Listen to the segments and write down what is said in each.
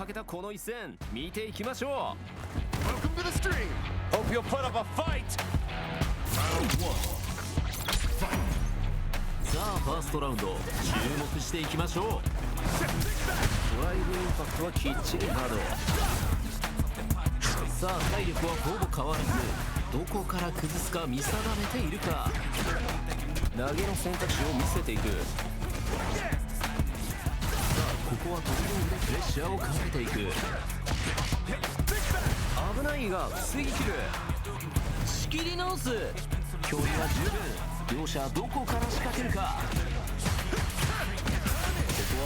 かけたこの一戦見ていきましょう。 Welcome to the stream. Hope you'll put up a fight. さあファーストラウンド注目していきましょう。ドライブインパクトはきっちりハード。さあ体力はほぼ変わらず、どこから崩すか見定めているか。投げの選択肢を見せていく。さあここは飛び道具でプレッシャーをかけていく。危ないが防ぎきる。仕切り直す。距離は十分。両者どこから仕掛けるか。こ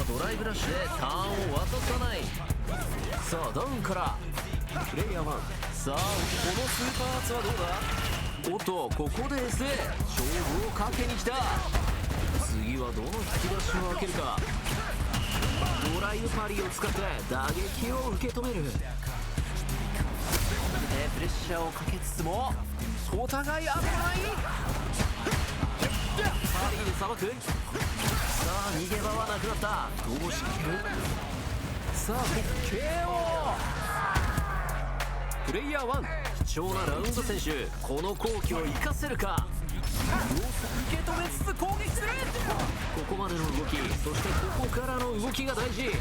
こはドライブラッシュでターンを渡さない。さあダウンからプレイヤー1。さあこのスーパーアーツはどうだ。おっとここで SA 勝負をかけに来た。次はどの引き出しを開けるか。ドライブパリを使って打撃を受け止める。でプレッシャーをかけつつもお互い危ない。パリでさばく。さあ逃げ場はなくなった。どう仕掛ける。さあ KO。 プレイヤー1貴重なラウンド選手、この好機を生かせるか。受け止めつつ攻撃する。ここまでの動き、そしてここからの動きが大事。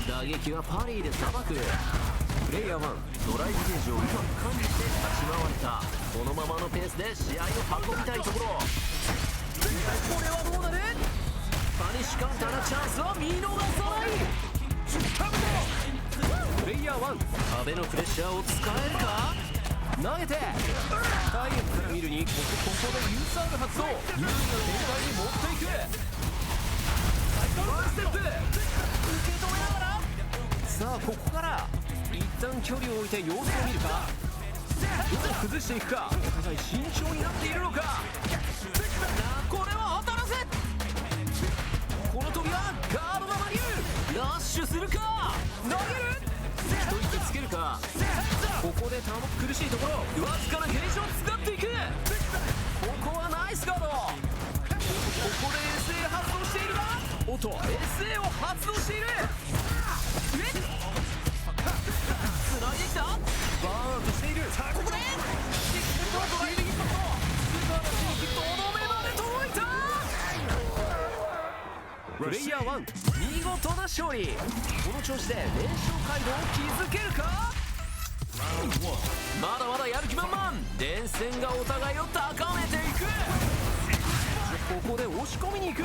打撃はパリーでさばく。プレイヤー1ドライブゲージをうまく管理して立ち回れた。このままのペースで試合を運びたいところ。これはどうなる。パニッシュカウンターなチャンスは見逃さない。プレイヤー1壁のプレッシャーを使えるか。投げて体力から見るにここでユーザーが発動。有利な展開に持っていく。ワンステップ受け止めながら。さあここから一旦距離を置いて様子を見るか。どう崩していくか。お互い慎重になっているのか。これは当たらせ。この飛びはガードのマリューラッシュするか。投げる。一息つけるか。ここで苦しいところわずかなゲージを使っていく。ここはナイスガード。ここで SA 発動しているが、おっと SA を発動している。つないできた。バーンとしている。ここでドライブインパクト。スーパーマシンキットの目まで届いた。プレイヤー1見事な勝利。この調子で連勝街道を築けるか。まだまだやる気満々。連戦がお互いを高めていく。ここで押し込みに行く。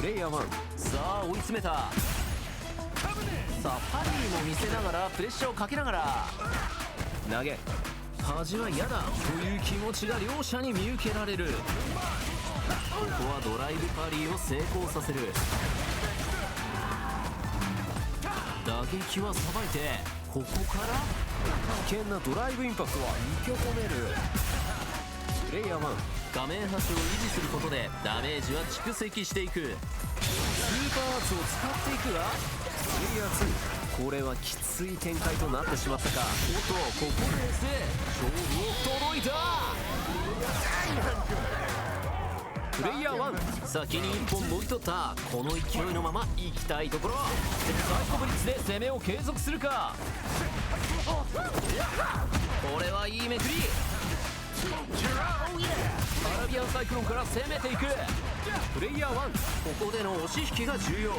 プレイヤー1さあ追い詰めた。さあパリーも見せながらプレッシャーをかけながら投げ。恥は嫌だという気持ちが両者に見受けられる。ここはドライブパリーを成功させる。打撃はさばいてここから危険なドライブインパクトは受け止める。プレイヤー1画面端を維持することでダメージは蓄積していく。スーパーアーツを使っていくが、プレイヤー2これはきつい展開となってしまったか。おっとここで勝負を届いた。プレイヤー1先に1本もぎ取った。この勢いのまま行きたいところ。サイコブリッツで攻めを継続するか。これはいいめくり。アラビアンサイクロンから攻めていく。プレイヤー1ここでの押し引きが重要。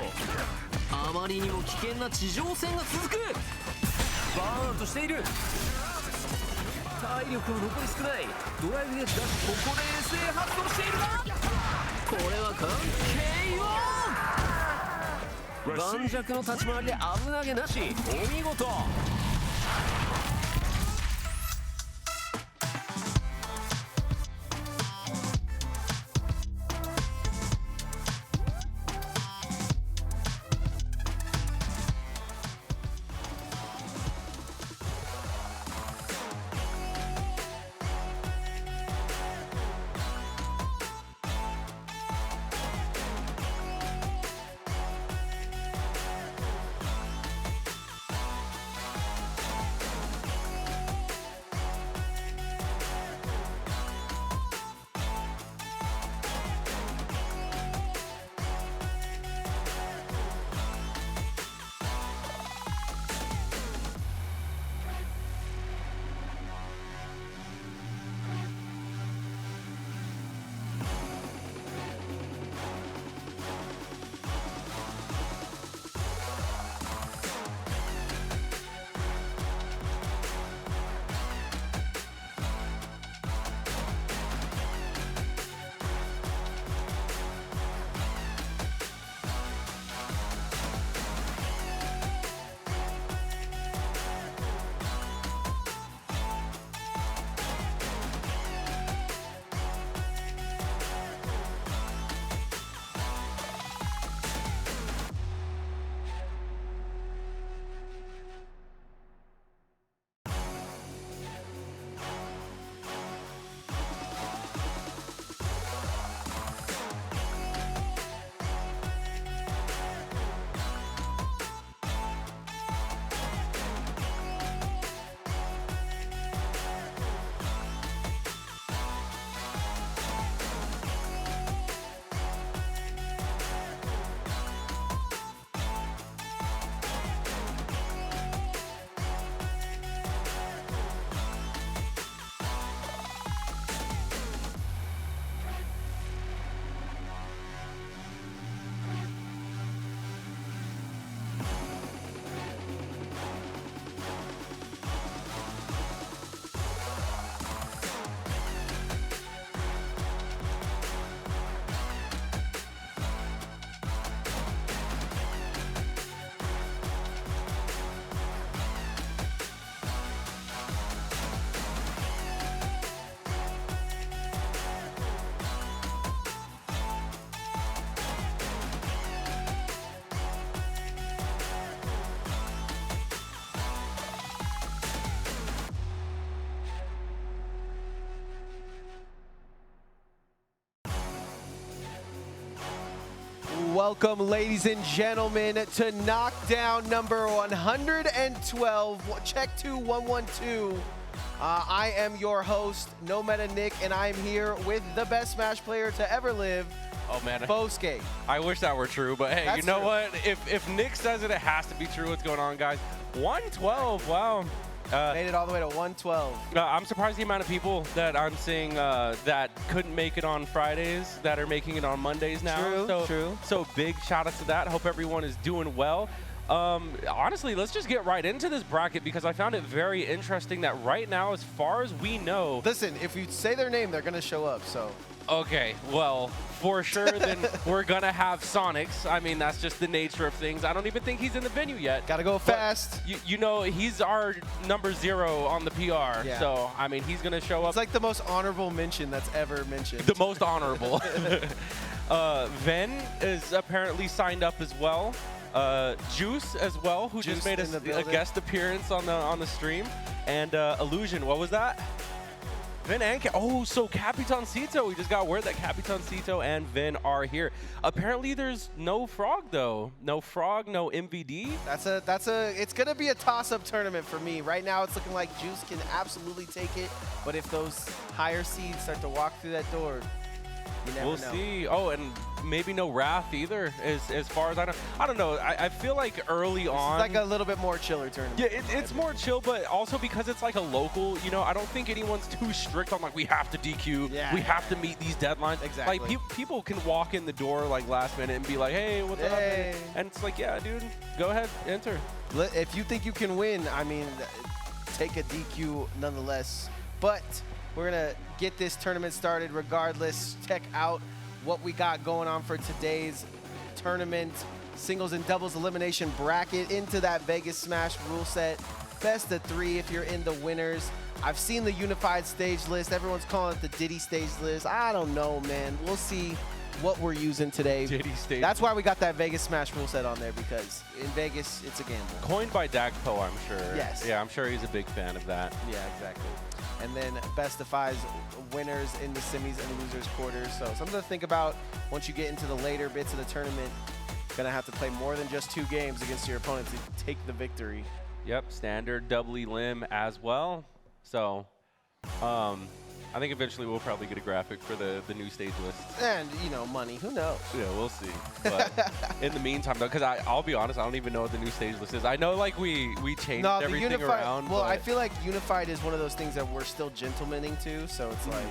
あまりにも危険な地上戦が続く。バーンとしている。体力は残り少ない。ドライブゲージだしここで SA 発動しているが、これは関係を盤石の立ち回りで危なげなし。お見事。Welcome, ladies and gentlemen, to Knockdown number 112. Check 2112. I am your host, No Meta Nick, and I'm here with the best Smash player to ever live, oh man, Bosuke. I wish that were true, but hey, That's you know true. what? If Nick says it, it has to be true. What's going on, guys? 112, wow. Made it all the way to 112. I'm surprised the amount of people that I'm seeing that couldn't make it on Fridays that are making it on Mondays now. True. So big shout outs to that. Hope everyone is doing well. Honestly, let's just get right into this bracket because I found it very interesting that right now, as far as we know. Listen, if you say their name, they're going to show up, so. Okay, well, for sure, then we're going to have Sonics. I mean, that's just the nature of things. I don't even think he's in the venue yet. Got to go fast. You know, he's our number 0 on the PR. Yeah. So, I mean, he's going to show up. It's like the most honorable mention that's ever mentioned. The most honorable. Ven is apparently signed up as well. Juice as well, who Juice just made a guest appearance on the stream. And Illusion, what was that? Vin and so Capitancito. We just got word that Capitancito and Vin are here. Apparently, there's no Frog though. No Frog, no MVD. It's gonna be a toss-up tournament for me. Right now, it's looking like Juice can absolutely take it, but if those higher seeds start to walk through that door, you never know. We'll see. Oh, and maybe no Wrath either, as far as I know. I don't know. I feel like early on. It's like a little bit more chiller tournament. Yeah, it's more chill, but also because it's like a local, you know, I don't think anyone's too strict on like, we have to DQ, we have to meet these deadlines. Exactly. Like, people can walk in the door like last minute and be like, hey, what's up? And it's like, yeah, dude, go ahead, enter. If you think you can win, I mean, take a DQ nonetheless. But we're going to get this tournament started regardless. Check out what we got going on for today's tournament. Singles and doubles elimination bracket into that Vegas Smash rule set. Best of 3 if you're in the winners. I've seen the unified stage list. Everyone's calling it the Diddy stage list. I don't know, man. We'll see what we're using today. Diddy stage. That's why we got that Vegas Smash rule set on there, because in Vegas, it's a gamble. Coined by Dagpo, I'm sure. Yes. Yeah, I'm sure he's a big fan of that. Yeah, exactly. And then best of 5's winners in the semis and losers quarters. So something to think about once you get into the later bits of the tournament. Gonna have to play more than just 2 games against your opponent to take the victory. Yep, standard doubly limb as well. So, I think eventually we'll probably get a graphic for the new stage list. And, you know, money, who knows? Yeah, we'll see. But in the meantime, though, because I'll be honest, I don't even know what the new stage list is. I know, like, we changed everything around. Well, I feel like Unified is one of those things that we're still gentlemaning to. So it's like,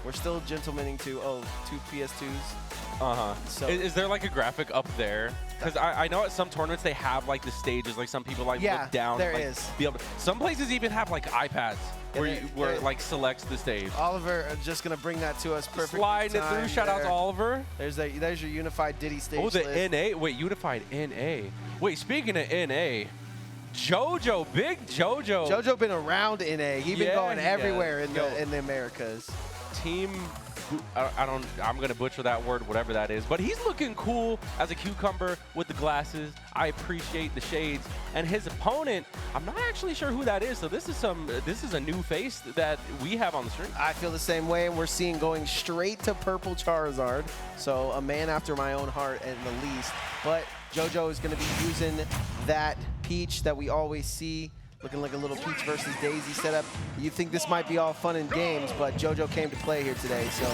we're still gentlemaning to, 2 PS2s. So is there like a graphic up there? Because I know at some tournaments they have like the stages, like some people like look down. There like, is. Be able to, some places even have like iPads where it like selects the stage. Oliver just gonna bring that to us perfectly. Sliding it through. Shout out to Oliver. There's your Unified Diddy stage. Oh, the list. NA. Wait, Unified NA. Wait, speaking of NA, JoJo, big JoJo. JoJo been around NA. He's been going everywhere in the Americas. Team. I'm gonna butcher that word, whatever that is, but he's looking cool as a cucumber with the glasses. I appreciate the shades. And his opponent, I'm not actually sure who that is. So this is a new face that we have on the stream. I feel the same way, and we're seeing going straight to purple Charizard. So a man after my own heart at the least. But JoJo is gonna be using that Peach that we always see. Looking like a little Peach versus Daisy setup. You think this might be all fun and games, but JoJo came to play here today, so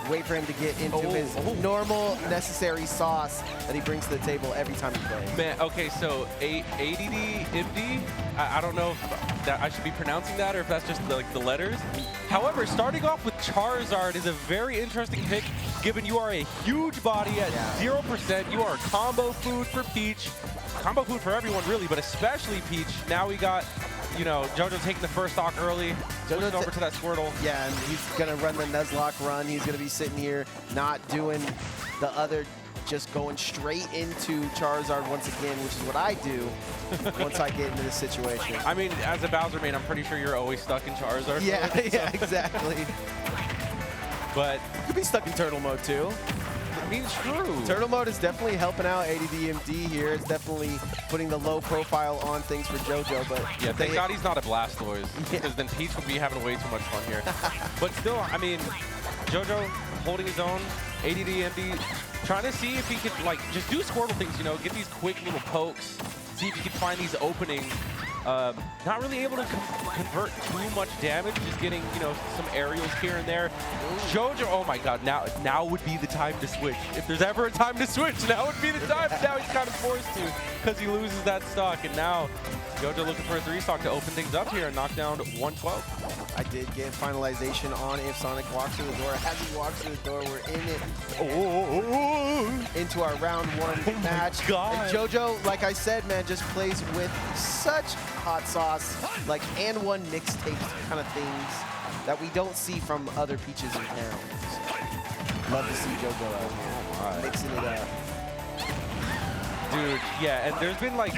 wait for him to get into his normal, necessary sauce that he brings to the table every time he plays. Man, okay, so ADD, MD, I don't know if that I should be pronouncing that or if that's just like the letters. However, starting off with Charizard is a very interesting pick, given you are a huge body at 0%. You are combo food for Peach. Combo food for everyone, really, but especially Peach. Now we got, you know, JoJo taking the first stock early, switching over to that Squirtle. Yeah, and he's going to run the Nuzlocke run. He's going to be sitting here not doing the other, just going straight into Charizard once again, which is what I do once I get into this situation. I mean, as a Bowser main, I'm pretty sure you're always stuck in Charizard. Yeah, yeah, exactly. But you could be stuck in turtle mode, too. I mean, true. Turtle mode is definitely helping out ADDMD here. It's definitely putting the low profile on things for JoJo, but yeah, thank God he's not a Blastoise, because then Peach would be having way too much fun here. But still, I mean, JoJo holding his own, ADDMD trying to see if he could like just do Squirtle things, you know, get these quick little pokes, see if he can find these openings. Not really able to convert too much damage, just getting, you know, some aerials here and there. Jojo, oh my god, now would be the time to switch. If there's ever a time to switch, now would be the time. Now he's kind of forced to because he loses that stock. And now Jojo looking for a 3 stock to open things up here and knock down 112. I did get finalization on if Sonic walks through the door. As he walks through the door, we're in it. Into our round 1 match. God. And Jojo, like I said, man, just plays with such hot sauce, like and one mixtape kind of things that we don't see from other Peaches in town. So, love to see Jojo out here, mixing it up. Dude, yeah, and there's been like,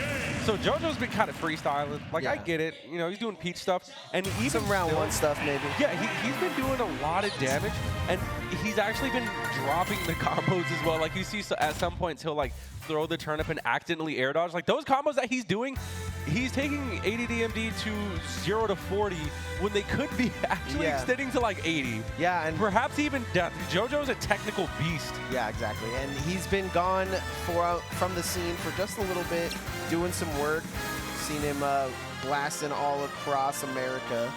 so JoJo's been kind of freestyling. Like, I get it, you know, he's doing Peach stuff, and even some round 1 stuff maybe. Yeah, he's been doing a lot of damage, and he's actually been dropping the combos as well. Like, you see, so at some points he'll like throw the turnip and accidentally air dodge. Like those combos that he's doing, he's taking ADDMD to 0 to 40 when they could be actually extending to like 80. Yeah, and perhaps even death. JoJo's a technical beast. Yeah, exactly. And he's been gone from the scene for just a little bit, doing some work. Seen him blasting all across America.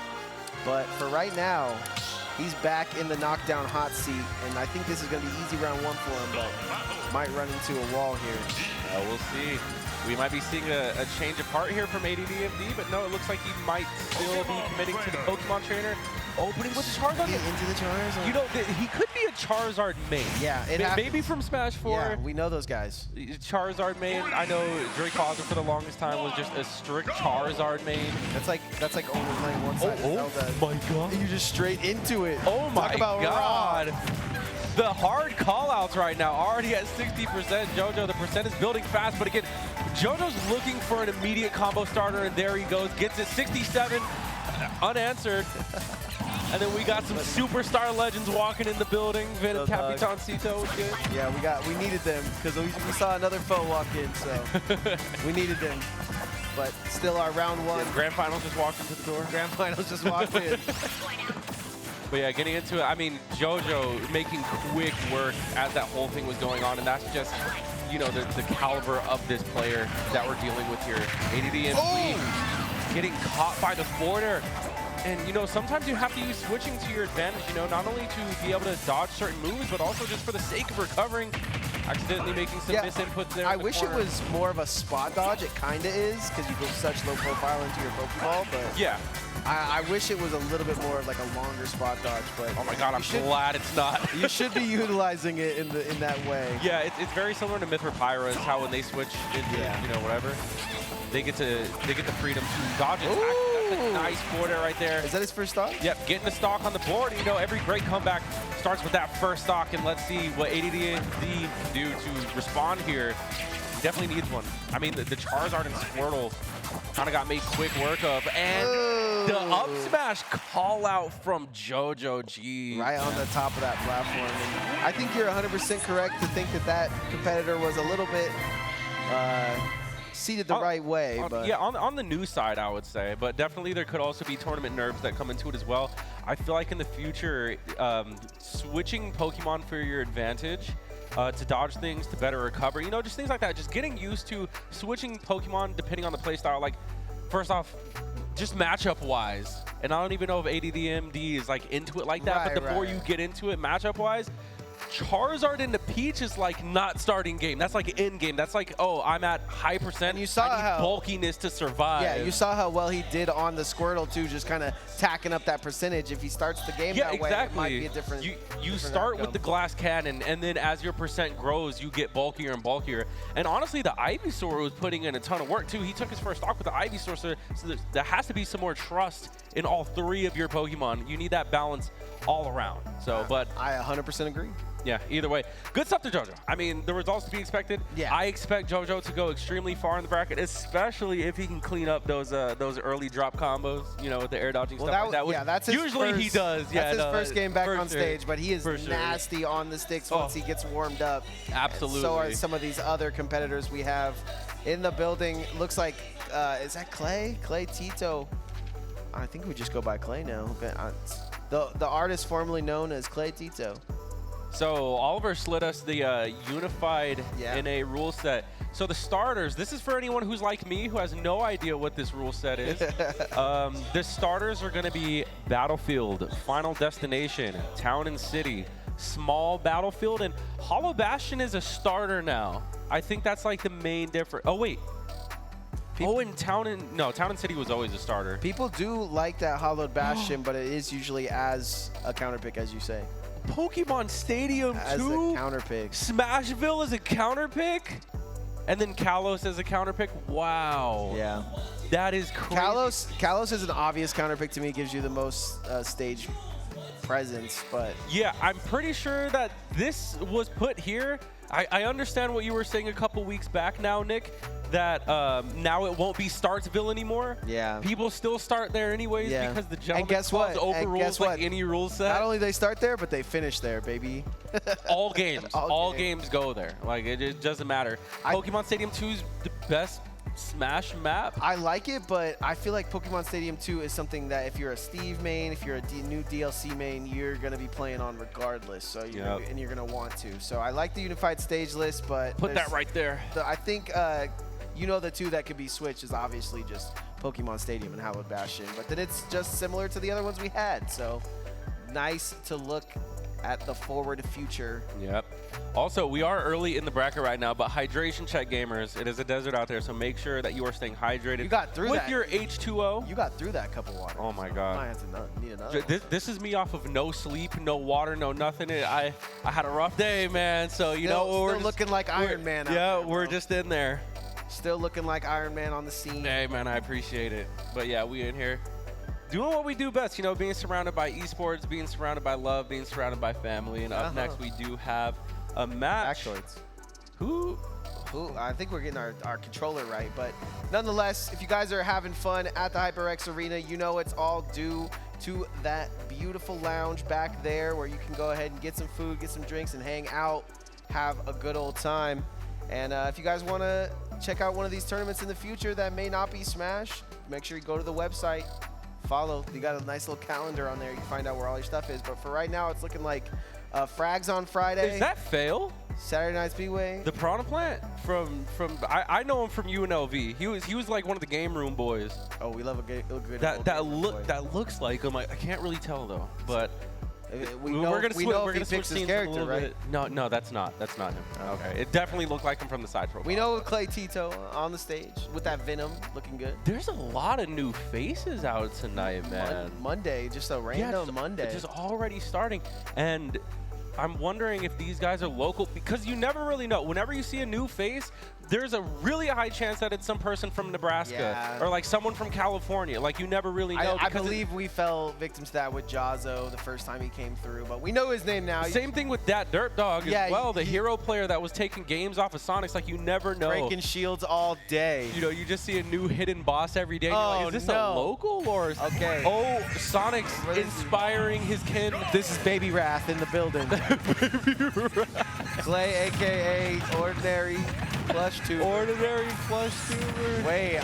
But for right now, he's back in the knockdown hot seat, and I think this is going to be easy round 1 for him, but might run into a wall here. We'll see. We might be seeing a change of heart here from ADDMD, but no, it looks like he might still be committing to the Pokemon trainer. Opening with the Charizard. Into the Charizard. You know, he could be a Charizard main. Yeah, maybe from Smash 4. Yeah, we know those guys. Charizard main. I know Drake Hauser for the longest time was just a strict Charizard main. That's like only playing one side. Oh my god. You just straight into it. Oh my god. Raw. The hard call-outs right now, already at 60%. JoJo, the percent is building fast, but again, JoJo's looking for an immediate combo starter, and there he goes. Gets it 67, unanswered. And then we got some superstar legends walking in the building. Vin and Capitancito was good. Yeah, we needed them because we saw another foe walk in, so we needed them. But still our round 1. Yeah, Grand Finals just walked into the door. Grand Finals just walked in. But yeah, getting into it, I mean, JoJo making quick work as that whole thing was going on, and that's just, you know, the caliber of this player that we're dealing with here. ADDMD getting caught by the forwarder. And, you know, sometimes you have to use switching to your advantage, you know, not only to be able to dodge certain moves, but also just for the sake of recovering. Accidentally making some misinputs there. I wish it was more of a spot dodge. It kind of is, because you go such low profile into your Pokeball, but yeah. I wish it was a little bit more of like a longer spot dodge, but oh my god, I'm glad it's not. You should be utilizing it in that way. Yeah, it's very similar to Myth or Pyra, is how when they switch into you know, whatever, they get the freedom to dodge attack. That's a nice border right there. Is that his first stock? Yep, getting the stock on the board. You know, every great comeback starts with that first stock, and let's see what ADDMD can do to respond here. He definitely needs one. I mean, the Charizard and Squirtle kind of got made quick work of, and the up smash call out from JoJo G. Right on the top of that platform. And I think you're 100% correct to think that competitor was a little bit seated the right way. But yeah, on the new side, I would say, but definitely there could also be tournament nerves that come into it as well. I feel like in the future, switching Pokemon for your advantage, to dodge things, to better recover, you know, just things like that. Just getting used to switching Pokemon depending on the playstyle. Like, first off, just matchup-wise, and I don't even know if ADDMD is like into it like that, but the more you get into it matchup-wise, Charizard into Peach is like not starting game. That's like in game. That's like, oh, I'm at high percent. And you saw I need bulkiness to survive. Yeah, you saw how well he did on the Squirtle too, just kind of tacking up that percentage. If he starts the game that way, it might be a different. You start with the glass cannon, and then as your percent grows, you get bulkier and bulkier. And honestly, the Ivysaur was putting in a ton of work too. He took his first stock with the Ivysaur, so there has to be some more trust in all 3 of your Pokemon. You need that balance all around. So, but I 100% agree. Yeah, either way. Good stuff to JoJo. I mean, the results to be expected. Yeah. I expect JoJo to go extremely far in the bracket, especially if he can clean up those early drop combos, you know, with the air dodging stuff like that. Yeah, that's his usually first, he does. Yeah, that's his first game back on stage, but he is sure. nasty on the sticks once he gets warmed up. Absolutely. So are some of these other competitors we have in the building. Looks like, is that Clay? Clay Tito. I think we just go by Clay now. The artist formerly known as Clay Tito. So Oliver slid us the unified NA rule set. So the starters, this is for anyone who's like me, who has no idea what this rule set is. The starters are going to be Battlefield, Final Destination, Town and City, Small Battlefield, and Hollow Bastion is a starter now. I think that's like the main difference. Oh, wait. And Town and City was always a starter. People do like that Hollowed Bastion, but it is usually as a counter pick, as you say. Pokemon Stadium as 2? a counter pick. Smashville is a counter pick? And then Kalos as a counter pick? Wow. Yeah. That is crazy. Kalos is an obvious counter pick to me. Gives you the most stage presence, but... Yeah, I'm pretty sure that this was put here. I understand what you were saying a couple weeks back now, Nick, that now it won't be Startsville anymore. Yeah. People still start there anyways because the gentleman's clause overrules like any rule set. Not only they start there, but they finish there, baby. All games. All games go there. Like, it doesn't matter. Pokemon Stadium 2 is the best Smash map. I like it, but I feel like Pokemon Stadium 2 is something that if you're a Steve main, if you're a new DLC main, you're going to be playing on regardless. So and you're going to want to. So I like the unified stage list, but put that right there. I think the two that could be switched is obviously just Pokemon Stadium and Hallowed Bastion, but then it's just similar to the other ones we had. So nice to look at the forward future. Yep. Also, we are early in the bracket right now, but hydration check, gamers. It is a desert out there, so make sure that you are staying hydrated. You got through with your H2O. You got through that cup of water. Oh my God. I might need another. This is me off of no sleep, no water, no nothing. I had a rough day, man. So you know we're looking like Iron Man. Yeah, we're just in there. Still looking like Iron Man on the scene. Hey man, I appreciate it. But yeah, we in here doing what we do best, being surrounded by esports, being surrounded by love, being surrounded by family. And up next, we do have a match. Factoids. Who? I think we're getting our controller right. But nonetheless, if you guys are having fun at the HyperX Arena, it's all due to that beautiful lounge back there where you can go ahead and get some food, get some drinks, and hang out, have a good old time. And if you guys want to check out one of these tournaments in the future that may not be Smash, make sure you go to the website. Follow. You got a nice little calendar on there. You can find out where all your stuff is. But for right now, it's looking like Frags on Friday. Is that Fail? Saturday Night Speedway. The Piranha Plant I know him from UNLV. He was like one of the game room boys. Oh, we love a good that looks like him. I can't really tell though, but. We're gonna switch scenes character, a little right? bit. No, that's not him. Okay, it definitely looked like him from the side profile. We know Clay Tito on the stage with that Venom looking good. There's a lot of new faces out tonight, man. Monday, just a random Monday. It's just already starting, and I'm wondering if these guys are local because you never really know. Whenever you see a new face, there's a really high chance that it's some person from Nebraska or like someone from California. Like you never really know. I believe we fell victim to that with Jazzo the first time he came through, but we know his name now. Same thing with that Dirt Dog as well. The hero player that was taking games off of Sonic's. Like you never know. Breaking shields all day. You just see a new hidden boss every day. And you're like, is this a local or? Oh, Sonic's inspiring his kin. This is Baby Wrath in the building. Clay, aka Ordinary Plush Tuber. Ordinary Plush Tuber. Wait,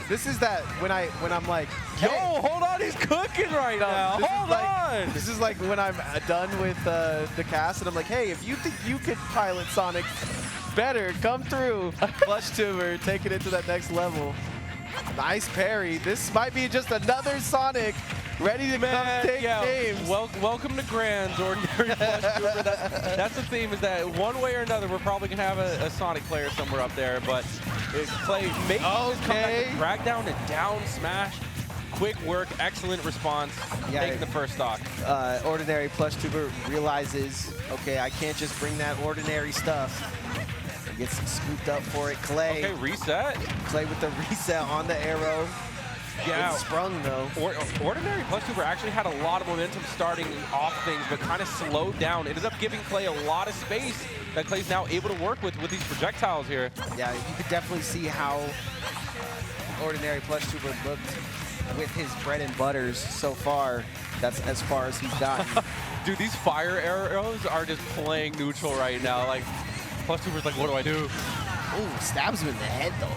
this is that when I'm like, yo, hold on, he's cooking right now. Hold on. This is like when I'm done with the cast and I'm like, hey, if you think you could pilot Sonic better, come through. Plush Tuber taking it to that next level. Nice parry. This might be just another Sonic ready to come take games. Welcome to Grands, Ordinary Plush Tuber. That's the theme, is that one way or another, we're probably going to have a Sonic player somewhere up there. But it's Clay making this comeback, drag down and down smash. Quick work, excellent response, taking the first stock. Ordinary Plush Tuber realizes, okay, I can't just bring that ordinary stuff. Gets scooped up for it. Clay. Okay, reset. Clay with the reset on the arrow. Yeah. It's sprung, though. Ordinary Plush Tuber actually had a lot of momentum starting off things, but kind of slowed down. Ended up giving Clay a lot of space that Clay's now able to work with these projectiles here. Yeah, you could definitely see how Ordinary Plush Tuber looked with his bread and butters so far. That's as far as he's gotten. Dude, these fire arrows are just playing neutral right now. Like, Plush Tuber's like, what do I do? Oh, stabs him in the head, though.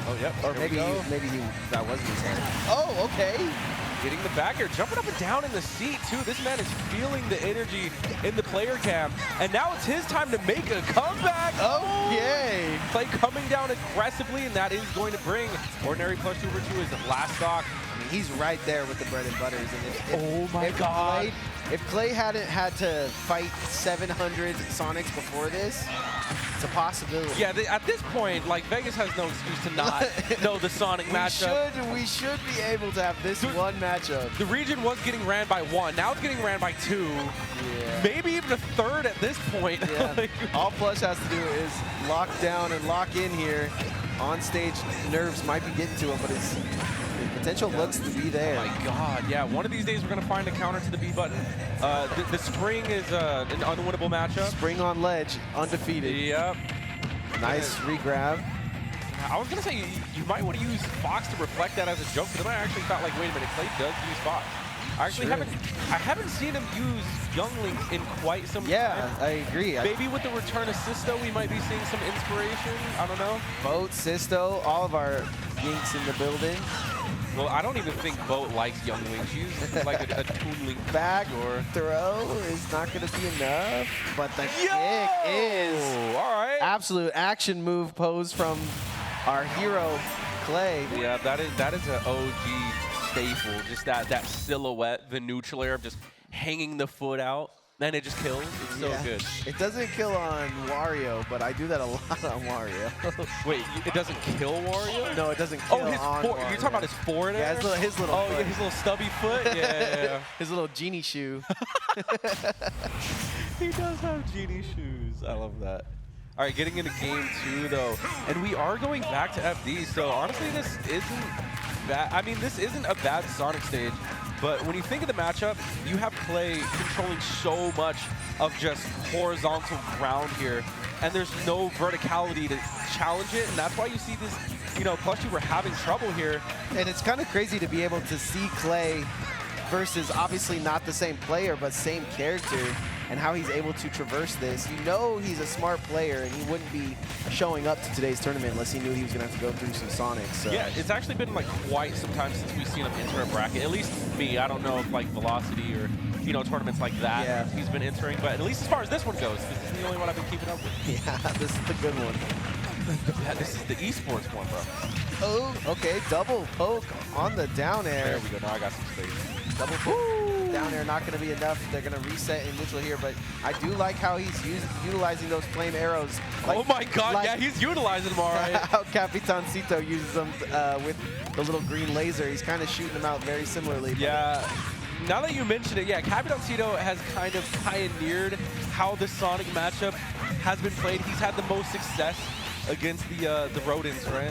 Oh, yep. Or maybe that wasn't his head. Oh, okay. getting the back air, jumping up and down in the seat too. This man is feeling the energy in the player cam, and now it's his time to make a comeback. Oh, yay! Clay coming down aggressively, and that is going to bring Ordinary +2 over to his last stock. I mean, he's right there with the bread and butters. And Oh my God. If Clay hadn't had to fight 700 Sonics before this, it's a possibility. Yeah, at this point, like, Vegas has no excuse to not know the Sonic matchup. We should be able to have this one matchup. The region was getting ran by 1. Now it's getting ran by 2. Yeah. Maybe even a 3rd at this point. Yeah. Like, All Plush has to do is lock down and lock in here. On stage, nerves might be getting to him, but his potential looks to be there. oh my God, yeah. One of these days we're going to find a counter to the B button. The Spring is an unwinnable matchup. Spring on ledge, undefeated. Yep. Nice regrab. I was going to say you might want to use Fox to reflect that as a joke, but then I actually thought, like, wait a minute, Clay does use Fox. I actually haven't seen him use Young Link in quite some time. Yeah, I agree. Maybe with the return of Sisto, we might be seeing some inspiration. I don't know. Boat, Sisto, all of our Yinks in the building. Well, I don't even think Boat likes Young Link. She's like a Toon Link. Back or throw is not going to be enough, but the Yo! kick is All right. absolute action move pose from our hero, Clay. Yeah, that is an OG staple. Just that silhouette, the neutral air of just hanging the foot out. Then it just kills. It's so good. It doesn't kill on Wario, but I do that a lot on Wario. Wait, it doesn't kill Wario? No, it doesn't kill Oh, his on you're Wario. talking about his forward air? Yeah, his little Oh, foot. yeah, his little stubby foot? Yeah. His little genie shoe. He does have genie shoes. I love that. All right, getting into game 2, though. And we are going back to FD, so honestly, this isn't bad. I mean, this isn't a bad Sonic stage. But when you think of the matchup, you have Clay controlling so much of just horizontal ground here, and there's no verticality to challenge it, and that's why you see this, +2 were having trouble here. And it's kind of crazy to be able to see Clay versus obviously not the same player, but same character, and how he's able to traverse this. You know he's a smart player, and he wouldn't be showing up to today's tournament unless he knew he was going to have to go through some Sonics. So. Yeah, it's actually been like quite some time since we've seen him enter a bracket. At least me. I don't know if like Velocity or tournaments like that he's been entering, but at least as far as this one goes, this is the only one I've been keeping up with. Yeah, this is the good one. Yeah, this is the Esports one, bro. Oh, okay, double poke on the down air. There we go. Now I got some space. Double poke down air, not going to be enough. They're going to reset in neutral here, but I do like how he's utilizing those flame arrows. Like, oh my God, yeah, he's utilizing them all right. How Capitancito uses them with the little green laser. He's kind of shooting them out very similarly. Yeah. Now that you mention it, yeah, Capitancito has kind of pioneered how the Sonic matchup has been played. He's had the most success against the rodents, right?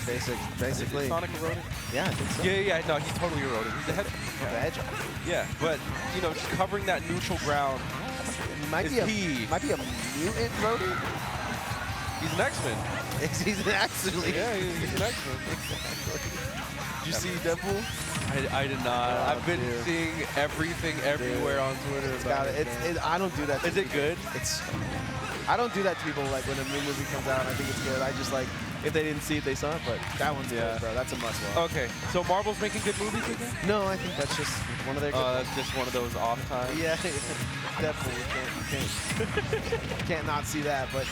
That's what Basically. Is Sonic a rodent? Yeah, I think so. Yeah, no, he's totally a rodent. He's the head. The hedgehog. Yeah, but just covering that neutral ground. He might be a mutant rodent. He's an X-Men. He's actually. Yeah, he's an X-Men. Did you see Deadpool? I did not. I've been seeing everything everywhere on Twitter about it. I don't do that. Is it good? I don't do that to people like when a new movie comes out and I think it's good. I just like, if they didn't see it, they saw it, but that one's good, bro. That's a must-watch. Okay, so Marvel's making good movies again? No, I think that's just one of their good that's just one of those off times. Yeah, definitely. You can't not see that, but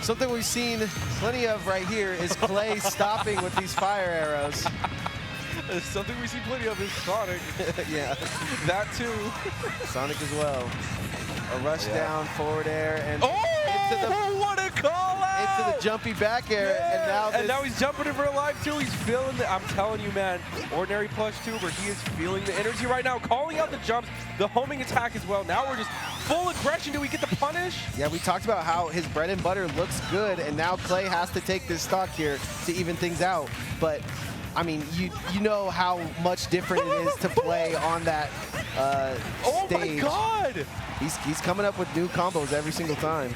something we've seen plenty of right here is Clay stopping with these fire arrows. Something we see plenty of is Sonic. Yeah. That too. Sonic as well. A rush down, forward air, and what a call out! into the jumpy back air, and now he's jumping in real life too. He's feeling the, I'm telling you, man, Ordinary +2, where he is feeling the energy right now, calling out the jumps, the homing attack as well. Now we're just full aggression. Do we get the punish? Yeah, we talked about how his bread and butter looks good, and now Clay has to take this stock here to even things out. But I mean, you know how much different it is to play on that Oh stage. my God! He's coming up with new combos every single time.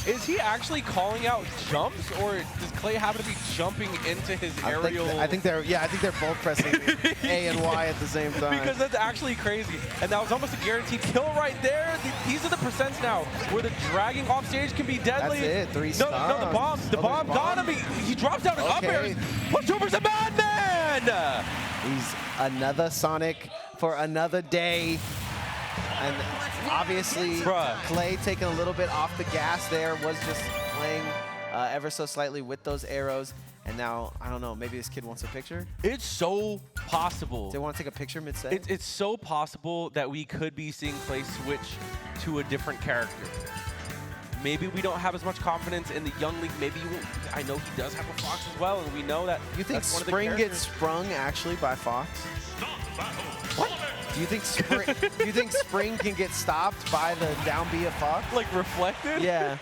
Is he actually calling out jumps, or does Clay happen to be jumping into his aerial? I think they're both pressing A and Y at the same time. Because that's actually crazy, and that was almost a guaranteed kill right there. These are the percents now where the dragging off stage can be deadly. That's it. 3 No, stars. the bomb got him. He drops down his up airs. +2 versus a madman. He's another Sonic for another day. And obviously, Bruh. Clay taking a little bit off the gas there, was just playing ever so slightly with those arrows. And now, I don't know, maybe this kid wants a picture? It's so possible. Do they want to take a picture mid-set? It's so possible that we could be seeing Clay switch to a different character. Maybe we don't have as much confidence in the Young League. Maybe you won't. I know he does have a Fox as well, and we know that. You think that's one of the Spring gets characters. sprung actually by Fox? What? Do you think Spring? Do you think Spring can get stopped by the down B of Fox? Like reflected? Yeah.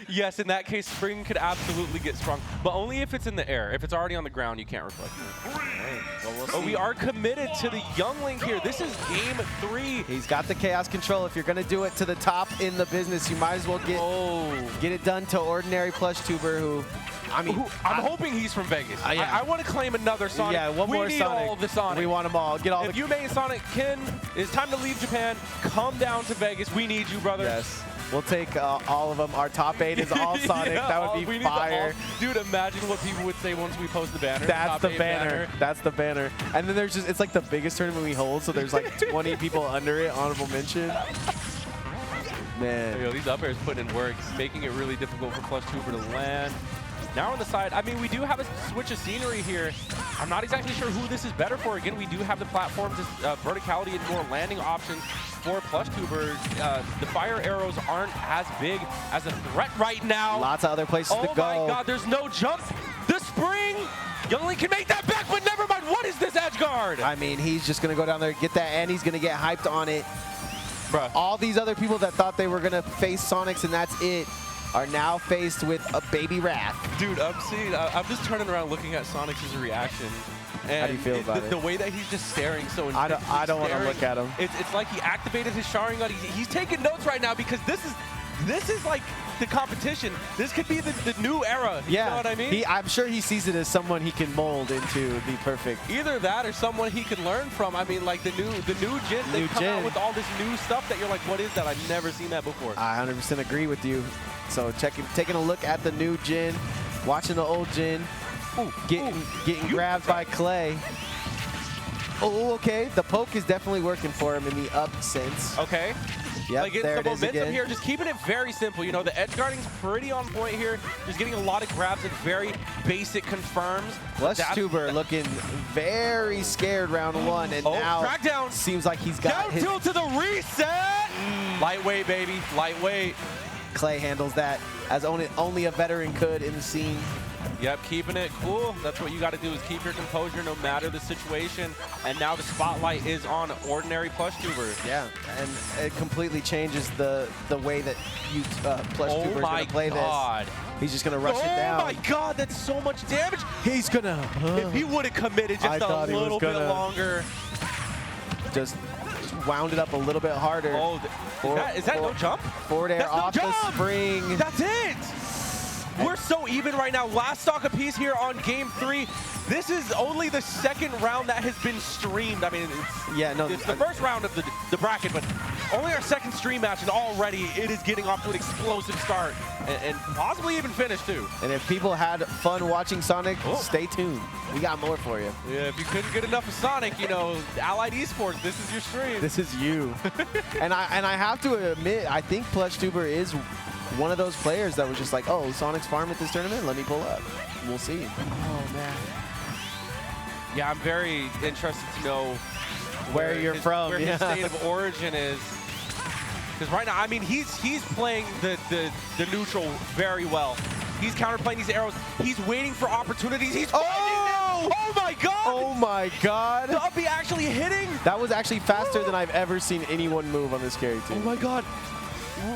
Yes, in that case, Spring could absolutely get sprung, but only if it's in the air. If it's already on the ground, you can't reflect. Well, we'll But see. we are committed to the Young Link here. This is game 3. He's got the chaos control. If you're gonna do it to the top in the business, you might as well get it done to Ordinary Plush Tuber, who, I mean, I'm hoping he's from Vegas. yeah. I want to claim another Sonic. yeah, one more we need Sonic. all the Sonic. We want them all. Get all If the. you main Sonic, Ken, it's time to leave Japan. Come down to Vegas. We need you, brother. Yes. We'll take all of them. Our top 8 is all Sonic. Yeah, that would we be need the fire. Dude, imagine what people would say once we post the banner. That's top the 8 banner. That's the banner. And then there's just, it's like the biggest tournament we hold, so there's like 20 people under it, honorable mention. Man. Yo, these up airs putting in work, making it really difficult for Plush Tuber to land. Now on the side, I mean, we do have a switch of scenery here. I'm not exactly sure who this is better for. Again, we do have the platforms, verticality and more landing options for Plush Tuber. The fire arrows aren't as big as a threat right now. Lots of other places to Oh go. my God, there's no jump. The spring, Young Link can make that back, but never mind. What is this edge guard? I mean, he's just going to go down there, get that, and he's going to get hyped on it. Bruh. All these other people that thought they were going to face Sonics and that's it are now faced with a baby Wrath. Dude, I'm just turning around looking at Sonic's reaction. And How do you feel about it? The way that he's just staring so I intensely. don't want to look at him. It's like he activated his Sharingan. He's taking notes right now because this is like the competition. This could be the new era. Yeah. You know what I mean? I'm sure he sees it as someone he can mold into the perfect. Either that or someone he can learn from. I mean, like the new Jin. They've come out with all this new stuff that you're like, what is that? I've never seen that before. I 100% agree with you. So taking a look at the new Jin, watching the old Jin, getting grabbed by Clay. Oh, okay. The poke is definitely working for him in the up sense. Okay. Yep, like, there it's the it is momentum again. here, just keeping it very simple. You know, the edge guarding's pretty on point here. Just getting a lot of grabs and very basic confirms. Plush Tuber looking very scared round 1, and now track down. seems like he's got Down his. tilt to the reset. Lightweight, baby, lightweight. Clay handles that as only a veteran could in the scene. Yep, keeping it cool. That's what you got to do, is keep your composure no matter the situation. And now the spotlight is on Ordinary Plush Tuber. Yeah, and it completely changes the way that you Plush Oh Tuber is my going to play God. this. He's just going to rush it down. Oh my God, that's so much damage. He's going to... If he would have committed I just a thought he was little bit gonna- longer. just wound it up a little bit harder. Oh, is that no jump? Forward air That's no off the jump! spring. That's it! We're so even right now. Last stock apiece here on game 3. This is only the second round that has been streamed. I mean, it's the first round of the bracket, but only our second stream match, and already it is getting off to an explosive start, and possibly even finish too. And if people had fun watching Sonic, stay tuned. We got more for you. Yeah, if you couldn't get enough of Sonic, you know, Allied Esports, this is your stream. This is you. and I have to admit, I think Plush Tuber is one of those players that was just like, oh, Sonic's farm at this tournament, let me pull up. We'll see. Oh, man. Yeah, I'm very interested to know where you're from. Where his state of origin is. Because right now, I mean, he's playing the neutral very well. He's counterplaying these arrows. He's waiting for opportunities. He's finding them. Oh my God! Oh my God! The uppy actually hitting. That was actually faster than I've ever seen anyone move on this carry team. Oh my God!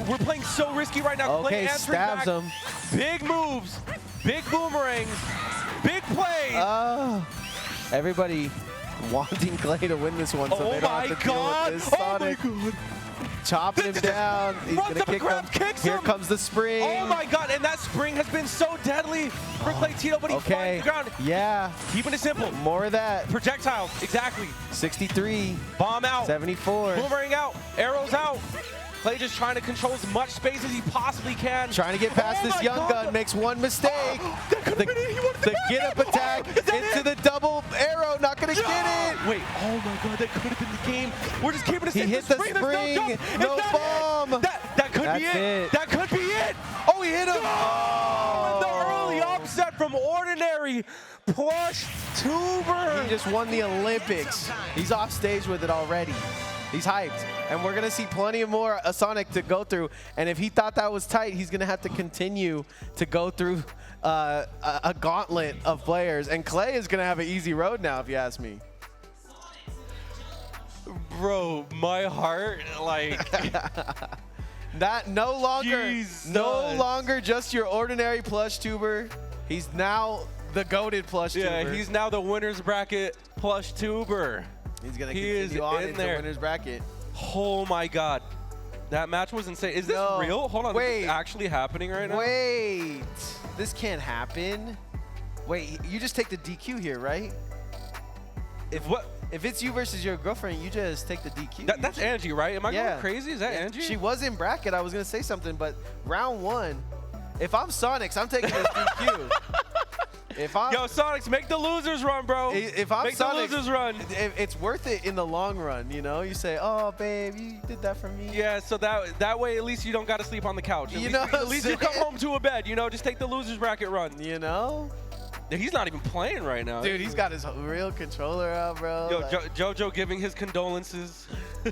We're playing so risky right now. Okay, Clay answering stabs back. him. Big moves, big boomerangs, big plays. Everybody wanting Clay to win this one, so they don't have to deal with this Sonic. Oh my God! Chopping him down. He's Runs gonna up and kick him. kicks Here him. comes the spring. Oh my God! And that spring has been so deadly for Clay Tito, but he finds the ground. Yeah. Keeping it simple. More of that. Projectiles, exactly. 63. Bomb out. 74. Boomerang out. Arrows out. Clay just trying to control as much space as he possibly can. Trying to get past this young gun. Makes one mistake. The get up attack into the double arrow. Not going gonna get it. Wait, oh my god, that could have been the game. We're just keeping it He safe. hit the There's spring, jump. no Is that bomb. it? That could be That's it. That could be it. Oh, he hit him. Oh, the early upset from Ordinary Plush Tuber. He just won the Olympics. He's off stage with it already. He's hyped. And we're going to see plenty of more Sonic to go through. And if he thought that was tight, he's going to have to continue to go through a gauntlet of players. And Clay is going to have an easy road now, if you ask me. Bro, my heart, like... That no longer just your ordinary Plush Tuber. He's now the goated Plush Tuber. Yeah, he's now the winner's bracket Plush Tuber. He's going to He continue is on in into there. the winner's bracket. Oh my god. That match was insane. Is this real? Hold on, Wait. is this actually happening right now? Wait, this can't happen. Wait, you just take the DQ here, right? If it's you versus your girlfriend, you just take the DQ. That's Angie, right? Am I Yeah. going crazy? Is that Angie? She was in bracket. I was going to say something, but round one, if I'm Sonics, I'm taking this DQ. Yo, Sonics, make the losers run, bro. If I'm make Sonics, the losers run. it's worth it in the long run, you know? You say, oh, babe, you did that for me. Yeah, so that way at least you don't got to sleep on the couch. At least you come home to a bed, you know? Just take the losers bracket run. You know? He's not even playing right now. Dude, he's got his real controller out, bro. Yo, like, JoJo giving his condolences.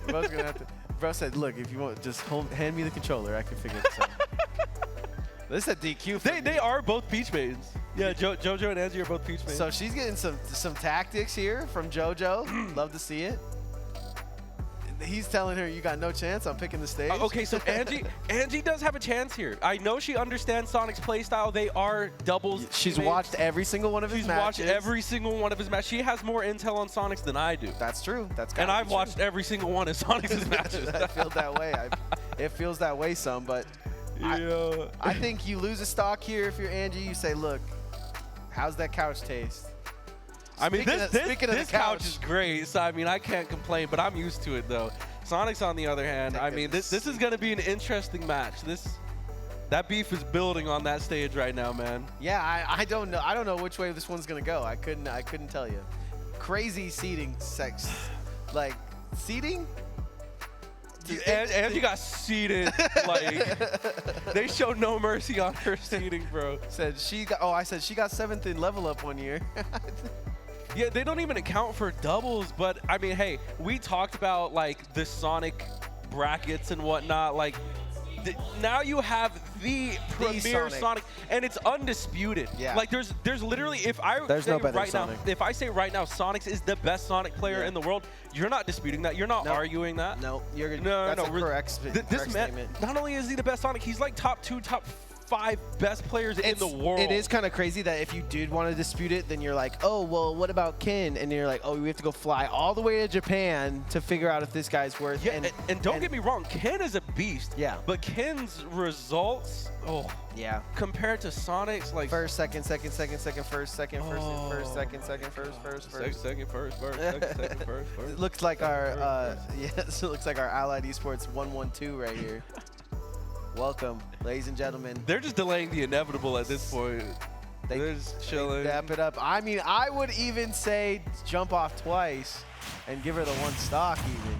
Bro's gonna have to. Bro said, look, if you want, just hand me the controller. I can figure this out. This is a DQ for They are both Peach mains. Yeah, JoJo and Angie are both Peach mains. So she's getting some tactics here from JoJo. Love to see it. He's telling her, you got no chance. I'm picking the stage. Okay, so Angie does have a chance here. I know she understands Sonic's playstyle. They are doubles. She's teammates. watched every single one of his matches. She's watched every single one of his matches. She has more intel on Sonics than I do. That's true. And I've watched every single one of Sonic's matches. I feel that way. It feels that way some, but yeah. I think you lose a stock here if you're Angie. You say, look, how's that couch taste? I mean, Speaking of this the couch is great. So, I mean, I can't complain, but I'm used to it, though. Sonic's on the other hand. I mean, this is going to be an interesting match. That beef is building on that stage right now, man. Yeah, I don't know. I don't know which way this one's gonna go. I couldn't tell you. Crazy seating sex, like seating. Angie got seated. Like they showed no mercy on her seating, bro. Said she got. Oh, I said she got 7th in level up one year. Yeah, they don't even account for doubles, but I mean, hey, we talked about like the Sonic brackets and whatnot. Like now you have the premier Sonic, and it's undisputed. Yeah. Like there's literally, if I say right now, Sonics is the best Sonic player in the world, you're not disputing that. You're not arguing that. No, you're that's a correct this man, statement. not only is he the best Sonic, he's like top 2, top 5 best players in the world. It is kind of crazy that if you did want to dispute it, then you're like, oh, well, what about Ken? And you're like, oh, we have to go fly all the way to Japan to figure out if this guy's worth. Yeah, and don't get me wrong, Ken is a beast. Yeah. But Ken's results, yeah, compared to Sonic's, like first, second, first, second, first, second, first. It looks like our it looks like our Allied Esports 1-1-2 right here. Welcome, ladies and gentlemen. They're just delaying the inevitable at this point. They're just chilling. They wrap it up. I mean, I would even say jump off twice and give her the 1 stock even.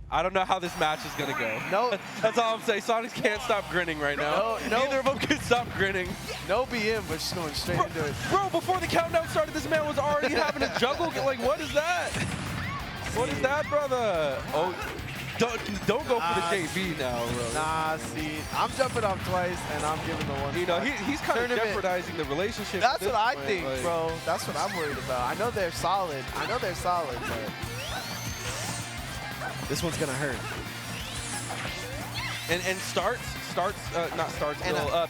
I don't know how this match is going to go. No. That's all I'm saying. Sonics can't stop grinning right now. No. Neither of them can stop grinning. No BM, but she's going straight into it. Bro, before the countdown started, this man was already having a juggle. Like, what is that? What is that, brother? Oh. Don't go for the JV now, bro. Nah, see, I'm jumping off twice, and I'm giving the 1. You know, he's kind of jeopardizing the relationship. That's what I think, bro. That's what I'm worried about. I know they're solid. But this one's gonna hurt. And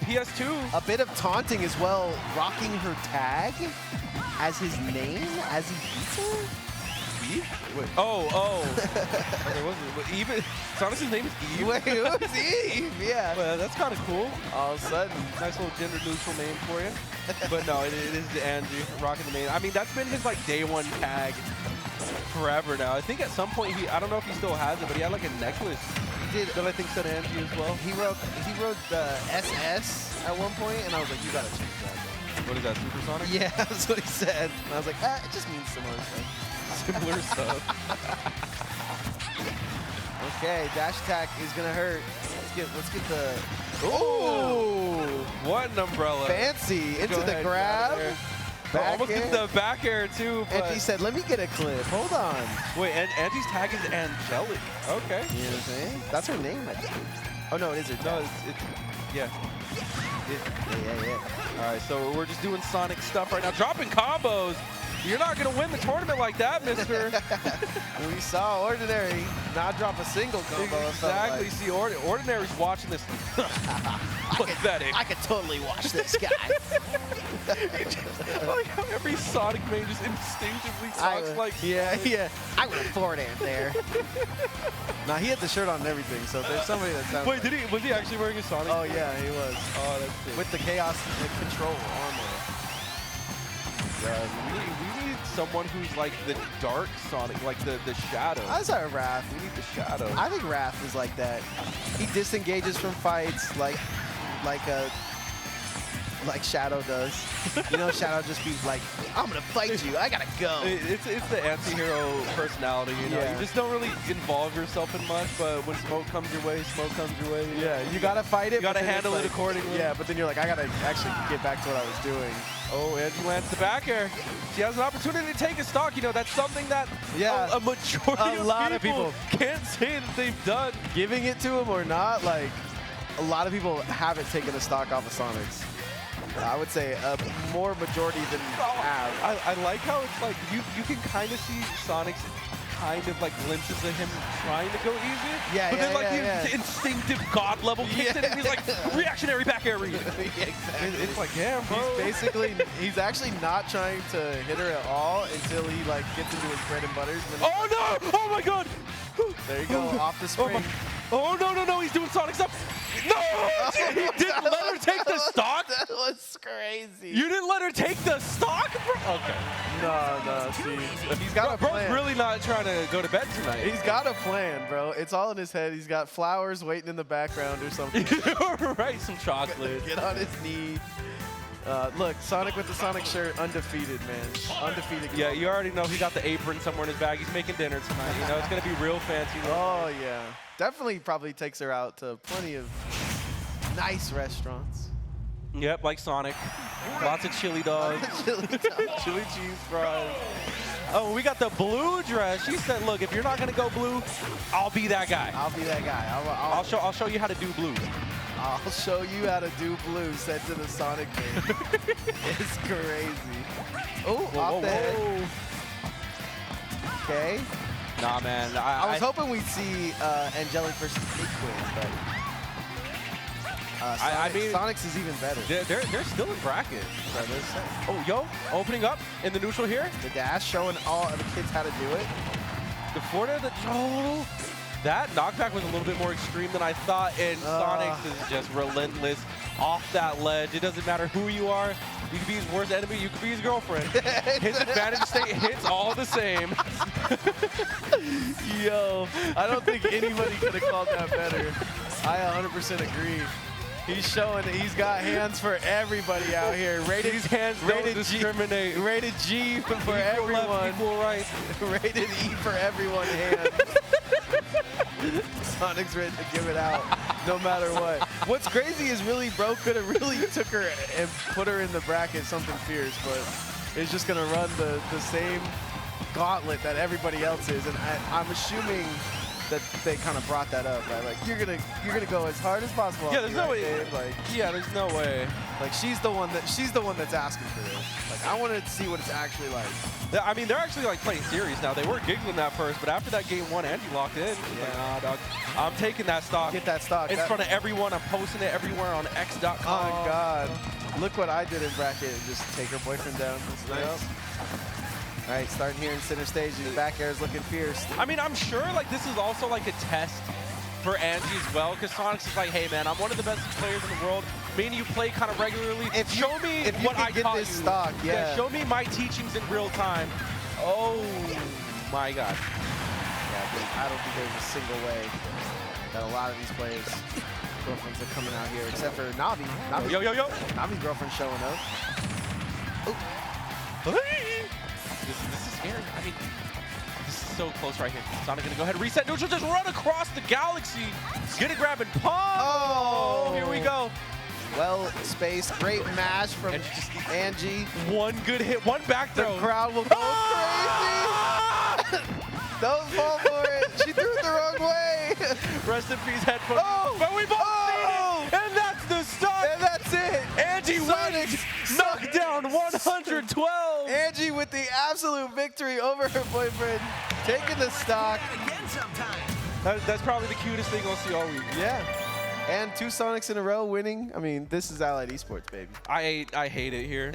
PS2. A bit of taunting as well, rocking her tag as his name as he beats her. Wait. Oh. Even Sonic's name is Eve. Wait, who's Eve? Yeah. Well, that's kind of cool. All of a sudden, nice little gender neutral name for you. But no, it is Angie rocking the name. I mean, that's been his like day 1 tag forever now. I think at some point I don't know if he still has it, but he had like a necklace. He did. That I think said Angie as well. He wrote the SS at one point, and I was like, you gotta change that. What is that, supersonic? Yeah, that's what he said. And I was like, it just means similar stuff. Similar stuff. Okay, dash attack is gonna hurt. Let's get the. Ooh! What an umbrella. Fancy into Go the ahead, grab. grab it there. Back Almost air. get the back air too. But And he said, "Let me get a clip. Hold on." wait, and Angie's tag is angelic. Okay. You know what I'm saying? That's her name, I think. Oh no, it is her. No, tag. it's yeah. Yeah. All right, so we're just doing Sonic stuff right now, dropping combos. You're not gonna win the tournament like that, mister. We saw Ordinary not drop a single combo. it felt Exactly. like. See, Ordinary's watching this. Pathetic. I could totally watch this guy. Like how every Sonic main just instinctively talks like. yeah. I would have forward ant there. Nah, he had the shirt on and everything, so if there's somebody that sounds. Wait, was he actually wearing a Sonic? Oh yeah, he was. Oh, that's sick. With the Chaos Control armor. We need someone who's like the dark Sonic, like the shadow. I saw Raph. We need the shadow. I think Raph is like that. He disengages from fights like Shadow does. You know, Shadow just be like, I'm gonna fight you. I gotta go. It's the anti-hero personality, you know. Yeah. You just don't really involve yourself in much, but when smoke comes your way, smoke comes your way. Yeah, you gotta fight it. You gotta but then handle it's it accordingly. Yeah, but then you're like, I gotta actually get back to what I was doing. Oh, Angie lands the back air. She has an opportunity to take a stock. You know, that's something that a majority A lot of people can't say that they've done. Giving it to him or not, like, a lot of people haven't taken a stock off of Sonics. I would say a more majority than have. I like how it's like you can kind of see Sonic's kind of like glimpses of him trying to go easy. Yeah, but then like yeah. the instinctive god level kicks in and he's like reactionary back air read. Exactly. It's like, damn, bro. He's actually not trying to hit her at all until he like gets into his bread and butters. Oh no! Oh my god! There you go, off the spring. Oh no, he's doing Sonic stuff. No! He didn't let her take the stock? That was crazy. You didn't let her take the stock, bro? Okay. No, see. He's got a Bro's plan. really not trying to go to bed tonight. He's got a plan, bro. It's all in his head. He's got flowers waiting in the background or something. Right, some chocolate. Get on his knee. Look, Sonic with the Sonic shirt, undefeated, man. Undefeated. Yeah, you already know he got the apron somewhere in his bag. He's making dinner tonight. You know, it's going to be real fancy. Oh, yeah. Definitely probably takes her out to plenty of nice restaurants. Yep, like Sonic. Lots of chili dogs. Chili cheese fries. Oh, we got the blue dress. She said, look, if you're not going to go blue, I'll be that guy. I'll be that guy. I'll show you how to do blue. I'll show you how to do blue, said to the Sonic game. It's crazy. Oh, off the head. Okay. Nah, man. I was hoping we'd see Angelic versus Equid, but I mean, Sonic's is even better. They're still in bracket. Oh, yo, opening up in the neutral here. The dash showing all the kids how to do it. The forward, that knockback was a little bit more extreme than I thought, and Sonic's is just relentless off that ledge. It doesn't matter who you are. You could be his worst enemy. You could be his girlfriend. His advantage state hits all the same. Yo, I don't think anybody could have called that better. I 100% agree. He's showing that he's got hands for everybody out here. Rated, These hands don't discriminate. Rated G for Equal everyone. left, equal right. Rated E for everyone hands. Sonic's ready to give it out no matter what. What's crazy is really bro could have really took her and put her in the bracket something fierce, but it's just gonna run the same gauntlet that everybody else is, and I'm assuming that they kind of brought that up, right? Like you're gonna go as hard as possible. Yeah, there's no way. Babe. Like Yeah, there's no way. like she's the one that's asking for this. Like I wanted to see what it's actually like. I mean, they're actually like playing serious now. They were giggling at first, but after that game one, Angie locked in. Yeah. Like, nah, dog. I'm taking that stock. Get that stock in front of everyone. I'm posting it everywhere on X.com. Oh God! Look what I did in bracket. Just take her boyfriend down. That's nice. Yep. All right, starting here in center stage. The back air is looking fierce. I mean, I'm sure like this is also like a test for Angie as well, because Sonic's is like, hey man, I'm one of the best players in the world. Me and you play kind of regularly. Show me what I get taught this you. stock, yeah. Show me my teachings in real time. Oh my God. Yeah, I don't think there's a single way that a lot of these players' girlfriends are coming out here, except for Navi. Yo. Navi's girlfriend showing up. This is scary. I mean, this is so close right here. Sonic gonna go ahead and reset. Neutral just run across the galaxy. Get a grab and pop. Oh, Here we go. Well spaced, great mash from Angie. One good hit, one back The throw. crowd will go crazy. Don't fall for it. She threw it the wrong way. Rest in peace, headphones. Oh, But we both seen it, and that's the start. And that's it. Angie wins. Knockdown 112. Angie with the absolute victory over her boyfriend, taking the stock. That's probably the cutest thing I'll see all week. Yeah. And 2 Sonics in a row winning. I mean, this is Allied Esports, baby. I hate it here.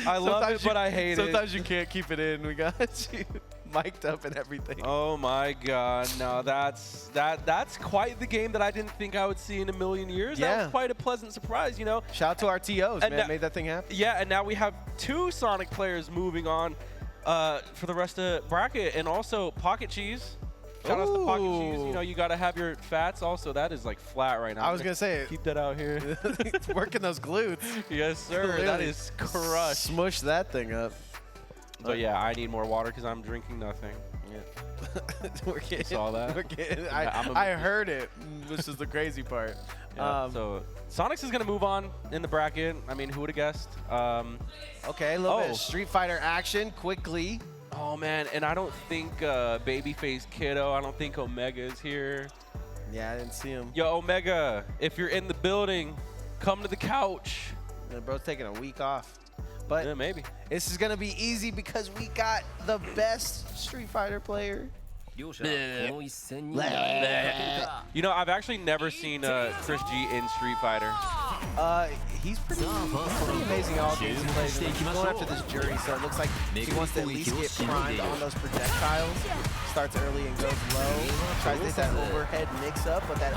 I love it, but I hate it. Sometimes you can't keep it in. We got you mic'd up and everything. Oh my God! No, that's quite the game that I didn't think I would see in a million years. Yeah. That was quite a pleasant surprise, you know. Shout out to our TOs, And man. Made that thing happen. Yeah, and now we have 2 Sonic players moving on for the rest of bracket, and also Pocket Cheese. Shout out to Pocket Cheese. You know, you gotta have your fats. Also, that is like flat right now. I was gonna say, keep that out here. it's working those glutes. Yes, sir. That Literally is crushed. Smush that thing up. But yeah, I need more water because I'm drinking nothing. Yeah. We're getting, saw that? We're getting, I'm a- I heard it, which is the crazy part. Yeah, so Sonics is gonna move on in the bracket. I mean, who would have guessed? Okay, a little bit of Street Fighter action quickly. Oh man, and I don't think Babyface Kiddo, I don't think Omega is here. Yeah, I didn't see him. Yo, Omega, if you're in the building, come to the couch. The bro's taking a week off. But Yeah, maybe. this is going to be easy because we got the best Street Fighter player. You know, I've actually never seen Chris G in Street Fighter. He's pretty amazing all games he plays. He's going after this jury, so it looks like he wants to at least get primed on those projectiles. Starts early and goes low. Tries to hit that overhead mix-up, but that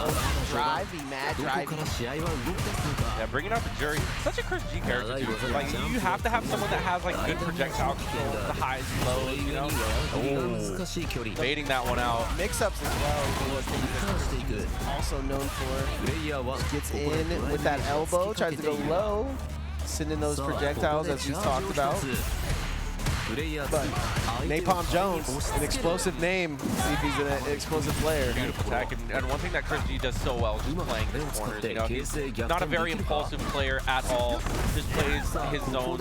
drive, the mad drive. Yeah, bringing out the jury. Such a Chris G character, too. Like, you have to have someone that has, like, good projectile control, the highs and lows, you know? Baiting that one out. Mix-ups as well. Also known for. Gets in with that elbow, tries to go low. Sending those projectiles as we talked about. But Napalm Jones, an explosive name. See if he's an explosive player. Beautiful attack. And one thing that Chris G does so well is just playing his corners. You know, he's not a very impulsive player at all. Just plays his zone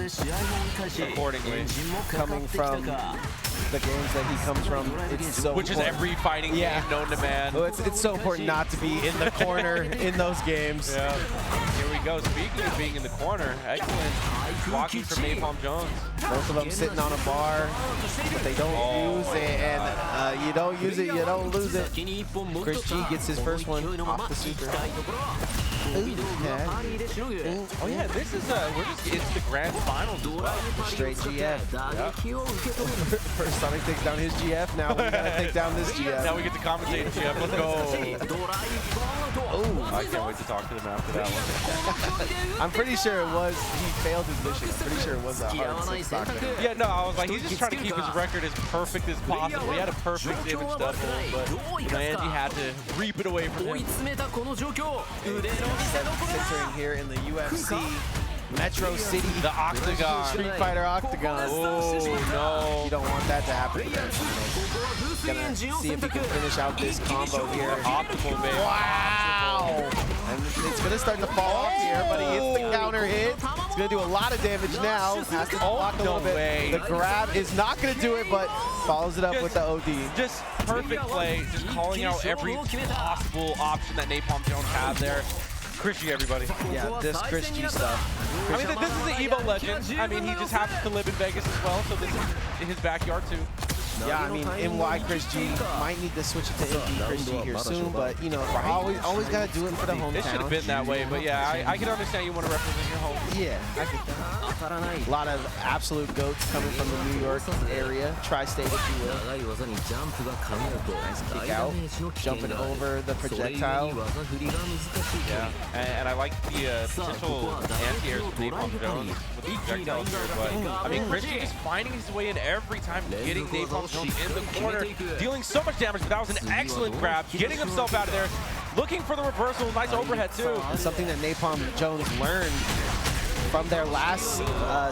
accordingly. Coming from the games that he comes from, it's so Which is every fighting game known to man. Well, it's so important not to be in the corner in those games. Yeah. Here we go. Speaking of being in the corner, excellent blocking from Napalm Jones. Both of them sitting on a bar, but they don't use it, and you don't use it, you don't lose it. Chris G gets his first one off the super. Oh yeah, this is it's the grand finals as well. Straight GF. Yeah. First Sonic takes down his GF, now we gotta take down this GF. Now we get to commentate GF. Let's go. Oh, I can't wait to talk to them after that one. I'm pretty sure it was, he failed his mission. I'm pretty sure it was a hard 6 stock. Yeah, no, I was like, he's just trying to keep his record as perfect as possible. He had a perfect image double, but you know, Angie had to reap it away from him. Centering here in the UFC Metro City, The Octagon. Street Fighter Octagon. Oh, no. You don't want that to happen. Gonna see if he can finish out this combo here. Optimal, baby. Wow! And it's gonna start to fall off here, but he hits the counter hit. It's gonna do a lot of damage now. Has to block a little bit. The grab is not gonna do it, but follows it up with the OD. Just perfect play. Just calling out every possible option that Napalm Jones had there. Chris G, everybody. Yeah, this Chris G stuff. I mean, this is an Evo legend. I mean, he just happens to live in Vegas as well, so this is his backyard too. Yeah, I mean, NY Chris G might need to switch it to NG Chris G here soon, but you know, always gotta do it for the hometown. It should have been that way, but yeah, I can understand you want to represent your home. Yeah, I get that. A lot of absolute goats coming from the New York area, tri-state if you will. Nice kick out, jumping over the projectile. Yeah, and I like the potential anti-airs with Napalm Jones with the projectiles here, but I mean, Chris G is finding his way in every time, getting Napalm Jones in the corner, dealing so much damage, but that was an excellent grab, getting himself out of there, looking for the reversal, nice overhead too. Something that Napalm Jones learned from their last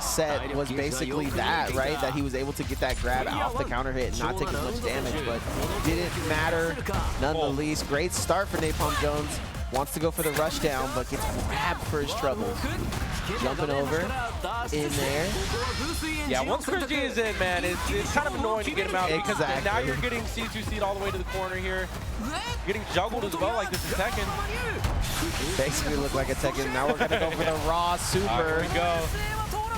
set was basically that, right? That he was able to get that grab off the counter hit and not take as much damage, but didn't matter none the least. Great start for Napalm Jones. Wants to go for the rush down, but gets grabbed for his troubles. Jumping over in there. Yeah, once Chris G is in, man, it's kind of annoying to get him out because now you're getting C2C'd all the way to the corner here. Getting juggled as well like this is Tekken. Basically look like a Tekken. Now we're going to go for the raw super. Here we go.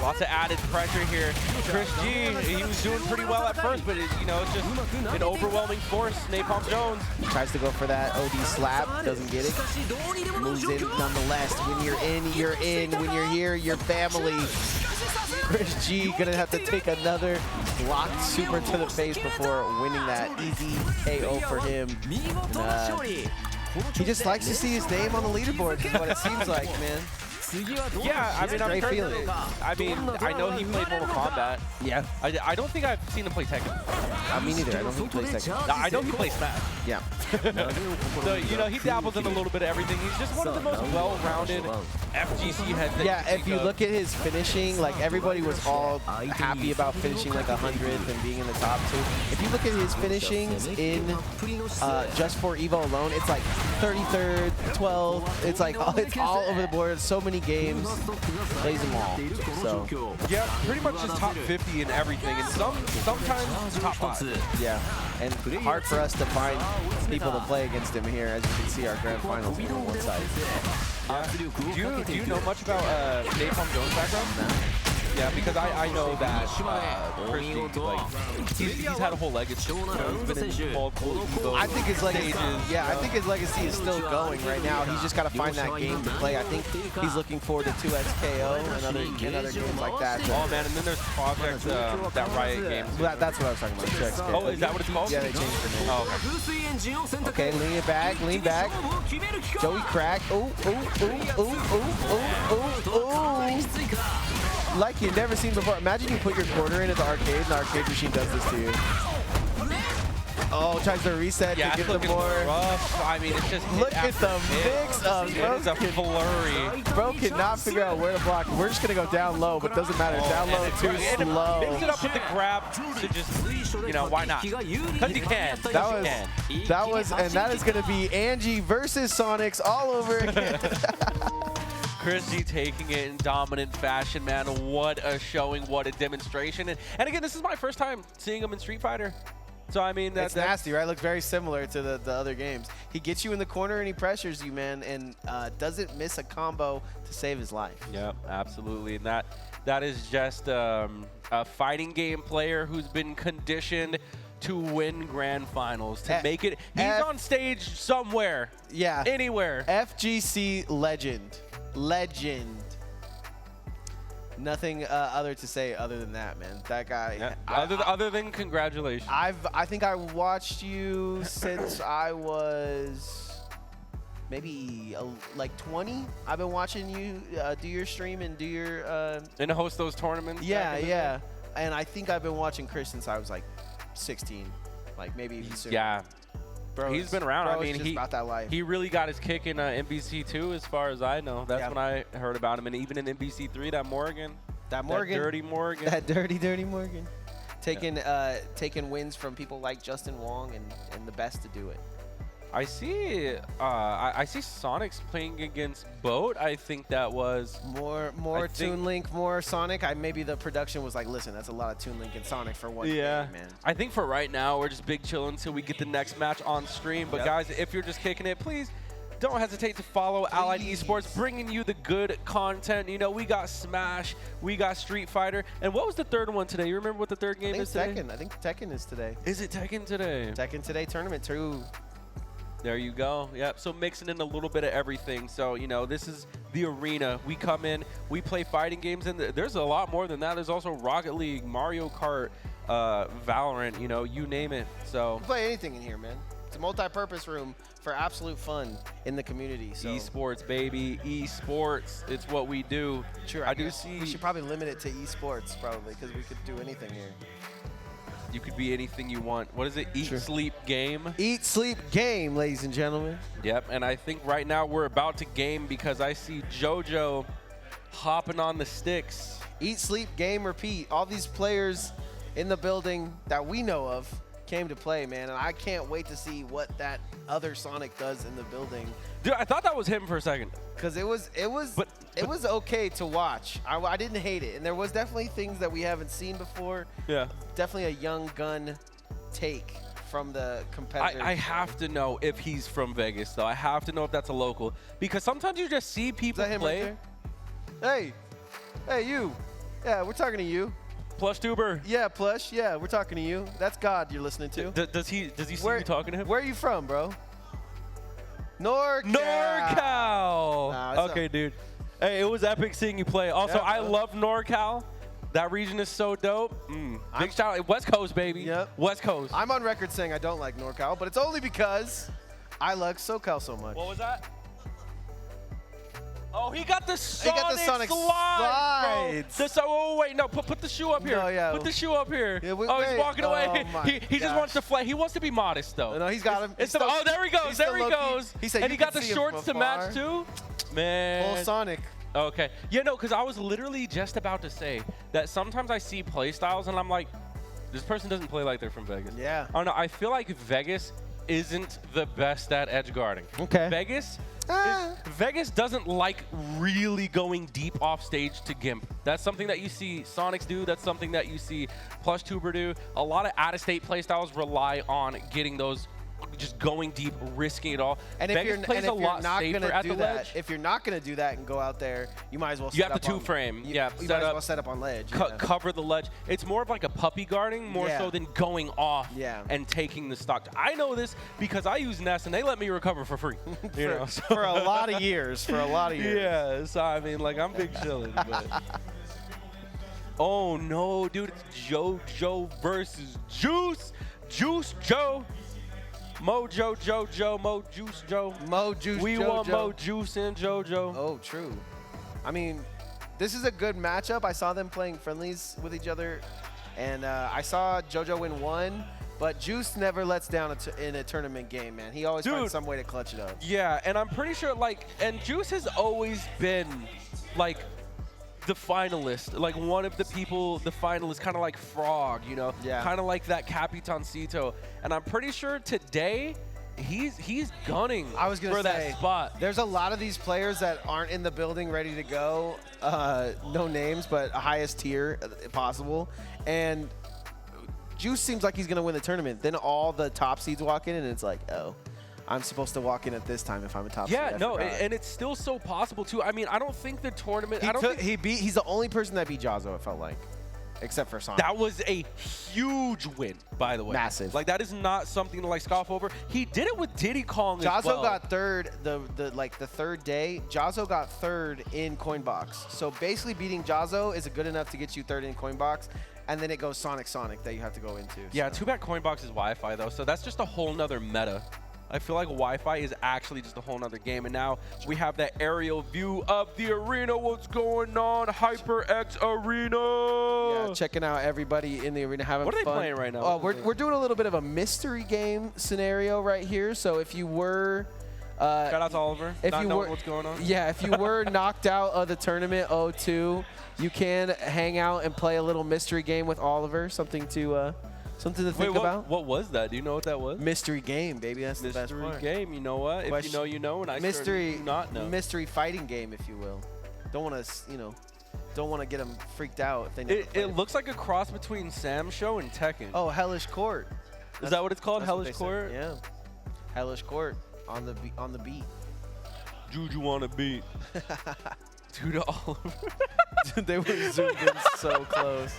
Lots of added pressure here. Chris G, he was doing pretty well at first, but it's just an overwhelming force. Napalm Jones tries to go for that OD slap, doesn't get it. Moves in nonetheless. When you're in, you're in. When you're here, you're family. Chris G gonna have to take another blocked super to the face before winning that easy KO for him. And, he just likes to see his name on the leaderboard, is what it seems like, man. Yeah, I mean, great feeling. I know he played Mortal Kombat. Yeah. I don't think I've seen him play Tekken. Me neither. I don't think he plays Tekken. I know he plays Smash. Yeah. So, he dabbles in a little bit of everything. He's just one of the most well-rounded FGC heads. Yeah, if you look at his finishing, like everybody was all happy about finishing like 100th and being in the top 2. If you look at his finishings in just for Evo alone, it's like 33rd, 12th. It's like it's all over the board. So many games, plays them all. So yeah, pretty much just top 50 in everything, and sometimes top 5. Yeah, and hard for us to find people to play against him here. As you can see, our grand finals are on one side. Yeah. Do you know much about Napalm Jones' background? No. Yeah, because I know that Chris G, he's had a whole legacy. He's been in multiple I think his legacy, I think his legacy is still going right now. He's just got to find that game to play. I think he's looking forward to 2XKO and other games like that. Oh man, and then there's Project, that Riot game. That's what I was talking about. 2XKO. Oh, is that what it's called? Yeah, they changed the name. Oh, okay. Okay, lean back. Joey crack. Ooh. Like you've never seen before. Imagine you put your quarter in at the arcade, and the arcade machine does this to you. Oh, tries to reset to get the more. Rough. I mean, it's just look at the mix of it's a flurry. Bro cannot figure out where to block. We're just gonna go down low, but doesn't matter. Down low too slow. Mix it up with the grab to just, why not? Because you can. That was, and that is gonna be Angie versus Sonics all over again. Chris G taking it in dominant fashion, man. What a showing, what a demonstration. And again, this is my first time seeing him in Street Fighter. So, I mean, that's nasty, right? Looks very similar to the other games. He gets you in the corner and he pressures you, man, and doesn't miss a combo to save his life. Yep, absolutely. And that is just a fighting game player who's been conditioned to win grand finals, to make it. He's on stage somewhere. Yeah. Anywhere. FGC legend. Nothing other to say other than that, man. That guy. Yeah. Other than congratulations. I think I watched you since I was maybe like 20. I've been watching you do your stream and do your and host those tournaments. Yeah. And I think I've been watching Chris since I was like 16, like maybe even sooner. Yeah. Bro, he's been around. I mean, about that life. He really got his kick in MVC2, as far as I know. That's when I heard about him. And even in MVC3, that dirty Morgan. That dirty Morgan. Taking wins from people like Justin Wong and the best to do it. I see Sonic's playing against Boat. I think that was more Toon Link, more Sonic. Maybe the production was like, listen, that's a lot of Toon Link and Sonic for one game, man. I think for right now we're just big chilling until we get the next match on stream. But guys, if you're just kicking it, please don't hesitate to follow Allied Esports, bringing you the good content. We got Smash, we got Street Fighter, and what was the third one today? You remember what the third game is today? I think Tekken is today. Is it Tekken today? Tekken today, Tournament 2. There you go. Yep. So mixing in a little bit of everything. So, this is the arena. We come in, we play fighting games, and there's a lot more than that. There's also Rocket League, Mario Kart, Valorant, you name it. So you can play anything in here, man. It's a multi-purpose room for absolute fun in the community. So. Esports, baby. Esports. It's what we do. Sure. I do see. We should probably limit it to esports, probably, because we could do anything here. You could be anything you want. What is it? Eat, sleep, game? Eat, sleep, game, ladies and gentlemen. Yep, and I think right now we're about to game because I see JoJo hopping on the sticks. Eat, sleep, game, repeat. All these players in the building that we know of came to play, man. And I can't wait to see what that other Sonic does in the building. Dude, I thought that was him for a second. Because it was okay to watch. I didn't hate it. And there was definitely things that we haven't seen before. Yeah. Definitely a young gun take from the competitors. I have to know if he's from Vegas, though. I have to know if that's a local. Because sometimes you just see people Is that him play. right there? Hey, you. Yeah, we're talking to you. Plush Tuber. Yeah, Plush. Yeah, we're talking to you. That's God you're listening to. Does he see you talking to him? Where are you from, bro? NorCal. NorCal. Nah, okay, dude. Hey, it was epic seeing you play. Also, Yeah, I bro. love NorCal. That region is so dope. Big shout out. West Coast, baby. Yep. West Coast. I'm on record saying I don't like NorCal, but it's only because I like SoCal so much. What was that? Oh, he got the Sonic, Sonic slides, slides. bro. Oh, wait, no. Put the shoe up here. No, yeah. Put the shoe up here. Yeah, oh, wait. he's walking away. Oh, my He just wants to gosh. fly. He wants to be modest, though. No, he's got him. It's He's still- oh, there he goes. he's still There he low-key. goes. He said and you he got can the see him shorts to from match, afar. too. Man. Full Sonic. Okay. Yeah, no, because I was literally just about to say that sometimes I see play styles and I'm like, this person doesn't play like they're from Vegas. Yeah. I don't know. I feel like Vegas isn't the best at edge guarding. Okay. Vegas doesn't like really going deep off stage to gimp. That's something that you see Sonics do. That's something that you see Plush Tuber do. A lot of out-of-state play styles rely on getting those, just going deep, risking it all. And if Vegas you're, plays and if a you're lot not safer gonna at do the that, ledge. if you're not gonna do that and go out there, you might as well. You set have the up on- two-frame. You, Yeah, you set might as up. well set up on ledge. Cover the ledge. It's more of like a puppy guarding more Yeah. so than going off Yeah. and taking the stock. I know this because I use Nest and they let me recover for free. You know, so- for a lot of years. For a lot of years. Yeah, so I mean, like, I'm big chillin', but. Oh no, dude, it's JoJo versus Juice. Juice Joe. Mojo JoJo, Mo Juice Joe. Mo Juice. We JoJo. want Mo Juice and JoJo. Oh, true. I mean, this is a good matchup. I saw them playing friendlies with each other, and I saw JoJo win one, but Juice never lets down in a tournament game, man. He always Dude. finds some way to clutch it up. Yeah, and I'm pretty sure, like, and Juice has always been, like, the finalist, like one of the people, the finalists, kind of like Frog, you know, Yeah. kind of like that Capitancito. And I'm pretty sure today he's gunning I was gonna for say, that spot. There's a lot of these players that aren't in the building ready to go. No names, but highest tier possible. And Juice seems like he's going to win the tournament. Then all the top seeds walk in, and it's like, oh, I'm supposed to walk in at this time if I'm a top seed. Yeah, I no, forgot. and it's still so possible too. I mean, I don't think the tournament. He I don't took, think he's the only person that beat Jazzo, it felt like, except for Sonic. that was a huge win, by the way. Massive. Like that is not something to like scoff over. He did it with Diddy Kong as Jazzo well. got third the third day. Jazzo got third in Coinbox. So basically beating Jazzo is good enough to get you third in Coinbox. And then it goes Sonic that you have to go into. Yeah, so. too bad Coinbox is Wi-Fi though, so that's just a whole nother meta. I feel like Wi-Fi is actually just a whole nother game, and now we have that aerial view of the arena. What's going on? HyperX Arena. Yeah, checking out everybody in the arena having fun. What are they playing right now? Oh, we're doing a little bit of a mystery game scenario right here. So if you were Shout out to Oliver. if Not you knowing were what's going on. Yeah, if you were knocked out of the tournament 0-2, you can hang out and play a little mystery game with Oliver. Something to think about. What was that? Do you know what that was? Mystery game, baby. That's the best Mystery part. game. You know what? If Question- you know, you know, and I Mystery, certainly do not know. mystery fighting game, if you will. Don't want to, don't want to get them freaked out if they never played It looks like a cross between Sam Show and Tekken. Oh, Hellish Court. Is that what it's called? That's what Hellish they said. Court? Yeah. Hellish Court on the beat. Juju wanna beat. Dude, Oliver. They were zoomed in so close.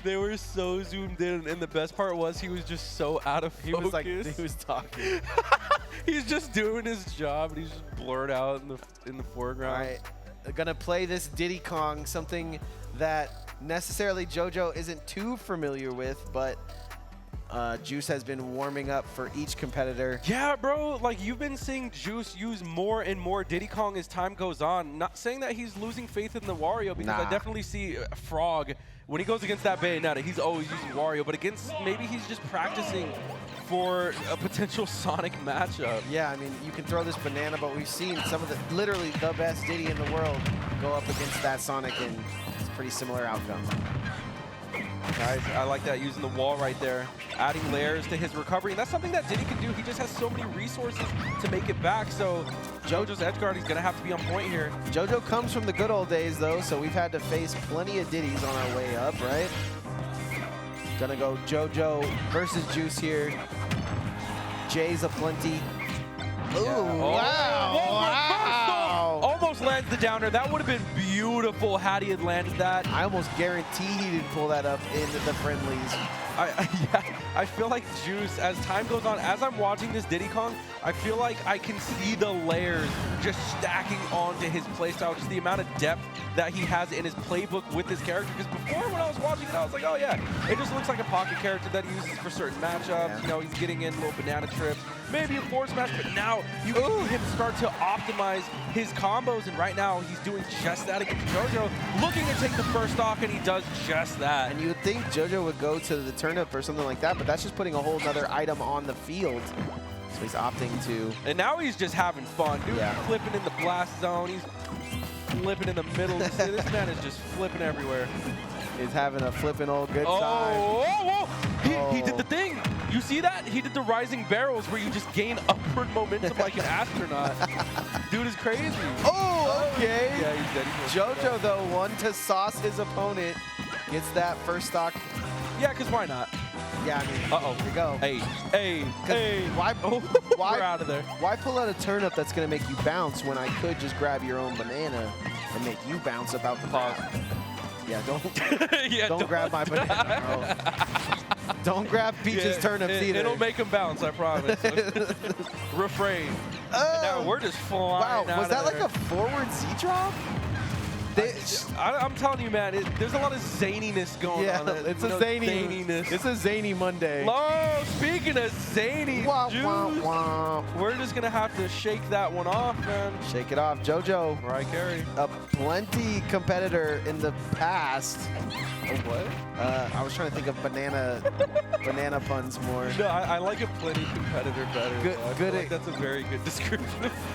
They were so zoomed in, and the best part was he was just so out of focus. He was talking. He's just doing his job, and he's just blurred out in the foreground. All right, gonna play this Diddy Kong, something that necessarily JoJo isn't too familiar with, but Juice has been warming up for each competitor. Yeah, bro. Like, you've been seeing Juice use more and more Diddy Kong as time goes on. Not saying that he's losing faith in the Wario, because I Nah. definitely see Frog when he goes against that Bayonetta, he's always using Wario, but against, maybe he's just practicing for a potential Sonic matchup. Yeah, I mean, you can throw this banana, but we've seen some of the, literally the best Diddy in the world go up against that Sonic, and it's a pretty similar outcome. Guys, I like that, using the wall right there, adding layers to his recovery, and that's something that Diddy can do. He just has so many resources to make it back, so JoJo's edgeguard, he's going to have to be on point here. JoJo comes from the good old days, though, so we've had to face plenty of Diddies on our way up, right? Gonna go JoJo versus Juice here. Jay's aplenty. Ooh, wow, wow. Almost lands the downer. That would have been beautiful had he had landed that. I almost guarantee he didn't pull that up into the friendlies. Yeah, I feel like Juice, as time goes on, as I'm watching this Diddy Kong, I feel like I can see the layers just stacking onto his playstyle, just the amount of depth that he has in his playbook with this character. Because before, when I was watching it, I was like, oh yeah, it just looks like a pocket character that he uses for certain matchups. Yeah. You know, he's getting in little banana trips, maybe a forward smash, but now you see him start to optimize his combos, and right now he's doing just that against JoJo, looking to take the first stock, and he does just that. And you would think JoJo would go to the turnip or something like that, but that's just putting a whole other item on the field. So he's opting to. And now he's just having fun. Dude, yeah. Flipping in the blast zone. He's flipping in the middle. This man is just flipping everywhere. He's having a flipping old good time. Oh, he did the thing. You see that? He did the rising barrels where you just gain upward momentum like an astronaut. Dude is crazy. Oh, okay. Yeah, he's dead. JoJo, though, one to sauce his opponent. Gets that first stock. Yeah, because why not? Yeah, I mean, here you go. Hey. Why, We're out of there. Why pull out a turnip that's going to make you bounce when I could just grab your own banana and make you bounce about the pause? Yeah, don't grab my banana, bro. Don't grab Peach's turnips either. It'll make him bounce, I promise. Refrain. And now we're just flying Wow, was that like a forward Z-drop? I'm telling you, man, there's a lot of zaniness going on. It's a zaniness. It's a zany Monday. Oh, speaking of zany, Juice, we're just going to have to shake that one off, man. Shake it off. JoJo. Right, Carey. A plenty competitor in the past. Oh, what? I was trying to think of banana puns more. No, I like a plenty competitor better. Good. Like that's a very good description.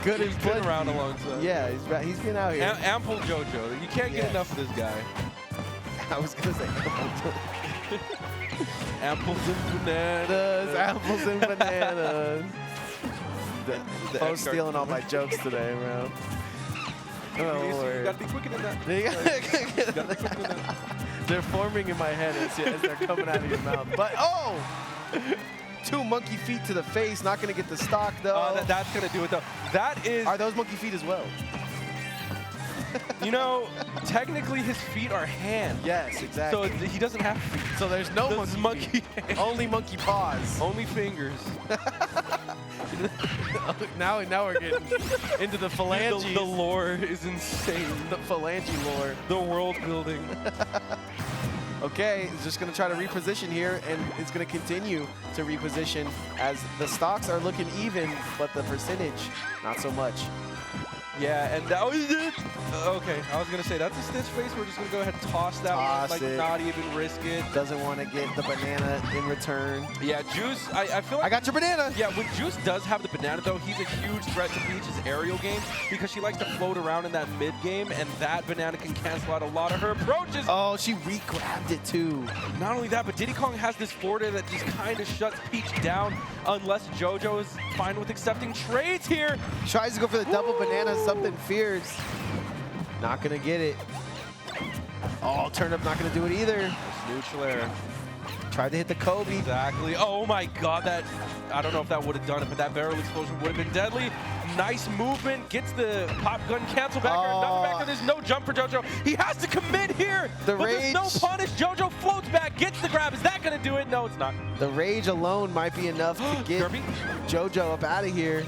Good. He's been around a long time. Yeah, he's been out here. Ample JoJo. You can't get enough of this guy. I was gonna say ample. Apples and bananas. Apples and bananas. The Po's stealing all my jokes today, bro. You gotta be quicker than that. They're forming in my head as they're coming out of your mouth. But two monkey feet to the face, not gonna get the stock though. That's gonna do it though. Are those monkey feet as well? You know, technically his feet are hands. Yes, exactly. So he doesn't have feet. So there's no monkey hands. Only monkey paws. Only fingers. Now we're getting into the phalanges. The lore is insane. The phalange lore. The world building. Okay, he's just going to try to reposition here, and it's going to continue to reposition as the stocks are looking even, but the percentage, not so much. Yeah, and that was it. Okay, I was going to say, that's a Stitch face. We're just going to go ahead and toss that one, like not even risk it. Doesn't want to get the banana in return. Yeah, Juice, I feel like... I got your banana! Yeah, when Juice does have the banana, though, he's a huge threat to Peach's aerial game because she likes to float around in that mid game, and that banana can cancel out a lot of her approaches. Oh, she re-grabbed it, too. Not only that, but Diddy Kong has this forward air that just kind of shuts Peach down unless JoJo is fine with accepting trades here. Tries to go for the double banana, something fierce. Not gonna get it. Oh, turnip not gonna do it either. Neutral air. Tried to hit the Kobe. Exactly. Oh my God, I don't know if that would have done it, but that barrel explosion would have been deadly. Nice movement, gets the pop gun cancel back there. Nothing back there. There's no jump for JoJo. He has to commit here, but there's no punish. JoJo floats back, gets the grab. Is that gonna do it? No, it's not. The rage alone might be enough to get JoJo up out of here.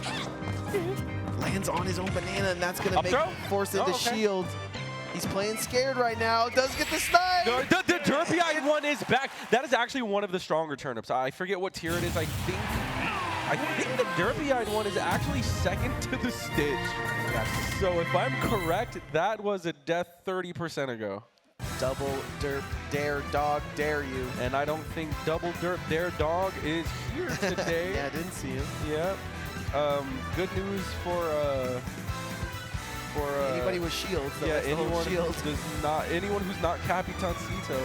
Lands on his own banana, and that's going to force it to shield. He's playing scared right now. Does get the stun. The derpy-eyed one is back. That is actually one of the stronger turnips. I forget what tier it is. I think the derpy-eyed one is actually second to the Stitch. So if I'm correct, that was a death 30% ago. Double derp dare dog dare you. And I don't think Double Derp Dare Dog is here today. Yeah, I didn't see him. Yeah. Good news for Anybody with shields. yeah, anyone who's not Capitancito.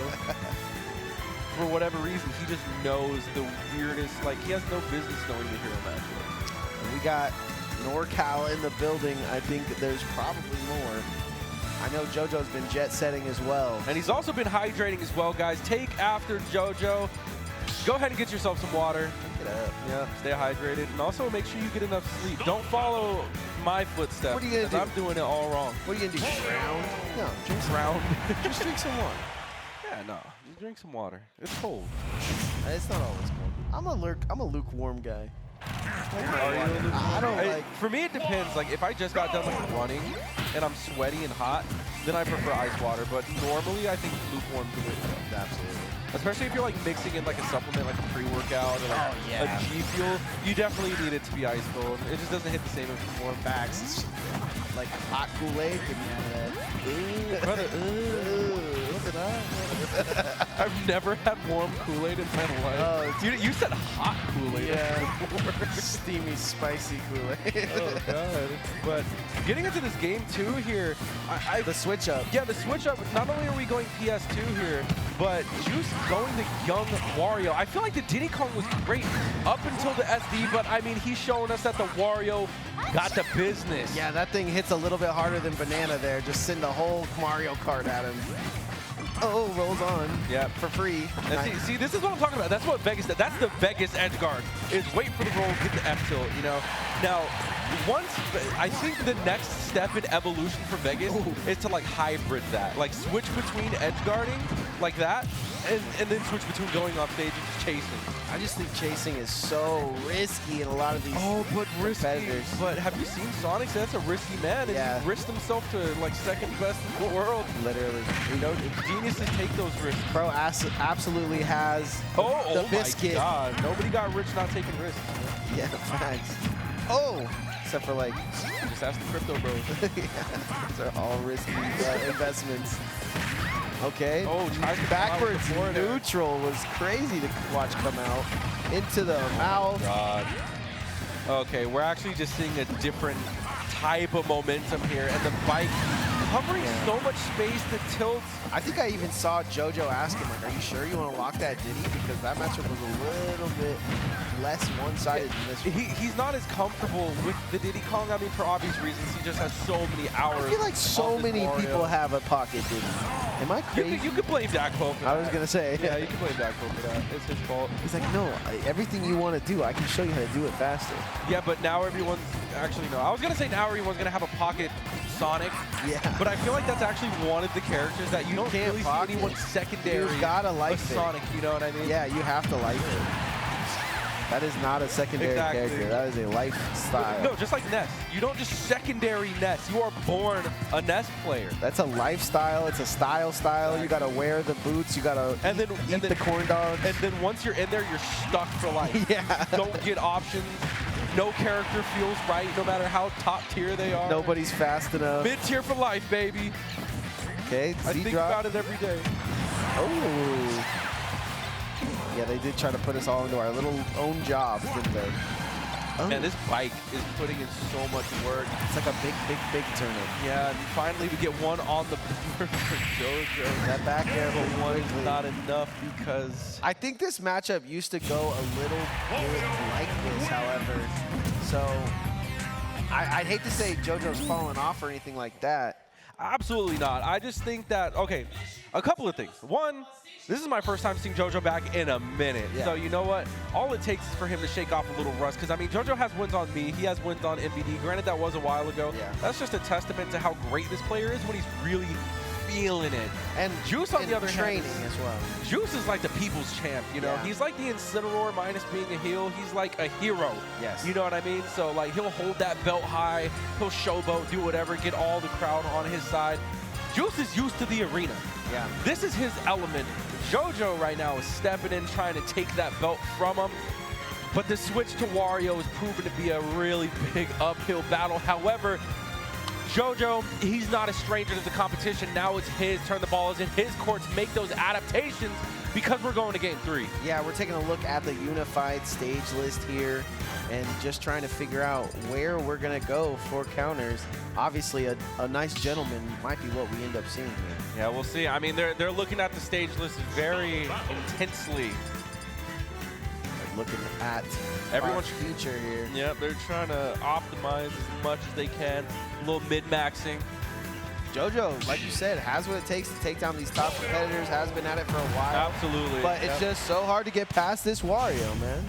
For whatever reason, he just knows the weirdest. Like, he has no business knowing the hero matchup. And we got NorCal in the building. I think there's probably more. I know JoJo's been jet setting as well. And he's also been hydrating as well, guys. Take after JoJo. Go ahead and get yourself some water. Pick it up. Yeah, stay hydrated. And also make sure you get enough sleep. Don't follow my footsteps. What are you gonna do? I'm doing it all wrong. What are you gonna do? Drown? No, drink some Drown. Just drink some water. Yeah, no. Just drink some water. It's cold. It's not always cold. I'm a lukewarm guy. Are you? I don't like. For me, it depends. Like, if I just got done like running and I'm sweaty and hot, then I prefer ice water. But normally, I think lukewarm's the way to go. Absolutely. Especially if you're like mixing in like a supplement, like a pre-workout or like a G Fuel, you definitely need it to be ice cold. It just doesn't hit the same as warm. Facts. It's like hot Kool-Aid. Brother, Look at that. I've never had warm Kool-Aid in my life. Oh, You said hot Kool-Aid. Yeah. Steamy, spicy Kool-Aid. Oh god. But getting into this game too here, The switch up. yeah, the switch up. Not only are we going PS2 here, but Juice going the young Wario. I feel like the Diddy Kong was great up until the SD, but I mean, he's showing us that the Wario got the business. Yeah, that thing hits a little bit harder than Banana there. Just send the whole Mario Kart at him. Oh, rolls on. Yeah. For free. And see, this is what I'm talking about. That's what Vegas did. That's the Vegas edge guard. Is wait for the roll, get the F tilt, you know? Now, I think the next step in evolution for Vegas is to like hybrid that. Like switch between edge guarding, like that, and then switch between going off stage and just chasing. I just think chasing is so risky in a lot of these competitors. But have you seen Sonic? That's a risky man, and Yeah. he risked himself to like second best in the world. Literally. You know, geniuses take those risks. Pro absolutely has Oh the biscuit. my God! Nobody got rich not taking risks. Yeah, facts. Oh! Except for like, Just ask the crypto bros. these are all risky investments. Okay. Oh, tries to Backwards come out with the forward air. neutral was crazy to watch come out. Into the mouth. God. Okay, we're actually just seeing a different type of momentum here, and the bike covering so much space that tilts. I think I even saw JoJo ask him, like, are you sure you want to lock that Diddy? Because that matchup was a little bit less one-sided than this one. He's not as comfortable with the Diddy Kong. I mean, for obvious reasons, he just has so many hours. I feel like so on this many Mario. people have a pocket Diddy. Am I crazy? You could blame Dakpo for that. I was going to say. Yeah, you can blame Dakpo for that. It's his fault. He's like, no, everything you want to do, I can show you how to do it faster. Yeah, but now everyone's actually, no. I was going to say now everyone's going to have a pocket Sonic. Yeah. But I feel like that's actually one of the characters that you don't can't really pocket. see anyone secondary. You gotta like of it. Sonic, you know what I mean? Yeah, you have to like it. That is not a secondary Exactly. character. That is a lifestyle. No, just like Ness. You don't just secondary Ness. You are born a Ness player. That's a lifestyle. It's a style. You gotta wear the boots. You gotta eat the corn dogs. And then once you're in there, you're stuck for life. Yeah. Don't get options. No character feels right, no matter how top tier they are. Nobody's fast enough. Mid tier for life, baby. Okay, I think Z-drop. about it every day. Oh. Yeah, they did try to put us all into our little own jobs, didn't they? Oh. Man, this bike is putting in so much work. It's like a big turnip. Yeah, and finally we get one on the board for JoJo. That back air, But one quickly. is not enough because I think this matchup used to go a little bit like this, however. So I'd hate to say JoJo's fallen off or anything like that. absolutely not. I just think that, okay, a couple of things. One, this is my first time seeing JoJo back in a minute. Yeah. So you know what? All it takes is for him to shake off a little rust. Because, I mean, JoJo has wins on me. He has wins on MVD. Granted, that was a while ago. Yeah. That's just a testament to how great this player is when he's really feeling it. And Juice, on the other hand, training as well. Juice is like the people's champ, you know? Yeah. He's like the Incineroar minus being a heel. He's like a hero. Yes. You know what I mean? So, like, he'll hold that belt high. He'll showboat, do whatever, get all the crowd on his side. Juice is used to the arena. Yeah. This is his element. JoJo right now is stepping in, trying to take that belt from him. But the switch to Wario is proven to be a really big uphill battle. However, JoJo, he's not a stranger to the competition. Now it's his turn. The ball is in his court to make those adaptations because we're going to game 3. Yeah, we're taking a look at the unified stage list here and just trying to figure out where we're going to go for counters. Obviously, a nice gentleman might be what we end up seeing here. Yeah, we'll see. I mean, they're looking at the stage list very intensely. Looking at Everyone's our future here. Yep, they're trying to optimize as much as they can. A little mid-maxing. JoJo, like you said, has what it takes to take down these top competitors, has been at it for a while. Absolutely. But it's just so hard to get past this Wario, man.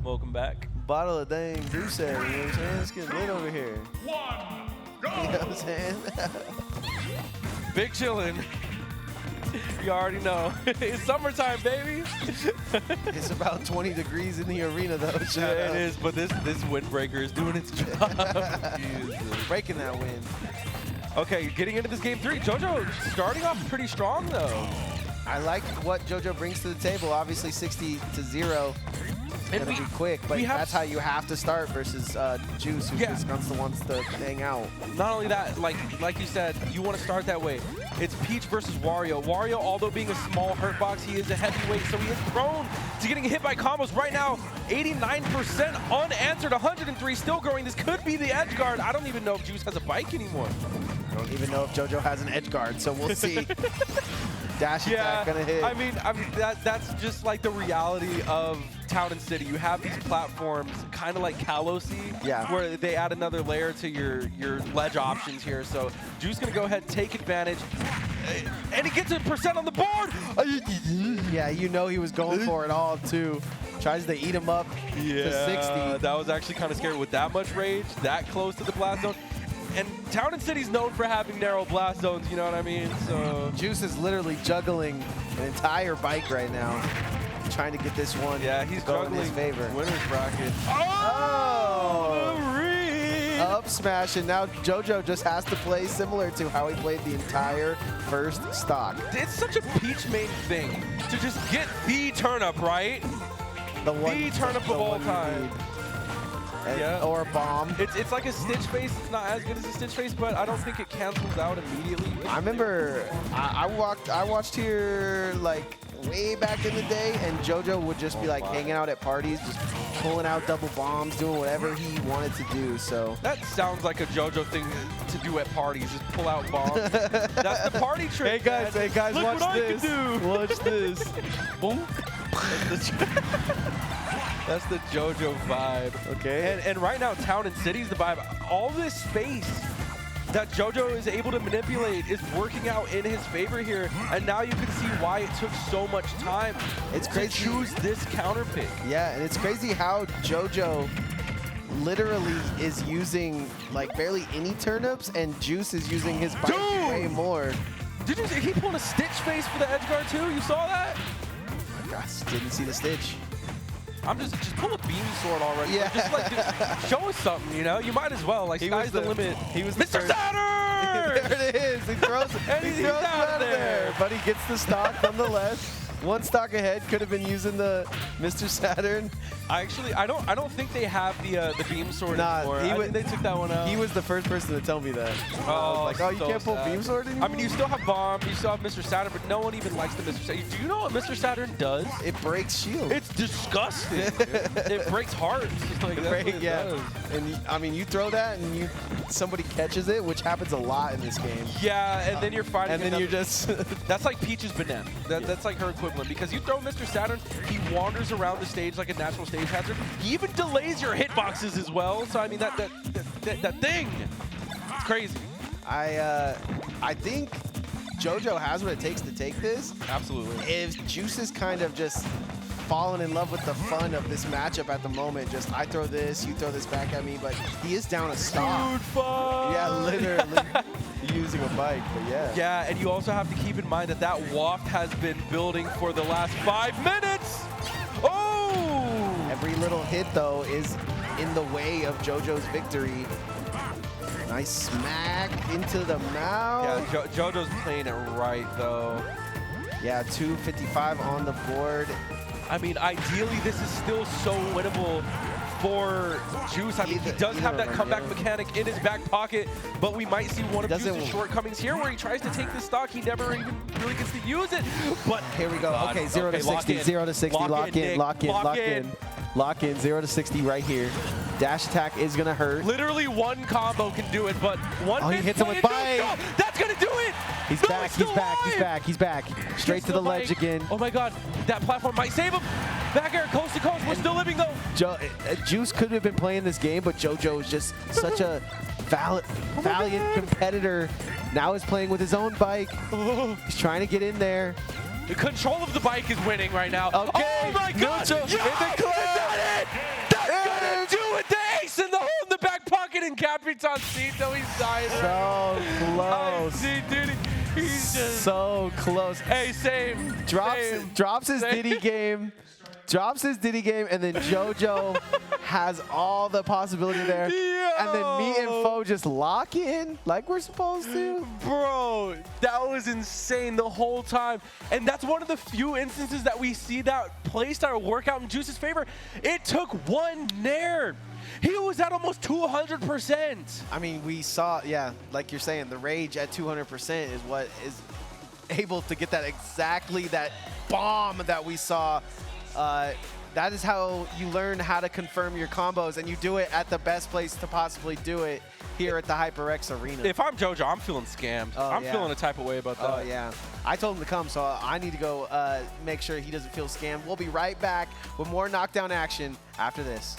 Welcome back. Bottle of dang Goose Egg, you know what I'm saying? Let's get lit over here. You know what I'm saying? Big chillin'. You already know. It's summertime, baby. It's about 20 degrees in the arena, though. Yeah, it is, but this windbreaker is doing its job. Jesus. Breaking that wind. Okay, getting into this game 3. JoJo starting off pretty strong, though. I like what JoJo brings to the table. Obviously, 60-0. And It'll be quick, but have that's how you have to start versus Juice, who just wants to hang out. Not only that, like you said, you want to start that way. It's Peach versus Wario. Wario, although being a small hurt box, he is a heavyweight, so he is prone to getting hit by combos. Right now, 89% unanswered, 103 still growing. This could be the edge guard. I don't even know if Juice has a bike anymore. I don't even know if JoJo has an edge guard, so we'll see. Dash attack gonna hit. I mean that's just like the reality of Town and City. You have these platforms, kind of like Kalosy, where they add another layer to your ledge options here. So Juice gonna go ahead and take advantage, and he gets a % on the board. Yeah, you know he was going for it all too. Tries to eat him up to 60. That was actually kind of scary with that much rage, that close to the blast zone. And Town and City's known for having narrow blast zones, you know what I mean? So Juice is literally juggling an entire bike right now, trying to get this one. Yeah, he's going in his juggling favor. winner's bracket. Oh! The read! Up smash, and now JoJo just has to play similar to how he played the entire first stock. It's such a Peach main thing to just get the turnip, right? The turnip of all time. Yeah. Or a bomb. It's like a Stitch face. It's not as good as a Stitch face, but I don't think it cancels out immediately. I remember I watched here like way back in the day, and JoJo would just be like hanging out at parties, just pulling out double bombs, doing whatever he wanted to do. So that sounds like a JoJo thing to do at parties, just pull out bombs. That's the party trick. Hey guys, look watch what this. I can do. Watch this. Boom. That's the JoJo vibe. Okay. And right now, Town and City's the vibe. All this space that JoJo is able to manipulate is working out in his favor here. And now you can see why it took so much time to choose this counter pick. Yeah, and it's crazy how JoJo literally is using like barely any turnips, and Juice is using his bike way more. Did you see he pulled a Stitch face for the edge guard too? You saw that? Gosh, didn't see the Stitch. I'm just pull a beam sword already. Yeah. Just show us something, you know? You might as well. Like, sky's the limit. He was Mr. Saturn! There it is. He throws it. And he's out of there. But he gets the stock nonetheless. One stock ahead, could have been using the Mr. Saturn. I don't think they have the beam sword anymore. I think they took that one out. He was the first person to tell me that. Oh, like, oh, you can't pull beam sword anymore? I mean, you still have bomb, you still have Mr. Saturn, but no one even likes the Mr. Saturn. Do you know what Mr. Saturn does? It breaks shields. It's disgusting. It breaks hearts. Like, that's what it does. And I mean, you throw that and somebody catches it, which happens a lot in this game. Yeah, and then you're fighting. And then you're just. That's like Peach's banana. That's like her equivalent, because you throw Mr. Saturn, he wanders around the stage like a natural stage hazard. He even delays your hitboxes as well. So I mean that thing, it's crazy. I think JoJo has what it takes to take this. Absolutely. If Juice is kind of just fallen in love with the fun of this matchup at the moment, just I throw this, you throw this back at me, but he is down a stock. Dude, fun. Yeah, literally using a bike, but yeah. Yeah, and you also have to keep in mind that waft has been building for the last 5 minutes. Oh! Every little hit, though, is in the way of JoJo's victory. Nice smack into the mouth. Yeah, JoJo's playing it right, though. Yeah, 255 on the board. I mean, ideally, this is still so winnable for Juice. I mean, he does have that comeback mechanic in his back pocket, but we might see one of Juice's shortcomings here where he tries to take the stock. He never even really gets to use it. But here we go. Okay, 0 to 60, 0 to 60. Lock in, 0 to 60 right here. Dash attack is going to hurt. Literally one combo can do it, but one he hits him with bite. No, that's going to do it. He's back, he's back. Straight to the ledge again. Oh my god, that platform might save him. Back air, coast to coast, we're still living though. Juice could have been playing this game, but JoJo is just such a valiant competitor. Now he's playing with his own bike. He's trying to get in there. The control of the bike is winning right now. Okay. Oh my god! Is that it? That's gonna do it! The ace in the hole in the back pocket, and Capitancito, he's dying. So close. See, dude, he's just so close. Hey, same. Drops his Diddy game. Drops his Diddy game, and then JoJo has all the possibility there. Yo. And then me and Fo just lock in like we're supposed to. Bro, that was insane the whole time. And that's one of the few instances that we see that play style work out in Juice's favor. It took one nair. He was at almost 200%. I mean, we saw, yeah, like you're saying, the rage at 200% is what is able to get that exactly that bomb that we saw. That is how you learn how to confirm your combos, and you do it at the best place to possibly do it here at the HyperX Arena. If I'm JoJo, I'm feeling scammed. I'm feeling a type of way about that. Oh, yeah. I told him to come, so I need to go make sure he doesn't feel scammed. We'll be right back with more knockdown action after this.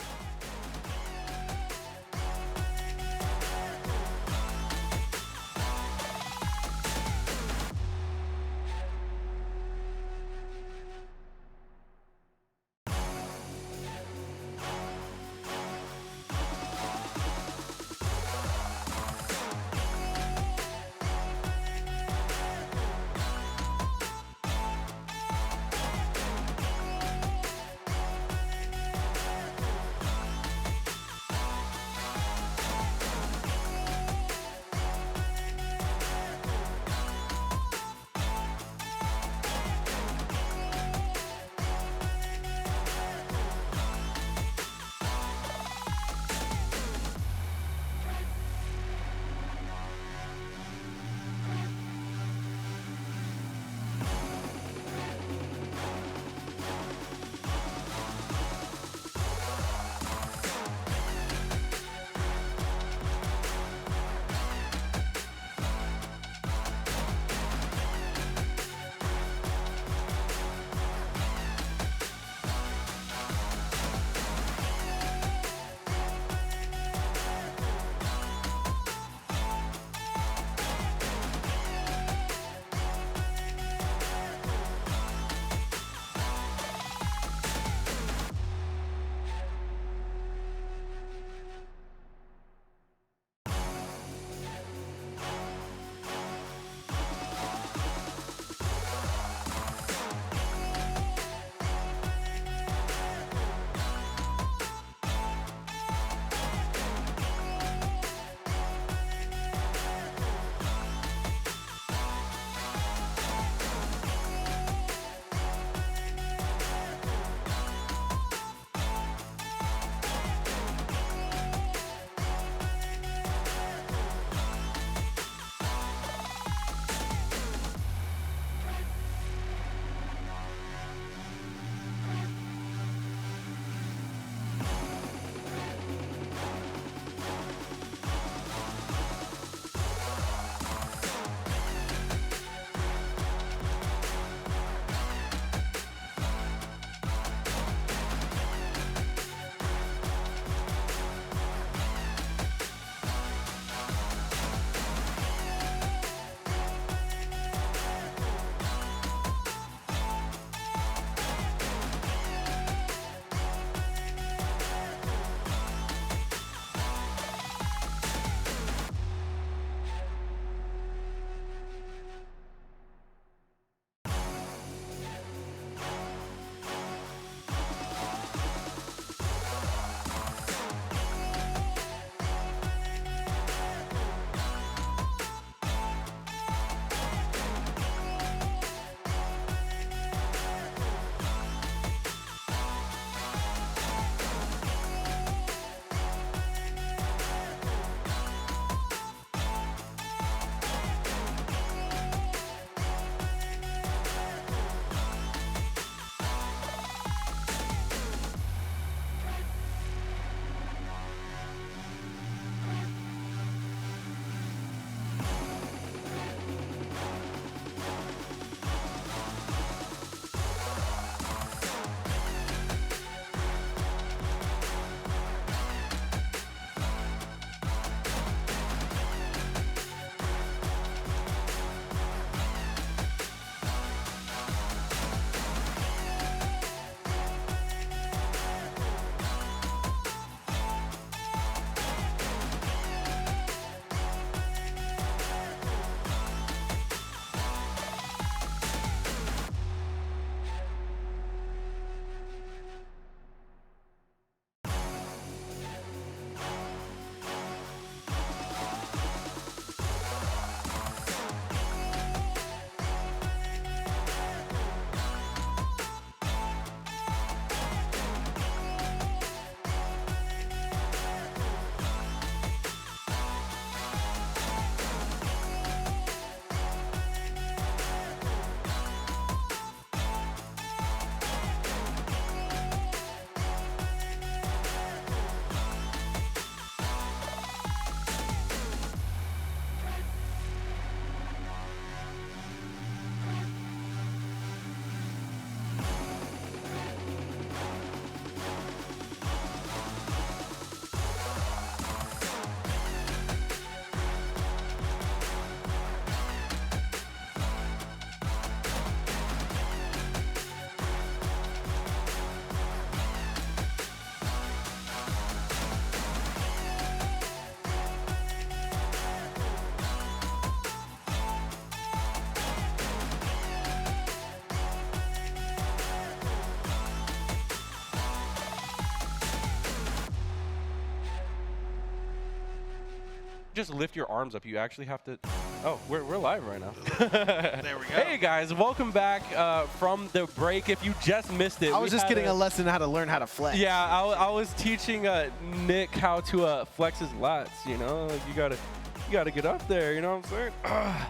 just lift your arms up. You actually have to. Oh, we're live right now. There we go. Hey guys, welcome back from the break. If you just missed it, I was just getting a lesson how to learn how to flex. Yeah, I was teaching Nick how to flex his lats. You know, like you gotta get up there. You know what I'm saying?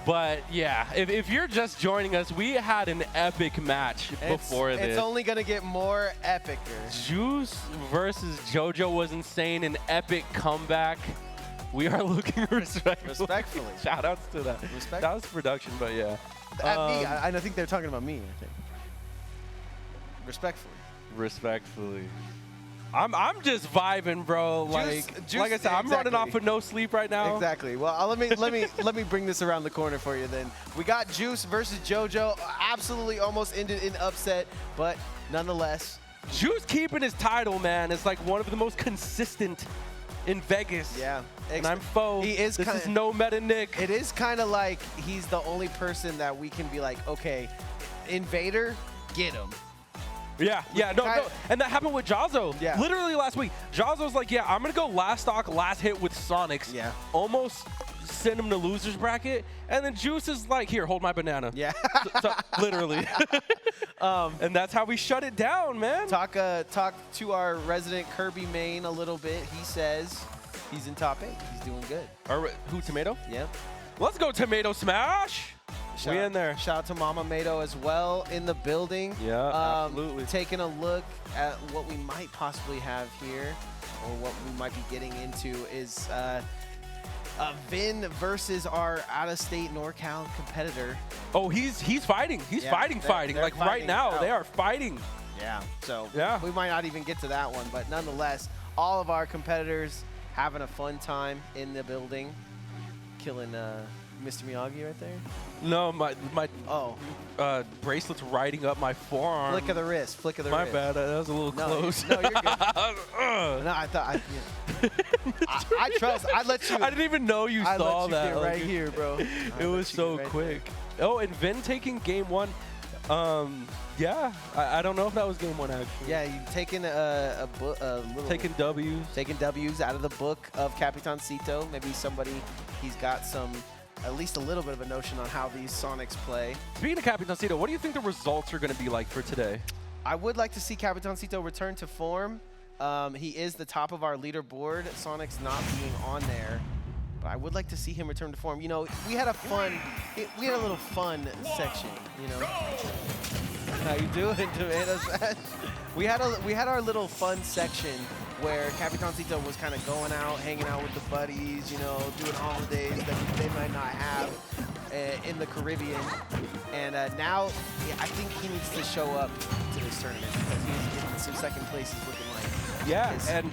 But yeah, if you're just joining us, we had an epic match before this. It's only gonna get more epicer. Juice versus JoJo was insane, an epic comeback. We are looking respectfully. Shout outs to that. That was production, but yeah. At me, I think they're talking about me, I think. Respectfully. I'm just vibing, bro. Like I said, I'm running off with no sleep right now. Exactly. Well, let me bring this around the corner for you then. We got Juice versus JoJo. Absolutely almost ended in upset, but nonetheless. Juice keeping his title, man. It's like one of the most consistent in Vegas. Yeah. And I'm Foe. This is no meta Nick. It is kind of like he's the only person that we can be like, okay, Invader, get him. Yeah, no. And that happened with Jazzo. Yeah. Literally last week. Jazzo's like, yeah, I'm going to go last stock, last hit with Sonics. Yeah. Almost send him to loser's bracket. And then Juice is like, here, hold my banana. Yeah. Literally. And that's how we shut it down, man. Talk to our resident Kirby main a little bit. He says he's in top 8. He's doing good. Who, Tomato? Yeah. Let's go Tomato Smash. We in there. Shout out to Mama Mato as well in the building. Yeah, absolutely. Taking a look at what we might possibly have here, or what we might be getting into, is Vin versus our out-of-state NorCal competitor. Oh, he's fighting. He's fighting. Like fighting right now, out. they are fighting. Yeah. So yeah, we might not even get to that one, but nonetheless, all of our competitors having a fun time in the building, killing Mr. Miyagi right there. No, my bracelet's riding up my forearm. Flick of the wrist. My bad. That was a little close. No, you're good. No, I thought. I trust. I let you. I didn't even know you saw that. Get right here, bro. It was so quick. There. Oh, and Vin taking game 1. Yeah, I don't know if that was game 1 actually. Yeah, you taking a little. Taking W's. Taking W's out of the book of Capitancito. Maybe he's got at least a little bit of a notion on how these Sonics play. Speaking of Capitancito, what do you think the results are going to be like for today? I would like to see Capitancito return to form. He is the top of our leaderboard. Sonic's not being on there, but I would like to see him return to form. You know, we had a little fun section. You know, how you doing, Tomato Smash? We had our little fun section where Capitancito was kind of going out, hanging out with the buddies, you know, doing holidays that they might not have in the Caribbean. And now I think he needs to show up to this tournament because he's getting some second places looking like. Yeah, and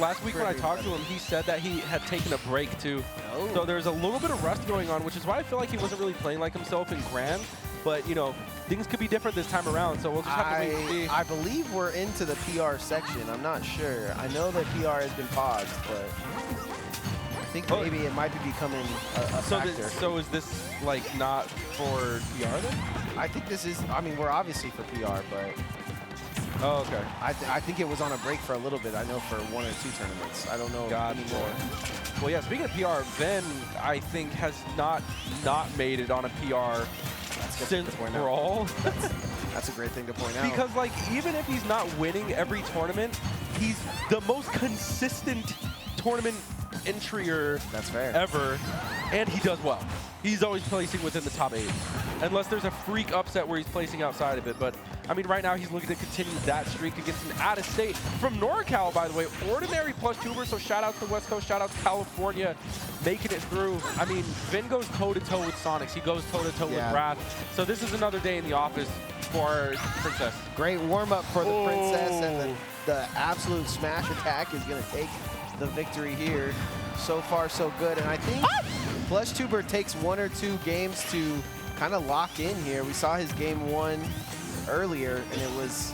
last week when I talked to him, he said that he had taken a break too. Oh. So there's a little bit of rust going on, which is why I feel like he wasn't really playing like himself in Grand. But, you know, things could be different this time around, so we'll just have to wait and see. I believe we're into the PR section. I'm not sure. I know that PR has been paused, but I think maybe it might be becoming a factor. So is this, like, not for PR then? I think this is, I mean, we're obviously for PR, but... Oh, okay. I think it was on a break for a little bit. I know for 1 or 2 tournaments. I don't know anymore. Well, yeah, speaking of PR, Vin, I think, has not made it on a PR since Brawl. That's a great thing to point out. Because, like, even if he's not winning every tournament, he's the most consistent tournament entryer ever, and he does well. He's always placing within the top 8, unless there's a freak upset where he's placing outside of it. But, I mean, right now he's looking to continue that streak against an out-of-state from NorCal, by the way. Ordinary plus tuber, so shout out to West Coast, shout out to California, making it through. I mean, Vin goes toe-to-toe with Sonics. He goes toe-to-toe with Wrath. So this is another day in the office for our Princess. Great warm-up for the Princess, and the absolute smash attack is going to take the victory here. So far, so good. And I think Plush Tuber takes 1 or 2 games to kind of lock in here. We saw his game 1 earlier, and it was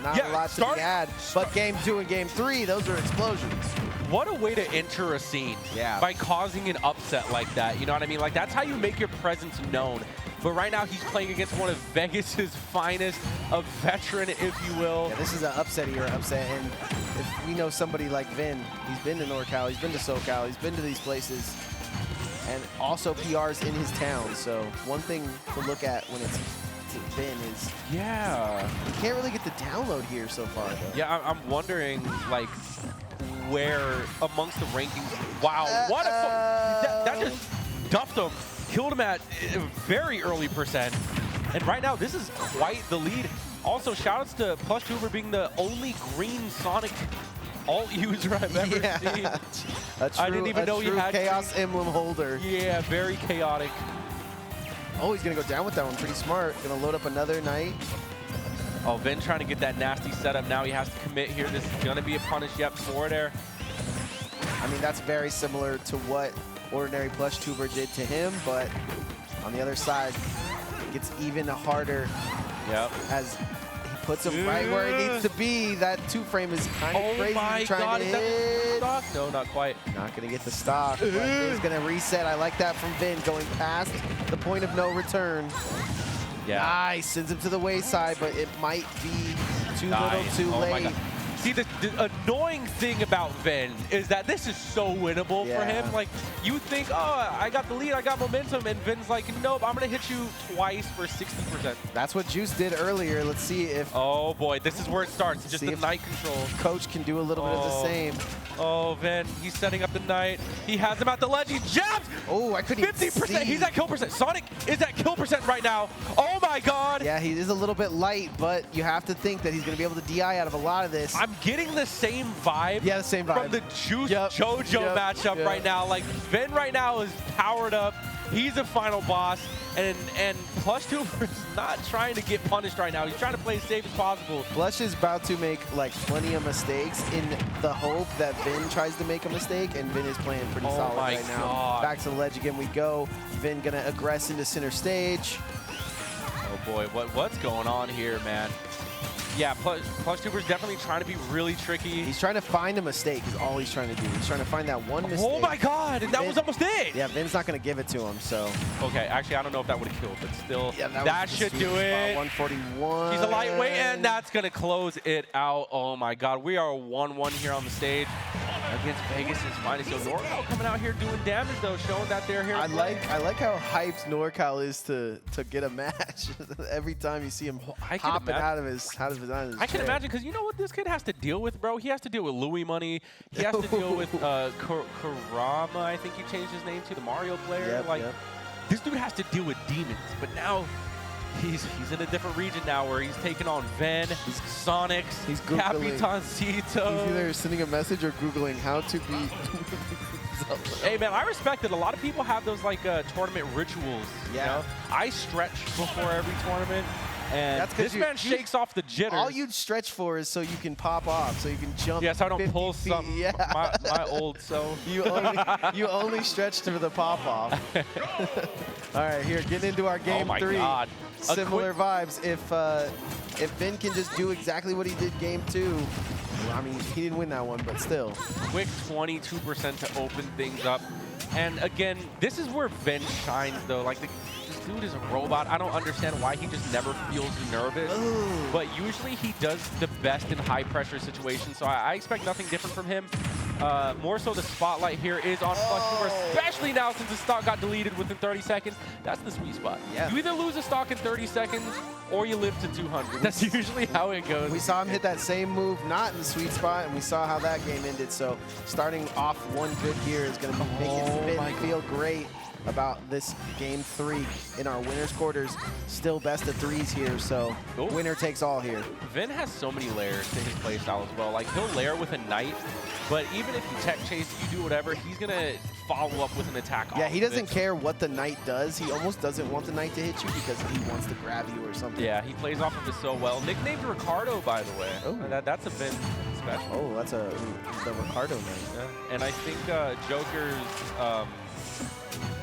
not a lot to be had. But game 2 and game 3, those are explosions. What a way to enter a scene by causing an upset like that. You know what I mean? Like, that's how you make your presence known. but right now he's playing against one of Vegas's finest, a veteran, if you will. Yeah, this is an upset-ier upset, and if we know somebody like Vin, he's been to NorCal, he's been to SoCal, he's been to these places, and also PRs in his town. So one thing to look at when it's Vin is you can't really get the download here so far, though. Yeah, I'm wondering, like, where amongst the rankings. Wow, what a that just duffed him, killed him at a very early percent. And right now, this is quite the lead. Also, shoutouts to Plushtuber being the only green Sonic alt user I've ever seen. I didn't even know he had Chaos Emblem holder. Yeah, very chaotic. Oh, he's gonna go down with that one. Pretty smart. Gonna load up another Knight. Oh, Vin trying to get that nasty setup. Now he has to commit here. This is gonna be a punish. Yep, forward air. I mean, that's very similar to what Ordinary Plushtuber did to him, but on the other side, it gets even harder. Yep. As he puts him right where it needs to be. That 2-frame is kind of crazy. My trying God, to is that hit. stock? No, not quite. Not gonna get the stock, but Vin's gonna reset. I like that from Vin, going past the point of no return. Yeah. Nice, sends him to the wayside, but it might be too little too late. See, the annoying thing about Vin is that this is so winnable for him. Like, you think, oh, I got the lead, I got momentum, and Vin's like, nope, I'm gonna hit you twice for 60%. That's what Juice did earlier. Let's see if... Oh boy, this is where it starts, just the Knight control. Coach can do a little bit of the same. Oh, Vin, he's setting up the Knight. He has him at the ledge, he jabs! Oh, I couldn't 50%, even see. he's at kill percent. Sonic is at kill percent right now. Oh my God! Yeah, he is a little bit light, but you have to think that he's gonna be able to DI out of a lot of this. I'm getting the same vibe. Yeah, the same vibe. From the Juice JoJo matchup right now. Like, Vin right now is powered up. He's a final boss, and Plushtuber is not trying to get punished right now. He's trying to play as safe as possible. Plush is about to make like plenty of mistakes in the hope that Vin tries to make a mistake, and Vin is playing pretty solid right now. Back to the ledge again we go. Vin gonna aggress into center stage. Oh boy, what's going on here, man? Yeah, Plushtuber's definitely trying to be really tricky. He's trying to find a mistake is all he's trying to do. He's trying to find that one mistake. Oh my God, and that was almost it. Yeah, Vin's not going to give it to him, so. Okay, actually, I don't know if that would have killed, but still, Yeah, that should do it. 141. He's a lightweight, and that's going to close it out. Oh my God, we are 1-1 here on the stage against Vegas's finest. So NorCal coming out here doing damage, though, showing that they're here. I like how hyped NorCal is to get a match. Every time you see him hopping out of his I can imagine, because you know what this kid has to deal with, bro? He has to deal with Louis money. He has to deal with Kurama, I think you changed his name to, the Mario player. This dude has to deal with demons, but now he's in a different region now where he's taking on Ven, Sonics, Capitancito. He's either sending a message or Googling how to beat Hey man, I respect it. A lot of people have those like tournament rituals. You know? I stretch before every tournament. And this man shakes off the jitters. All you'd stretch for is so you can pop off, so you can jump. Yeah, so I don't pull something. Yeah. My old self. You only stretch to the pop off. All right, here, getting into our game 3. Oh my God. Similar vibes. If Vin can just do exactly what he did game 2, well, I mean, he didn't win that one, but still. Quick 22% to open things up. And again, this is where Vin shines, though. Like, this dude is a robot. I don't understand why he just never feels nervous. Ooh. But usually he does the best in high-pressure situations, so I expect nothing different from him. More so the spotlight here is on Plushtuber, especially now since the stock got deleted within 30 seconds. That's the sweet spot. Yeah. You either lose a stock in 30 seconds or you live to 200. That's usually how it goes. We saw him hit that same move, not in the sweet spot, and we saw how that game ended. So starting off one good gear is going to be making Vin feel great about this game 3 in our winners quarters. Still best of 3s here, so winner takes all here. Vin has so many layers to his playstyle as well. Like, he'll layer with a Knight, but even if you tech chase, you do whatever, he's gonna follow up with an attack. Yeah, he doesn't care what the Knight does. He almost doesn't want the Knight to hit you because he wants to grab you or something. Yeah, he plays off of it so well. Nicknamed Ricardo, by the way. Oh. That's a Vin special. Oh, that's the Ricardo Knight. Yeah. And I think Joker's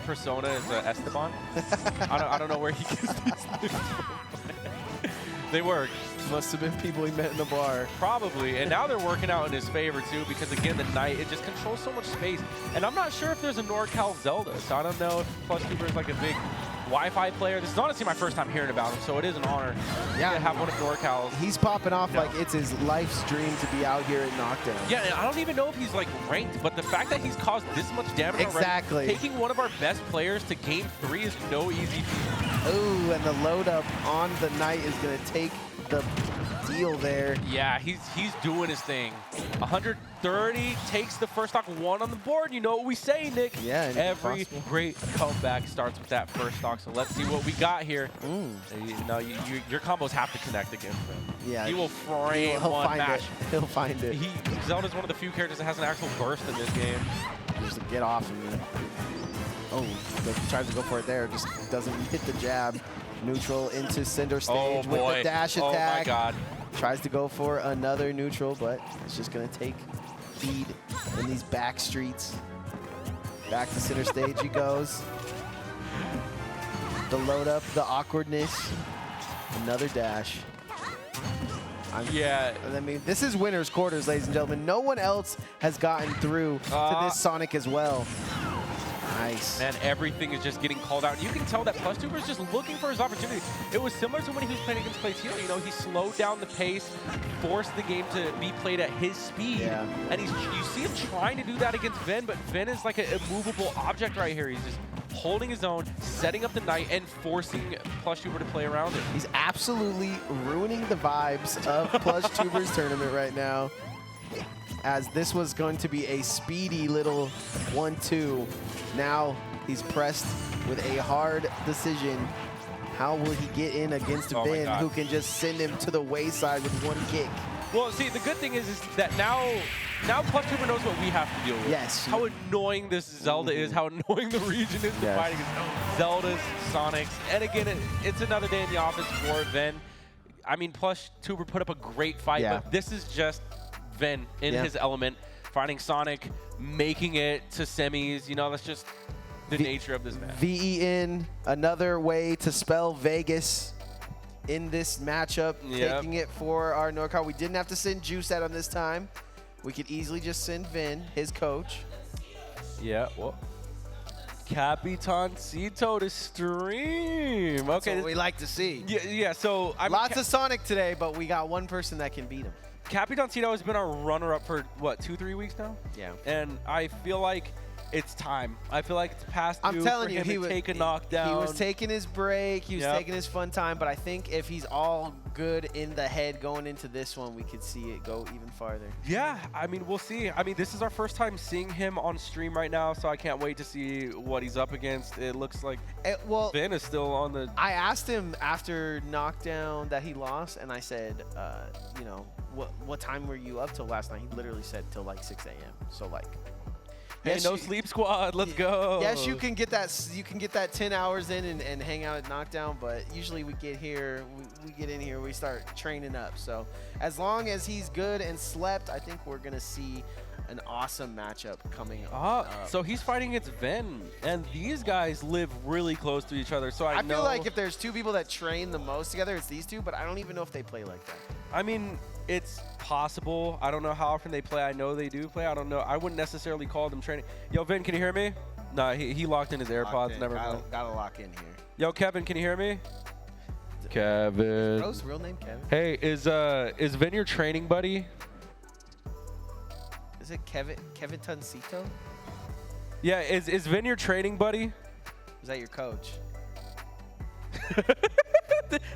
persona is Esteban. I don't know where he gets these names from. They work. Must have been people he met in the bar. Probably, and now they're working out in his favor too, because again, the Knight, it just controls so much space. And I'm not sure if there's a NorCal Zelda, so I don't know if Plushtuber is like a big Wi-Fi player. This is honestly my first time hearing about him, so it is an honor Yeah. to have one of NorCal's. He's popping off like it's his life's dream to be out here at Knockdown. Yeah, and I don't even know if he's like ranked, but the fact that he's caused this much damage Exactly. already, taking one of our best players to game 3 is no easy feat. Ooh, and the load up on the Knight is going to take the deal there. Yeah, he's doing his thing. 130 takes the first stock, 1 on the board. You know what we say, Nick. Yeah, and every possible. great comeback starts with that first stock. So let's see what we got here. Your combos have to connect against him. Yeah, he will frame he'll one find match. it. He'll find it. Zelda's one of the few characters that has an actual burst in this game. Just get off of me. Oh, tries to go for it there. Just doesn't hit the jab. Neutral into Cinder stage with the dash attack. Oh my god. Tries to go for another neutral, but it's just going to take feed in these back streets. Back to center stage he goes. The load up, the awkwardness. Another dash. Yeah. I mean, this is winner's quarters, ladies and gentlemen. No one else has gotten through to this Sonic as well. Nice. Man, everything is just getting called out. You can tell that PlusTuber is just looking for his opportunity. It was similar to when he was playing against Playteel. You know, he slowed down the pace, forced the game to be played at his speed. Yeah. And you see him trying to do that against Ven, but Ven is like an immovable object right here. He's just holding his own, setting up the Knight, and forcing PlusTuber to play around it. He's absolutely ruining the vibes of PlusTuber's tournament right now, as this was going to be a speedy little 1-2. Now he's pressed with a hard decision. How will he get in against Vin, who can just send him to the wayside with one kick? Well, see, the good thing is that now PlusTuber knows what we have to deal with. Yes. How annoying this Zelda is, how annoying the region is to fight against Zeldas, Sonics. And again, it's another day in the office for Ven. I mean, PlusTuber put up a great fight, but this is just Ven in his element, finding Sonic, making it to semis. You know, that's just the nature of this match. VEN, another way to spell Vegas in this matchup, taking it for our NorCal. We didn't have to send Juice out on this time. We could easily just send Vin, his coach. Yeah, well, Capitancito to stream. That's Okay, what we like to see. Yeah. So lots of Sonic today, but we got one person that can beat him. Capitancito has been our runner-up for what, 2-3 weeks now? Yeah. And I feel like it's time. I feel like it's past due I'm telling for you, him he to was take a knockdown. He was taking his break. He was taking his fun time. But I think if he's all good in the head going into this one, we could see it go even farther. Yeah, I mean, we'll see. I mean, this is our first time seeing him on stream right now, so I can't wait to see what he's up against. It looks like Vin is still on the... I asked him after Knockdown that he lost, and I said, you know, what time were you up till last night? He literally said till like 6 a.m. So like, hey, no sleep squad, let's go. Yes, you can get that. You can get that 10 hours in and hang out at Knockdown. But usually we get here, we get in here, we start training up. So as long as he's good and slept, I think we're gonna see an awesome matchup coming up. So he's fighting against Ven, and these guys live really close to each other. So I feel like if there's two people that train the most together, it's these two. But I don't even know if they play like that. I mean, it's possible. I don't know how often they play. I know they do play. I don't know. I wouldn't necessarily call them training. Yo, Vin, can you hear me? Nah, he locked in his AirPods. Never mind. Gotta lock in here. Yo, Kevin, can you hear me? Kevin. Bro's real name Kevin. Hey, is Vin your training buddy? Is it Kevin Tancito? Yeah, is Vin your training buddy? Is that your coach?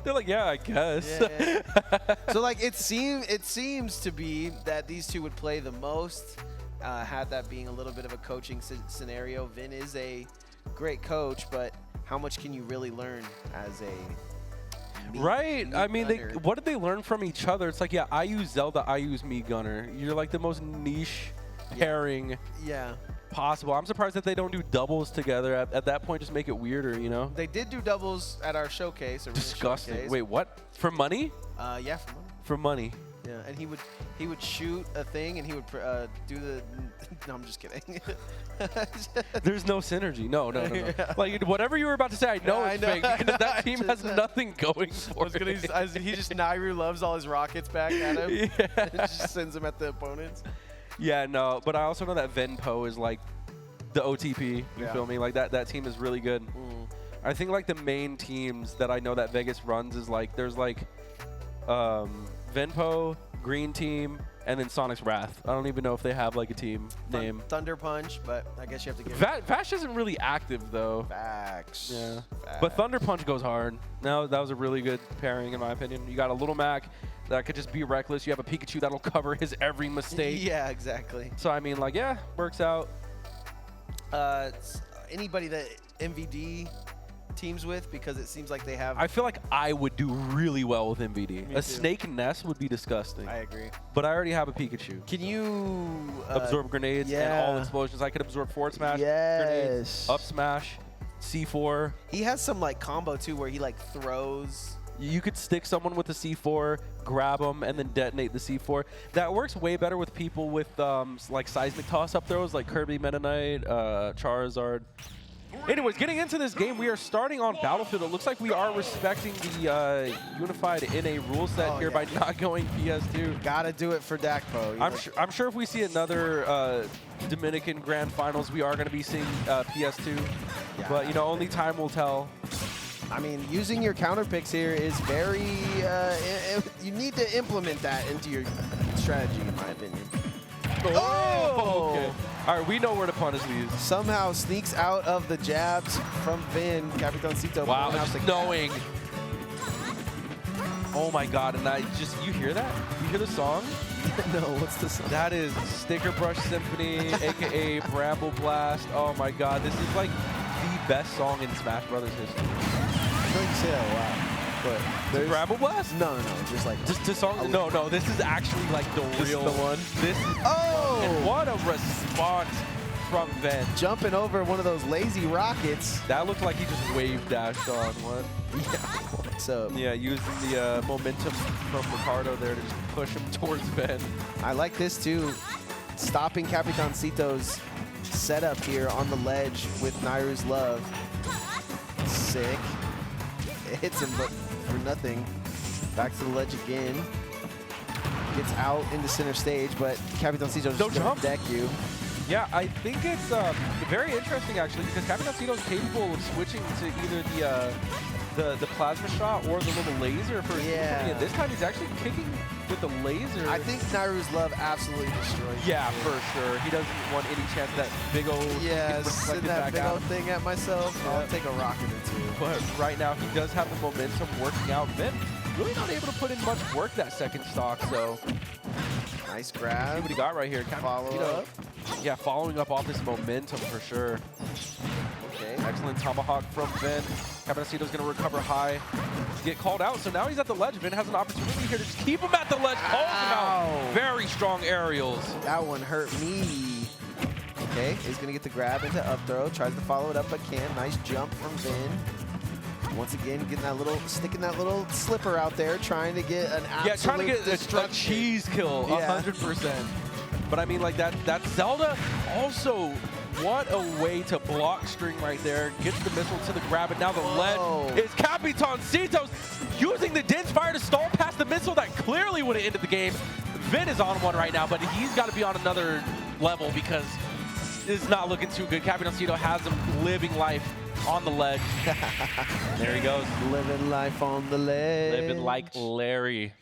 They're like, yeah, I guess. Yeah. So like it seems to be that these two would play the most. Had that being a little bit of a coaching scenario. Vin is a great coach, but how much can you really learn as a meat I mean, what did they learn from each other? It's like, yeah, I use Zelda, I use Meat Gunner. You're like the most niche pairing possible. I'm surprised that they don't do doubles together. At that point, just make it weirder, you know? They did do doubles at our showcase. Disgusting. Showcase. Wait, what? For money? Yeah, for money. For money. Yeah, and he would shoot a thing, and he would do the. No, I'm just kidding. There's no synergy. No. Like whatever you were about to say, I know it's fake because that team has nothing going for it. He just Nairu loves all his rockets back at him. And just sends them at the opponents. Yeah, no, but I also know that Venpo is like the OTP. You feel me? Like that team is really good. I think like the main teams that I know that Vegas runs is like there's like Venpo, Green Team, and then Sonic's Wrath. I don't even know if they have like a team name. Thunder Punch, but I guess you have to give Vash isn't really active though. Facts. Yeah. Facts. But Thunder Punch goes hard. No, that was a really good pairing in my opinion. You got a Little Mac that could just be reckless. You have a Pikachu that'll cover his every mistake. Yeah, exactly. So I mean, like, yeah, works out. Anybody that MVD teams with, because it seems like they have. I feel like I would do really well with MVD. Me A too. Snake Nest would be disgusting. I agree. But I already have a Pikachu. Can you Absorb grenades and all explosions. I could absorb forward smash, grenades, up smash, C4. He has some like combo too, where he like throws. You could stick someone with the C4, grab them, and then detonate the C4. That works way better with people with like seismic toss-up throws, like Kirby, Meta Knight, Charizard. Anyways, getting into this game, we are starting on Battlefield. It looks like we are respecting the unified NA rule set here by not going PS2. Gotta do it for Dakpo. I'm sure if we see another Dominican Grand Finals, we are going to be seeing PS2. Yeah. But, you know, only time will tell. I mean, using your counter picks here is very, you need to implement that into your strategy, in my opinion. Oh! Okay. All right, we know where to punish these. Somehow sneaks out of the jabs from Vin. Capitancito. Wow, just knowing. Oh my God, and I just, you hear that? You hear the song? No, what's the song? That is Sticker Brush Symphony, AKA Bramble Blast. Oh my God, this is like the best song in Smash Brothers history. I feel like you say that a lot. But there's Bramble Blast? No, just like just the song. No, this is actually like the real. The one. This. Oh! And what a response from Ven. Jumping over one of those lazy rockets. That looked like he just wave dashed on one. Yeah. What's up? Yeah, using the momentum from Ricardo there to just push him towards Ven. I like this too. Stopping Capitancito's setup here on the ledge with Nairu's Love. Sick. It hits him, but for nothing. Back to the ledge again. Gets out into center stage, but Capitancito just gonna deck you. Yeah, I think it's very interesting actually, because Capitancito is capable of switching to either the plasma shot or the little laser for his company. And this time he's actually kicking with the laser. I think Nairu's Love absolutely destroys him. Yeah, for sure. He doesn't want any chance of that big old send that big old thing at myself. Yeah. I'll take a rocket or two. But right now he does have the momentum working out. Vin really not able to put in much work that second stock, so nice grab. See what he got right here. Follow up. Yeah, following up off this momentum for sure. Okay, excellent tomahawk from Vin. Capitancito's going to recover high. Get called out, so now he's at the ledge. Vin has an opportunity here to just keep him at the ledge. Calls him out. Very strong aerials. That one hurt me. Okay, he's going to get the grab into up throw. Tries to follow it up, but can't. Nice jump from Vin. Once again, getting that little, sticking that little slipper out there, trying to get an absolute trying to get a cheese kill, 100%. But I mean, like that Zelda also, what a way to block string right there. Gets the missile to the grab, and now the ledge is Capitancito's using the Dense Fire to stall past the missile that clearly would have ended the game. Vin is on one right now, but he's got to be on another level because it's not looking too good. Capitancito has him living life on the ledge. There he goes. Living life on the ledge. Living like Larry.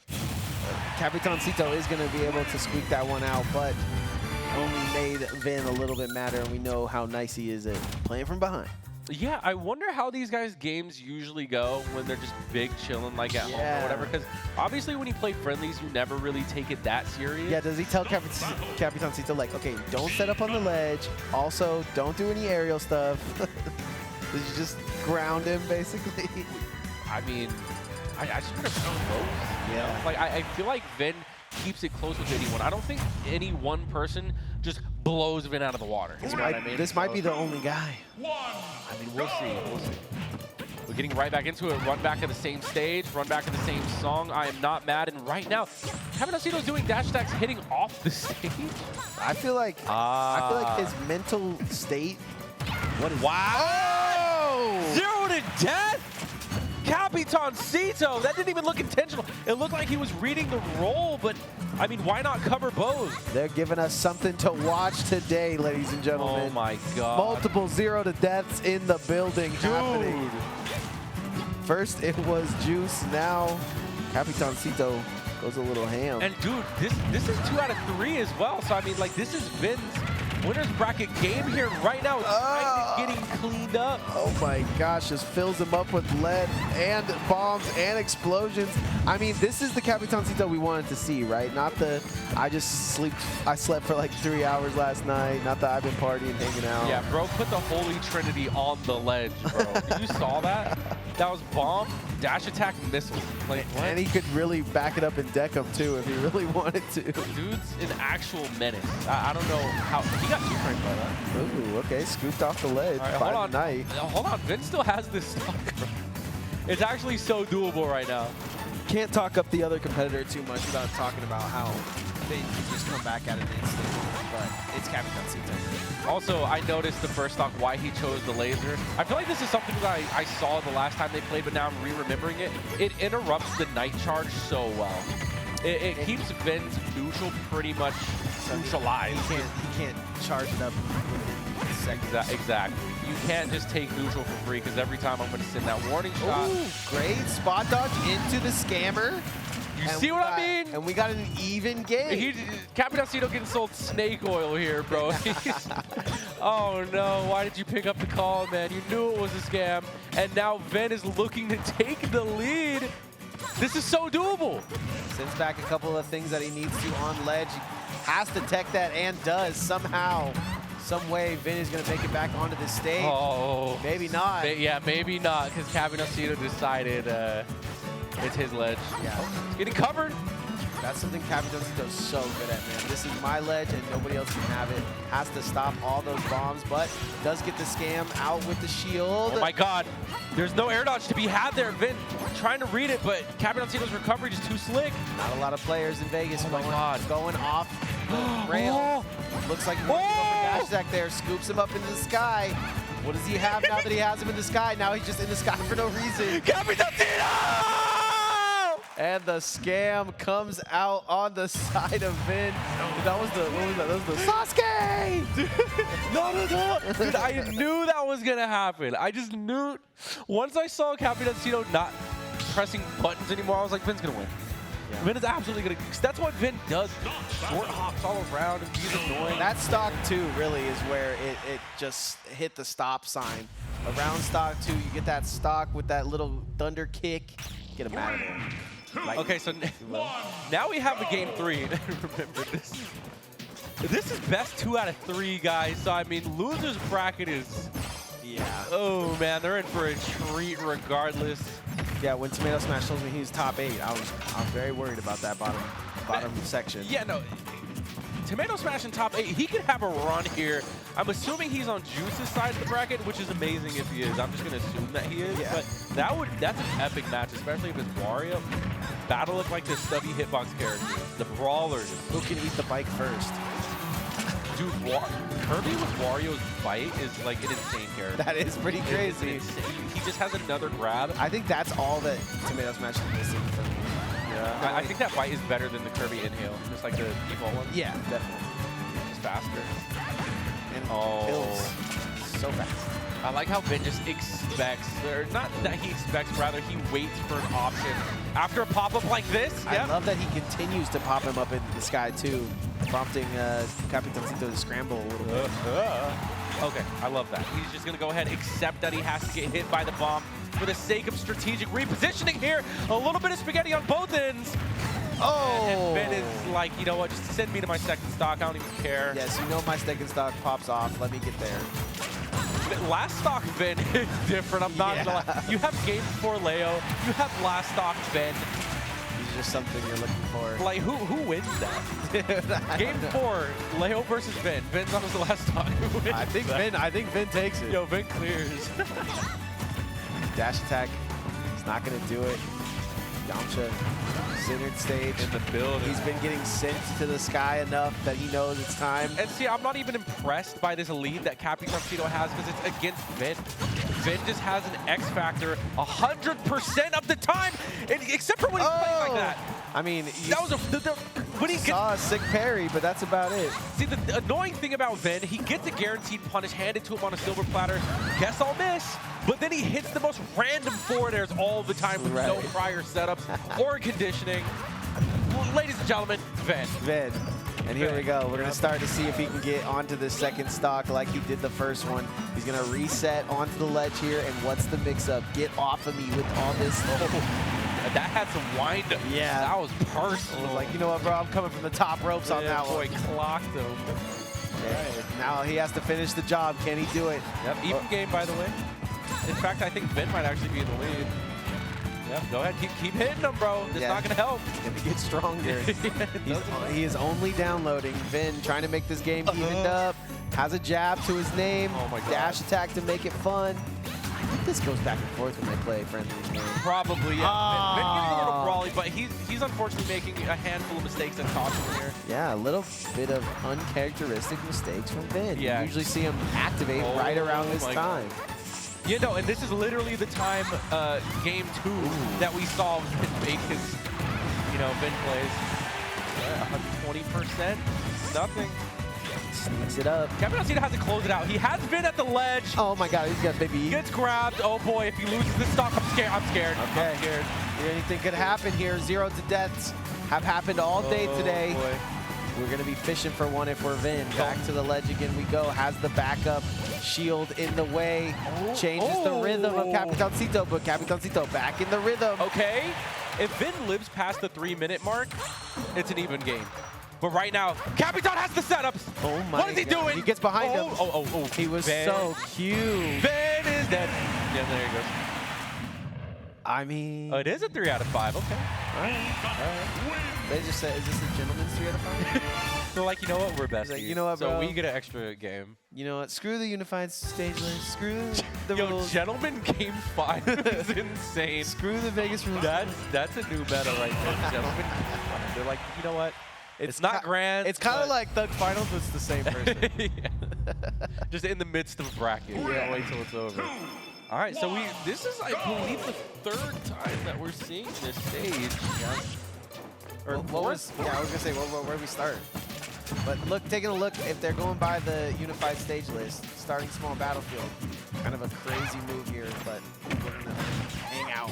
Capitancito is going to be able to squeak that one out, but only made Vin a little bit madder, and we know how nice he is at playing from behind. Yeah, I wonder how these guys' games usually go when they're just big chilling like at home or whatever, because obviously when you play friendlies, you never really take it that serious. Yeah, does he tell Capitancito, like, okay, don't set up on the ledge, also don't do any aerial stuff? Did you just ground him, basically? I mean, I just want to close. Yeah. Like, I feel like Vin keeps it close with anyone. I don't think any one person just blows Vin out of the water. This might be the only guy. I mean, we'll see. We'll see. We're getting right back into it. Run back to the same stage. Run back to the same song. I am not mad. And right now, Capitancito's doing dash attacks hitting off the stage. I feel like his mental state. What is? Wow! 0 to death. Capitancito! That didn't even look intentional. It looked like he was reading the roll, but I mean, why not cover both? They're giving us something to watch today, ladies and gentlemen. Oh my god. Multiple 0 deaths in the building happening. First it was Juice, now Capitancito goes a little ham. And dude, this is 2 out of 3 as well. So I mean, like, this is Vin's winner's bracket game here right now. It's kind of getting cleaned up. Oh my gosh, just fills him up with lead and bombs and explosions. I mean, this is the Capitancito we wanted to see, right? Not the, I slept for like 3 hours last night. Not that I've been partying, hanging out. Yeah, bro, put the Holy Trinity on the ledge, bro. You saw that? That was bomb, dash attack, missile. Like, what? And he could really back it up and deck him too if he really wanted to. Dude's an actual menace. I don't know how, he got 2 frames by that. Ooh, okay, scooped off the ledge by the knight. Hold on, Vin still has this stock. It's actually so doable right now. Can't talk up the other competitor too much without talking about how they can just come back at an instant, but it's Capitancito. Also, I noticed the first stock why he chose the laser. I feel like this is something that I saw the last time they played, but now I'm re-remembering it. It interrupts the night charge so well. It keeps Vin's neutral pretty much neutralized. He can't charge it up within seconds. Exactly. You can't just take neutral for free because every time I'm going to send that warning shot. Ooh, great spot dodge into the scammer. You see what I mean? And we got an even game. Capitancito getting sold snake oil here, bro. Oh no, why did you pick up the call, man? You knew it was a scam. And now Vin is looking to take the lead. This is so doable. Sends back a couple of things that he needs to on ledge. He has to tech that and does somehow. Some way Vin is going to make it back onto the stage. Oh. Maybe not. Yeah, maybe not, because Capitancito decided it's his ledge. Yeah. It's getting covered. That's something Capitancito's so good at, man. This is my ledge and nobody else can have it. Has to stop all those bombs, but does get the scam out with the shield. Oh my god. There's no air dodge to be had there. Vin trying to read it, but Capitancito's recovery just too slick. Not a lot of players in Vegas going off the rail. Looks like he's going for dash attack there. Scoops him up into the sky. What does he have now that he has him in the sky? Now he's just in the sky for no reason. Capitancito! And the scam comes out on the side of Vin. That was the, what was that? That was the Sasuke! No. Dude, I knew that was going to happen. I just knew. Once I saw Capitancito not pressing buttons anymore, I was like, Vin's going to win. Yeah. Vin is absolutely going to. That's what Vin does. Short hops all around and he's annoying. That stock 2 really is where it just hit the stop sign. Around stock 2, you get that stock with that little thunder kick. Get him out of there. Like, okay, so now we have a game 3. Remember this. This is best 2 out of 3, guys. So I mean, losers bracket is. Yeah. Oh man, they're in for a treat regardless. Yeah, when Tomato Smash told me he was top 8, I was very worried about that bottom section. Yeah, no. Tomato Smash in top 8, he could have a run here. I'm assuming he's on Juice's side of the bracket, which is amazing if he is. I'm just going to assume that he is. Yeah. But that's an epic match, especially if it's Wario. Battle of like the stubby hitbox characters, the brawlers. Who can eat the bike first? Dude, Kirby with Wario's bite is like an insane character. That is pretty crazy. He just has another grab. I think that's all that Tomato Smash is missing from me. Yeah. I think that bite is better than the Kirby inhale, just like the default one. Yeah, definitely. Just faster. And kills so fast. I like how Vin just expects, or not that he expects, rather he waits for an option. After a pop-up like this, I love that he continues to pop him up in the sky too, prompting Capitancito to scramble a little bit. Okay, I love that. He's just going to go ahead and accept that he has to get hit by the bomb for the sake of strategic repositioning here. A little bit of spaghetti on both ends. Oh! And Vin is like, you know what, just send me to my second stock. I don't even care. Yes, you know my second stock pops off. Let me get there. Last stock Vin is different. I'm not gonna lie. You have game 4 Leo. You have last stock Vin. He's just something you're looking for. Like who wins that? Game 4, Leo versus Vin. Vin's on his last stock. Who wins I think Vin takes it. Yo, Vin clears. Dash attack. He's not gonna do it. Yamcha centered stage. In the building. He's been getting sent to the sky enough that he knows it's time. And see, I'm not even impressed by this lead that Capitancito has because it's against Vin. Vin just has an X factor 100% of the time, and except for when he's playing like that. I mean, That was when he saw a sick parry, but that's about it. See, the annoying thing about Vin, he gets a guaranteed punish handed to him on a silver platter. Guess I'll miss. But then he hits the most random forward airs all the time with no prior setups or conditioning. Ladies and gentlemen, Vin. Vin. And here we go. We're going to start to see if he can get onto the second stock like he did the first one. He's going to reset onto the ledge here. And what's the mix-up? Get off of me with all this. That had some wind-up. Yeah. That was personal. Like, you know what, bro? I'm coming from the top ropes on that one. Boy, clocked him. Right. Now he has to finish the job. Can he do it? Yep, even game, by the way. In fact, I think Vin might actually be in the lead. Yep, go ahead. Keep hitting him, bro. It's not going to help. He's going to get stronger. He is only downloading. Vin trying to make this game evened up. Has a jab to his name. Oh, my God. Dash attack to make it fun. I think this goes back and forth when they play friendly. Probably, yeah. Vin getting a little brawly, but he's unfortunately making a handful of mistakes that cost him here. Yeah, a little bit of uncharacteristic mistakes from Vin. Yeah. You usually see him activate right around this time. You know, and this is literally the time, game 2, that we saw Vin make his, Vin plays. 120%, nothing. Sneaks it up. Captain has to close it out. He has been at the ledge. Oh my God, he's got Big E. Gets grabbed. Oh boy, if he loses this stock, I'm scared. Okay. I'm scared. Anything could happen here. 0 to deaths have happened all day today. Boy. We're going to be fishing for one if we're Vin. Back to the ledge again we go. Has the backup shield in the way. Changes the rhythm of Capitancito, but Capitancito back in the rhythm. Okay, if Vin lives past the 3-minute mark, it's an even game. But right now, Capitan has the setups. Oh my What is he doing? He gets behind him. Oh. He was Vin. so cute. Vin is dead. Yeah, there he goes. I mean... Oh, it is a 3 out of 5. Okay. All right. They just said, is this a gentleman's 3 out of 5? They're like, you know what? We're best. Like, you know what, bro? So we get an extra game. You know what? Screw the unified stage list. Screw the Yo, rules. gentlemen, game 5 is insane. Screw the Vegas rules. That's a new meta right there, gentlemen. They're like, you know what? It's not grand. It's kind of like Thug Finals, but it's the same person. Just in the midst of a bracket. You can't wait till it's over. All right, so this is, I believe, the 3rd time that we're seeing this stage. Yeah. Or I was gonna say, where do we start? But look, taking a look, if they're going by the unified stage list, starting small battlefield, kind of a crazy move here, but we're gonna hang out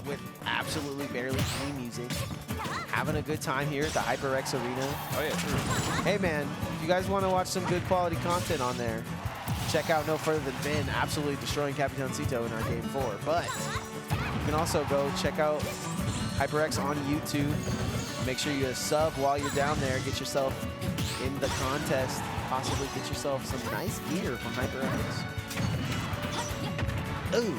with absolutely barely any music, having a good time here at the HyperX Arena. Oh yeah, true. Hey man, if you guys want to watch some good quality content on there, check out no further than Vin absolutely destroying Capitancito in our game 4. But you can also go check out HyperX on YouTube. Make sure you sub while you're down there. Get yourself in the contest. Possibly get yourself some nice gear from HyperX. Ooh.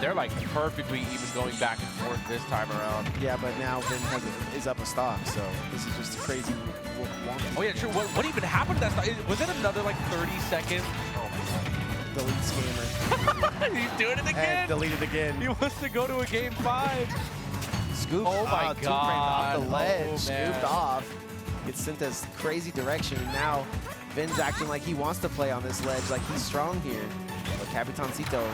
They're like perfectly even going back and forth this time around. Yeah, but now Vin is up a stock, so this is just a crazy wonky. Oh yeah, true. What even happened to that stock? Was it another like 30 seconds? Oh my Delete scammer. He's doing it again. And delete it again. He wants to go to a game 5. Scoop. Oh my God. God. Off the ledge. Oh, Scooped off. Gets sent this crazy direction, and now Vin's acting like he wants to play on this ledge, like he's strong here. But Capitancito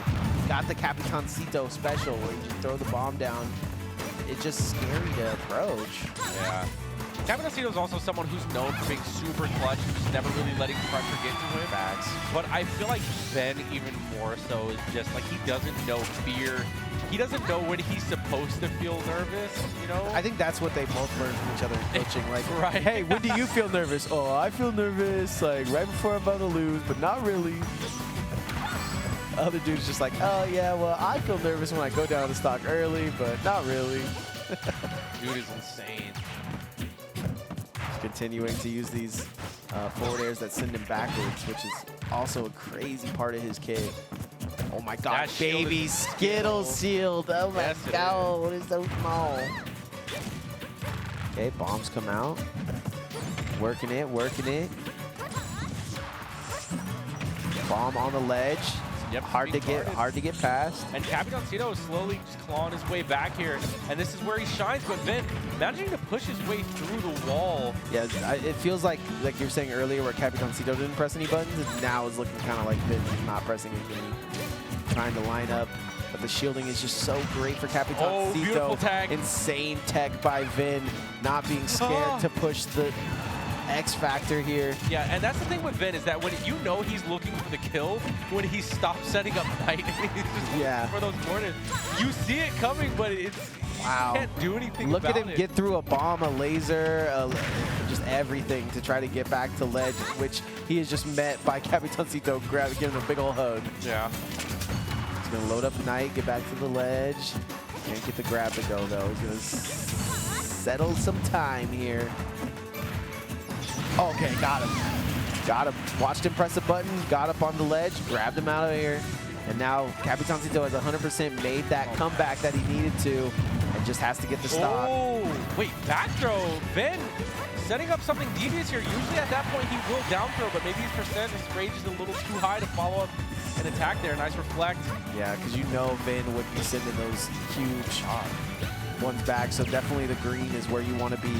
got the Capitancito special where you just throw the bomb down. It's just scary to approach. Yeah. Capitancito is also someone who's known for being super clutch, just never really letting pressure get to him. But I feel like Vin even more so is just like he doesn't know fear. He doesn't know when he's supposed to feel nervous, you know? I think that's what they both learned from each other in coaching. Like, right. Hey, when do you feel nervous? Oh, I feel nervous like right before I'm about to lose, but not really. Other dude's just like, oh yeah, well, I feel nervous when I go down to stock early, but not really. Dude is insane. Continuing to use these forward airs that send him backwards, which is also a crazy part of his kit. Oh my God, That shield baby is Skittles shield. Oh my Yes, it God, what is so small? Okay, bombs come out. Working it, working it. Bomb on the ledge. Yep, hard to get past. And Capitancito is slowly just clawing his way back here, and this is where he shines. But Vin managing to push his way through the wall. Yeah, it feels like you were saying earlier, where Capitancito didn't press any buttons, and now it's looking kind of like Vin not pressing any. trying to line up. But the shielding is just so great for Capitancito. Oh, beautiful tag. Insane tech by Vin, not being scared to push the X factor here. Yeah, and that's the thing with Vin is that when you know he's looking for the kill, when he stops setting up Knight, he's just looking for those corners. You see it coming, but it's you can't do anything Look about at him it. get through a bomb, a laser, just everything to try to get back to ledge, which he is just met by Capitancito giving him a big old hug. Yeah. He's going to load up Knight, get back to the ledge. Can't get the grab to go, though. He's going to settle some time here. Okay, got him. Got him. Watched him press a button, got up on the ledge, grabbed him out of here. And now Capitancito has 100% made that comeback that he needed to and just has to get the stop. Oh, wait, back throw. Vin setting up something devious here. Usually at that point he will down throw, but maybe his rage is a little too high to follow up an attack there. Nice reflect. Yeah, because you know Vin would be sending those huge ones back, so definitely the green is where you want to be.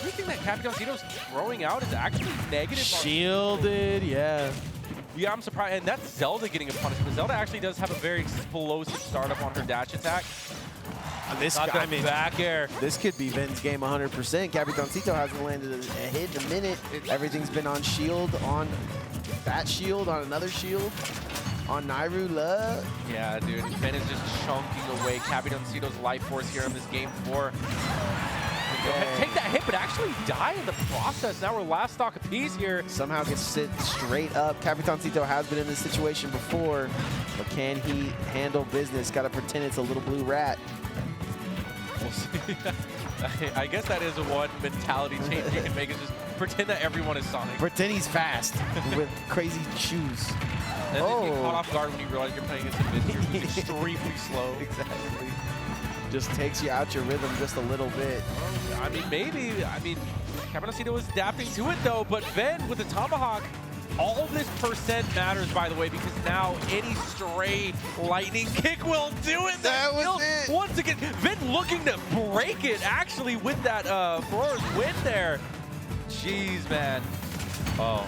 Everything that Capitancito's throwing out is actually negative. Shielded, yeah. Yeah, I'm surprised. And that's Zelda getting a punishment. Zelda actually does have a very explosive startup on her dash attack. This Got that back air. This could be Vin's game 100%. Capitancito hasn't landed a hit in a minute. Everything's been on shield, on that shield, on another shield, on Nairu Love. Yeah, dude. Vin is just chunking away Capitancito's life force here in this game 4. Take that hit, but actually die in the process. Now we're last stock apiece here. Somehow gets sit straight up. Capitancito has been in this situation before, but can he handle business? Got to pretend it's a little blue rat. We'll see. I guess that is one mentality change you can make, is just pretend that everyone is Sonic. Pretend he's fast with crazy shoes. And then you get caught off guard when you realize you're playing against a mid. You're moving extremely slow. Exactly. Just takes you out your rhythm just a little bit. I mean, maybe. I mean, Capitancito was adapting to it, though. But Vin with the Tomahawk, all of this percent matters, by the way, because now any stray lightning kick will do it. That was it. Once again, Vin looking to break it, actually, with that Furor's win there. Jeez, man. Oh.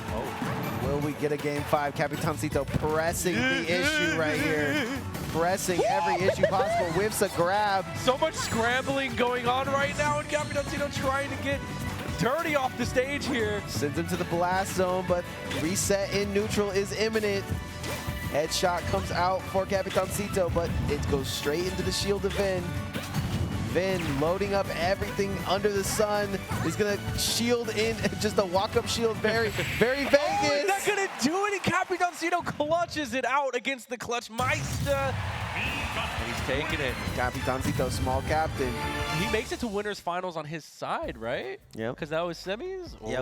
Will we get a game 5? Capitancito pressing the issue right here. Pressing every issue possible. Whips a grab. So much scrambling going on right now, and Capitancito trying to get dirty off the stage here. Sends him to the blast zone, but reset in neutral is imminent. Headshot comes out for Capitancito, but it goes straight into the shield of Vin. Vin loading up everything under the sun. He's gonna shield in just a walk-up shield, very Vegas. Oh, he's not gonna do it, and Capitancito clutches it out against the Clutch Meister. And he's taking it. Capitancito, small captain. He makes it to winners finals on his side, right? Yep. Because that was semis? Yep.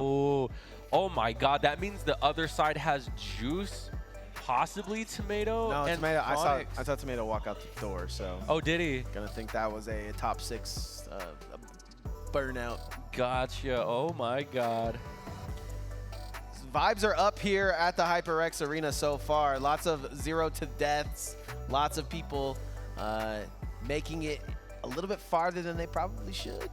Oh my God, that means the other side has Juice, possibly Tomato, No, and Tomato. Phonics. I saw Tomato walk out the door, so. Oh, did he? Gonna think that was a top 6 burnout. Gotcha. Oh my God. Vibes are up here at the HyperX Arena so far. Lots of 0 to deaths. Lots of people making it a little bit farther than they probably should.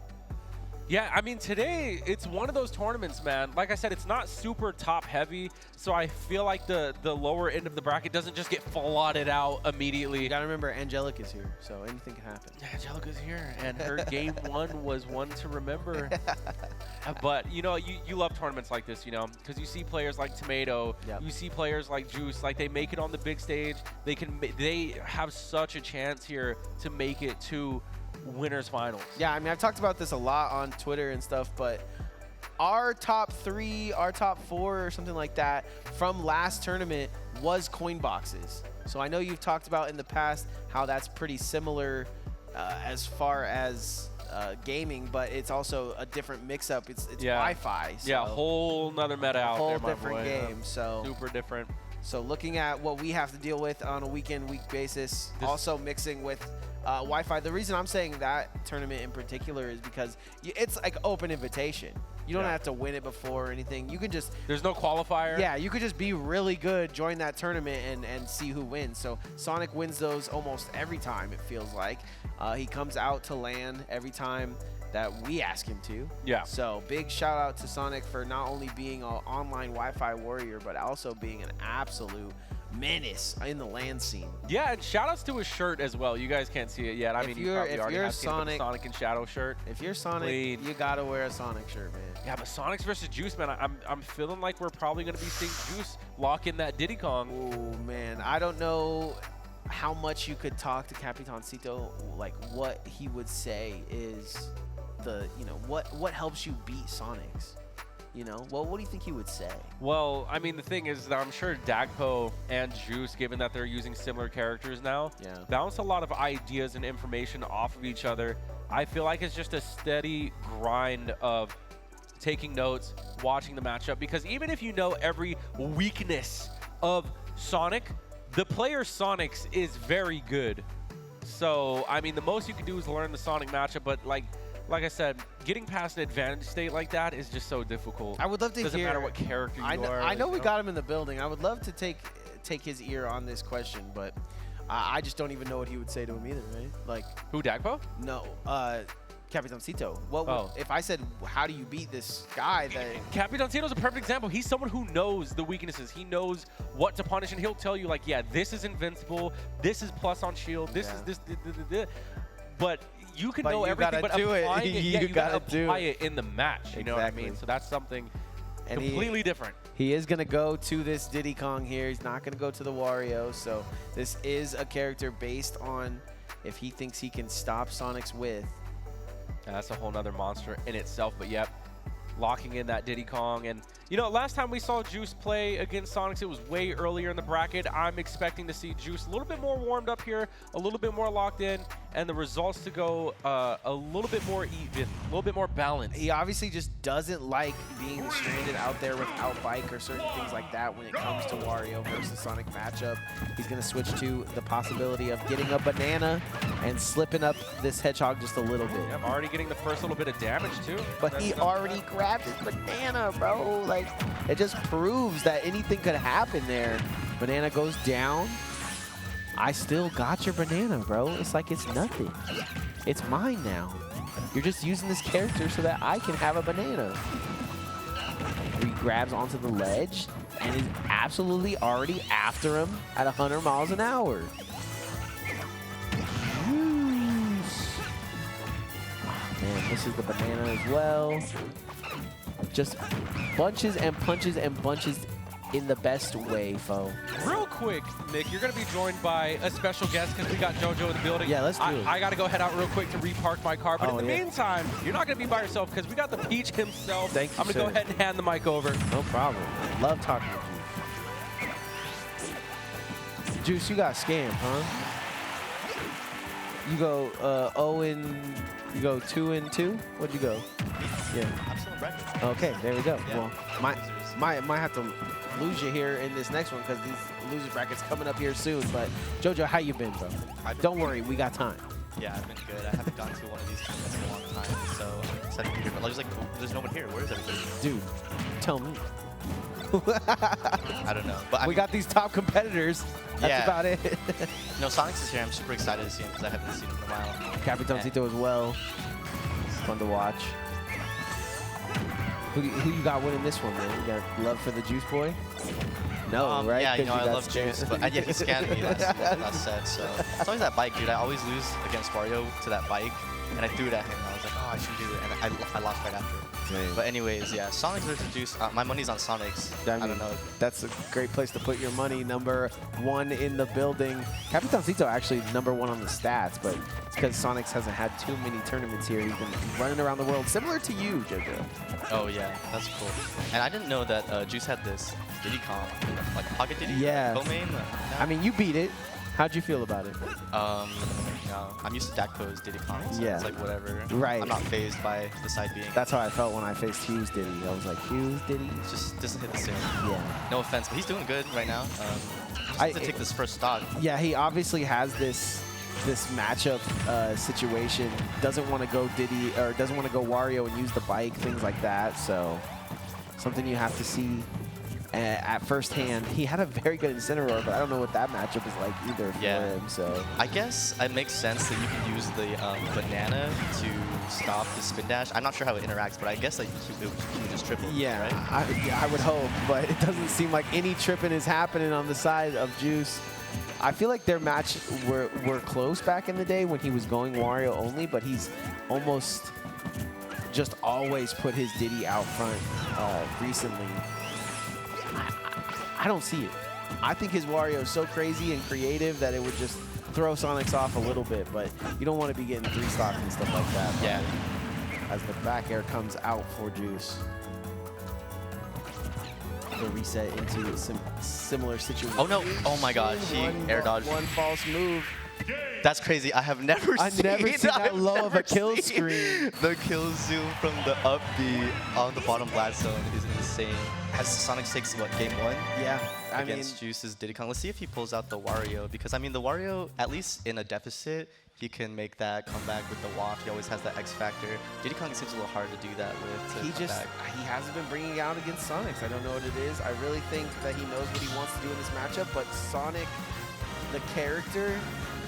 Yeah, I mean, today, it's one of those tournaments, man. Like I said, it's not super top-heavy, so I feel like the lower end of the bracket doesn't just get flooded out immediately. You gotta remember, Angelica's here, so anything can happen. Yeah, Angelica's here, and her game 1 was one to remember. But, you know, you love tournaments like this, you know, because you see players like Tomato, you see players like Juice, like they make it on the big stage. They have such a chance here to make it to winners finals. Yeah, I mean, I've talked about this a lot on Twitter and stuff, but our top 3, our top 4 or something like that from last tournament was coin boxes. So I know you've talked about in the past how that's pretty similar as far as gaming, but it's also a different mix-up. It's Wi-Fi. So yeah, whole nother meta out there, my boy. Whole different game. So super different. So looking at what we have to deal with on a week-in-week basis, also mixing with Wi-Fi. The reason I'm saying that tournament in particular is because it's like open invitation. You don't have to win it before or anything. You can just... There's no qualifier? Yeah, you could just be really good, join that tournament, and see who wins. So Sonic wins those almost every time, it feels like. He comes out to LAN every time that we ask him to. Yeah. So big shout out to Sonic for not only being an online Wi-Fi warrior, but also being an absolute menace in the LAN scene. Yeah, and shout-outs to his shirt as well. You guys can't see it yet. I mean, you probably already have seen it, but the Sonic and Shadow shirt. If you're Sonic, Clean. you gotta wear a Sonic shirt, man. Yeah, but Sonics versus Juice, man, I'm feeling like we're probably going to be seeing Juice lock in that Diddy Kong. Oh, man. I don't know how much you could talk to Capitancito. Like, what he would say is the, you know, what helps you beat Sonics? You know, well, what do you think he would say? Well, I mean, the thing is that I'm sure Dagpo and Juice, given that they're using similar characters now, bounce a lot of ideas and information off of each other. I feel like it's just a steady grind of taking notes, watching the matchup, because even if you know every weakness of Sonic, the player Sonics is very good. So, I mean, the most you can do is learn the Sonic matchup, but like I said, getting past an advantage state like that is just so difficult. I would love to hear. Doesn't matter what character you are. I know we got him in the building. I would love to take his ear on this question, but I just don't even know what he would say to him either, right? Like, who, Dagpo? No, Capitancito. What would, if I said, how do you beat this guy? That Capitancito's a perfect example. He's someone who knows the weaknesses. He knows what to punish, and he'll tell you, like, yeah, this is invincible, this is plus on shield, this is this. But you can know everything, but applying it, you gotta apply it in the match. You know what I mean? So that's something completely different. He is going to go to this Diddy Kong here. He's not going to go to the Wario. So this is a character based on if he thinks he can stop Sonic's with. Yeah, that's a whole nother monster in itself. But yep, locking in that Diddy Kong. And, you know, last time we saw Juice play against Sonics, it was way earlier in the bracket. I'm expecting to see Juice a little bit more warmed up here, a little bit more locked in, and the results to go a little bit more even, a little bit more balanced. He obviously just doesn't like being stranded out there without bike or certain things like that when it comes to Wario versus Sonic matchup. He's going to switch to the possibility of getting a banana and slipping up this Hedgehog just a little bit. I'm already getting the first little bit of damage, too. But he already grabbed his banana, bro. Like, it just proves that anything could happen there. Banana goes down. I still got your banana, bro. It's like it's nothing. It's mine now. You're just using this character so that I can have a banana. He grabs onto the ledge and is absolutely already after him at 100 miles an hour. Oh, man, this is the banana as well. Just bunches and punches and bunches in the best way, foe. Real quick, Nick, you're going to be joined by a special guest because we got JoJo in the building. Yeah, let's do it. I got to go head out real quick to repark my car. But in the meantime, you're not going to be by yourself because we got the Peach himself. Thank you, I'm going to go ahead and hand the mic over. No problem. Love talking to Juice. Juice, you got scammed, huh? You go 2-2? What'd you go? Yeah. I'm still in bracket. Okay, there we go. Yeah. Well, might have to lose you here in this next one because these loser brackets coming up here soon. But JoJo, how you been, bro? Don't worry, we got time. Yeah, I've been good. I haven't gone to one of these tournaments in a long time, so I'm excited to be here. But there's there's no one here. Where is everybody? Dude, tell me. I don't know. But we got these top competitors. That's about it. No, Sonics is here. I'm super excited to see him because I haven't seen him in a while. Capitancito as well. It's fun to watch. Who you got winning this one, man? You got love for the Juice Boy? No, right? Yeah, you know, I love Juice, but yeah, he scanned me last set, so. It's always that bike, dude. I always lose against Wario to that bike, and I threw it at him, and I was like, oh, I shouldn't do it, and I lost right after. Dang. But anyways, yeah, Sonics versus Juice. My money's on Sonics. I don't know. That's a great place to put your money. Number 1 in the building. Capitancito actually number 1 on the stats, but it's because Sonics hasn't had too many tournaments here. He's been running around the world, similar to you, JoJo. Oh yeah, that's cool. And I didn't know that Juice had this Diddy Kong, like Pocket Diddy. Yeah. Co-main. I mean, you beat it. How'd you feel about it? No, I'm used to Dakpo's Diddy Kong, so yeah. it's like whatever. Right. I'm not phased by the side being. That's how I felt when I faced Hughes Diddy. I was like, Hughes Diddy? It just doesn't hit the same. Yeah. No offense, but he's doing good right now. Just to take this first stock. Yeah, he obviously has this matchup situation. Doesn't want to go Diddy, or doesn't want to go Wario and use the bike, things like that. So something you have to see at first hand. He had a very good Incineroar, but I don't know what that matchup is like either for him. So I guess it makes sense that you can use the banana to stop the spin dash. I'm not sure how it interacts, but I guess like you can just triple. yeah, right? I would hope, but it doesn't seem like any tripping is happening on the side of Juice. I feel like their match were close back in the day when he was going Wario only, but he's almost just always put his Diddy out front recently. I don't see it. I think his Wario is so crazy and creative that it would just throw Sonics off a little bit, but you don't want to be getting 3-stock and stuff like that. Yeah. As the back air comes out for Juice. The reset into a similar situation. Oh no! Oh my God! He air dodged. One false move. That's crazy. I have never I've never seen that low of a kill seen screen. The kill zoom from the up B on the bottom blast zone is insane. Has Sonic takes what, game 1? Yeah, I mean, Against Juice's Diddy Kong. Let's see if he pulls out the Wario, because I mean the Wario, at least in a deficit, he can make that comeback with the waft. He always has that X factor. Diddy Kong seems a little hard to do that with. he hasn't been bringing it out against Sonics. I don't know what it is. I really think that he knows what he wants to do in this matchup, but Sonic, the character,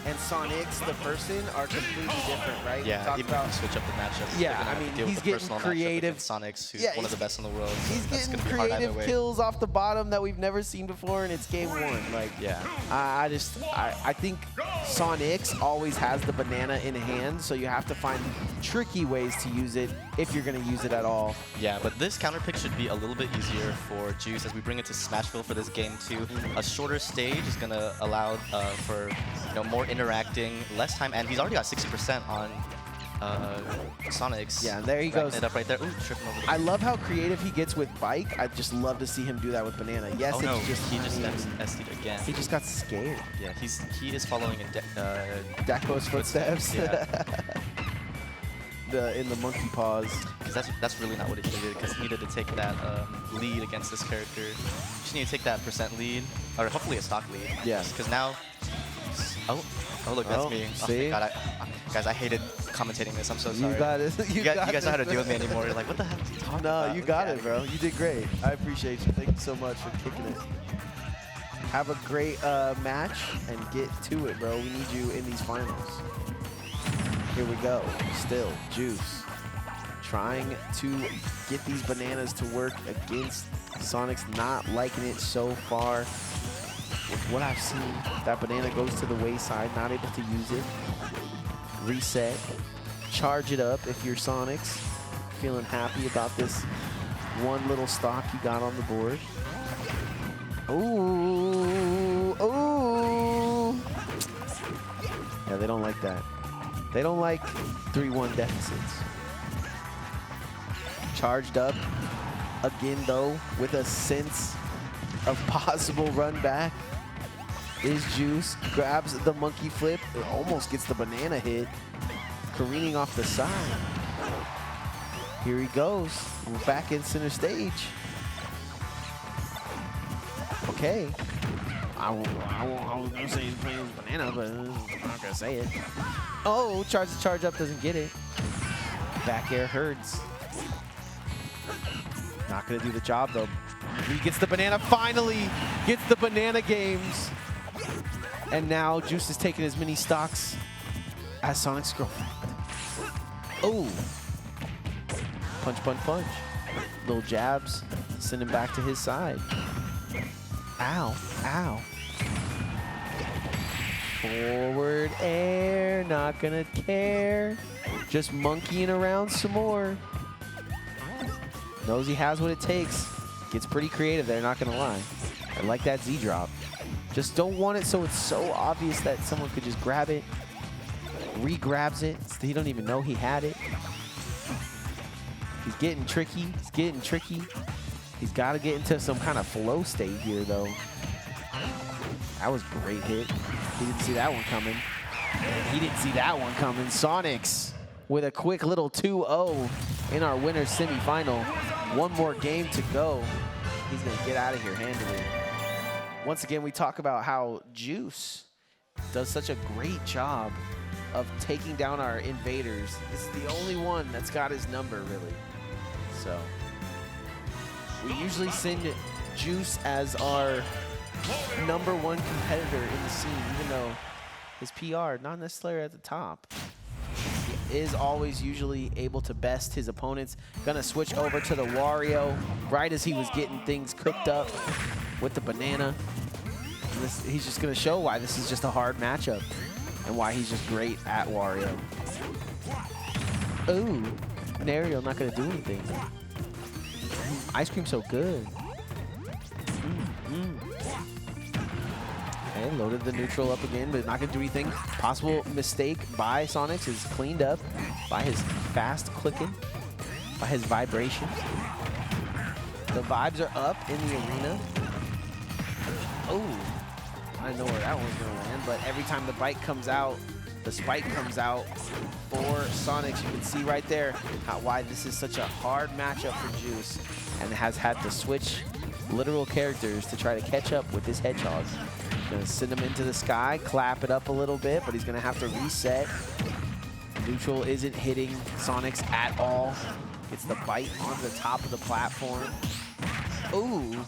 and Sonics, the person, are completely different, right? Yeah, We even talked if you switch up the matchups. Yeah, they're gonna I have to mean, deal with he's the getting personal matchup creative. against Sonics, who's Yeah, one of the best in the world. So he's that's getting gonna be hard either creative way. kills off the bottom that we've never seen before, and it's game 1. Like, Yeah. I think Sonics always has the banana in hand, so you have to find tricky ways to use it if you're going to use it at all. Yeah, but this counter pick should be a little bit easier for Juice as we bring it to Smashville for this game too. A shorter stage is going to allow for more interacting, less time, and he's already got 60% on Sonics. Yeah, and there he goes. It up right there. Ooh, tripping over the I love how creative he gets with Bike. I'd just love to see him do that with Banana. Yes, oh it's no, just he just I mean, SD'd again. he just got scared. Yeah, he is following in Dako's footsteps. Yeah. In the monkey paws. Because that's really not what he needed, because he needed to take that lead against this character. You just need to take that % lead, or hopefully a stock lead. Yeah. Because now, oh look, that's Oh, me. see? Oh my God, guys, I hated commentating this. I'm so sorry. You got it. You guys don't know how to deal with me anymore. You're like, what the heck is he talking about? No, you Let's got get it, out of here. bro. You did great. I appreciate you. Thank you so much for kicking it. Have a great match and get to it, bro. We need you in these finals. Here we go. Still, Juice trying to get these bananas to work against Sonic's. Not liking it so far. With what I've seen, that banana goes to the wayside, not able to use it. Reset. Charge it up if you're Sonics. Feeling happy about this one little stock you got on the board. Ooh, ooh. Yeah, they don't like that. They don't like 3-1 deficits. Charged up again, though, with a sense of possible run back. Is Juice, grabs the monkey flip, it almost gets the banana hit, careening off the side. Here he goes. We're back in center stage. Okay. I was going to say he's playing banana, but I'm not going to say it. Oh, charge up, doesn't get it. Back air hurts. Not going to do the job, though. He gets the banana, finally gets the banana games. And now Juice is taking as many stocks as Sonic's girlfriend. Oh. Punch, punch, punch. Little jabs, send him back to his side. Ow, ow. Forward air, not gonna care. Just monkeying around some more. Knows he has what it takes. Gets pretty creative there, not gonna lie. I like that Z drop. Just don't want it so it's so obvious that someone could just grab it. Re-grabs it. He don't even know he had it. He's getting tricky. He's getting tricky. He's got to get into some kind of flow state here, though. That was a great hit. He didn't see that one coming. He didn't see that one coming. Sonics with a quick little 2-0 in our winner's semifinal. One more game to go. He's going to get out of here handily. Once again, we talk about how Juice does such a great job of taking down our invaders. This is the only one that's got his number, really. So we usually send Juice as our #1 competitor in the scene, even though his PR not necessarily at the top. He is always usually able to best his opponents. Gonna switch over to the Wario right as he was getting things cooked up with the banana. He's just gonna show why this is just a hard matchup and why he's just great at Wario. Ooh, Nario not gonna do anything. Ice cream so good. Okay, loaded the neutral up again, but not gonna do anything. Possible mistake by Sonics is cleaned up by his fast clicking, by his vibrations. The vibes are up in the arena. Oh, I didn't know where that one was gonna land, but every time the bike comes out, the spike comes out for Sonics. You can see right there why this is such a hard matchup for Juice, and has had to switch literal characters to try to catch up with this Hedgehog. Gonna send him into the sky, clap it up a little bit, but he's gonna have to reset. Neutral isn't hitting Sonics at all. Gets the bite on the top of the platform. Ooh.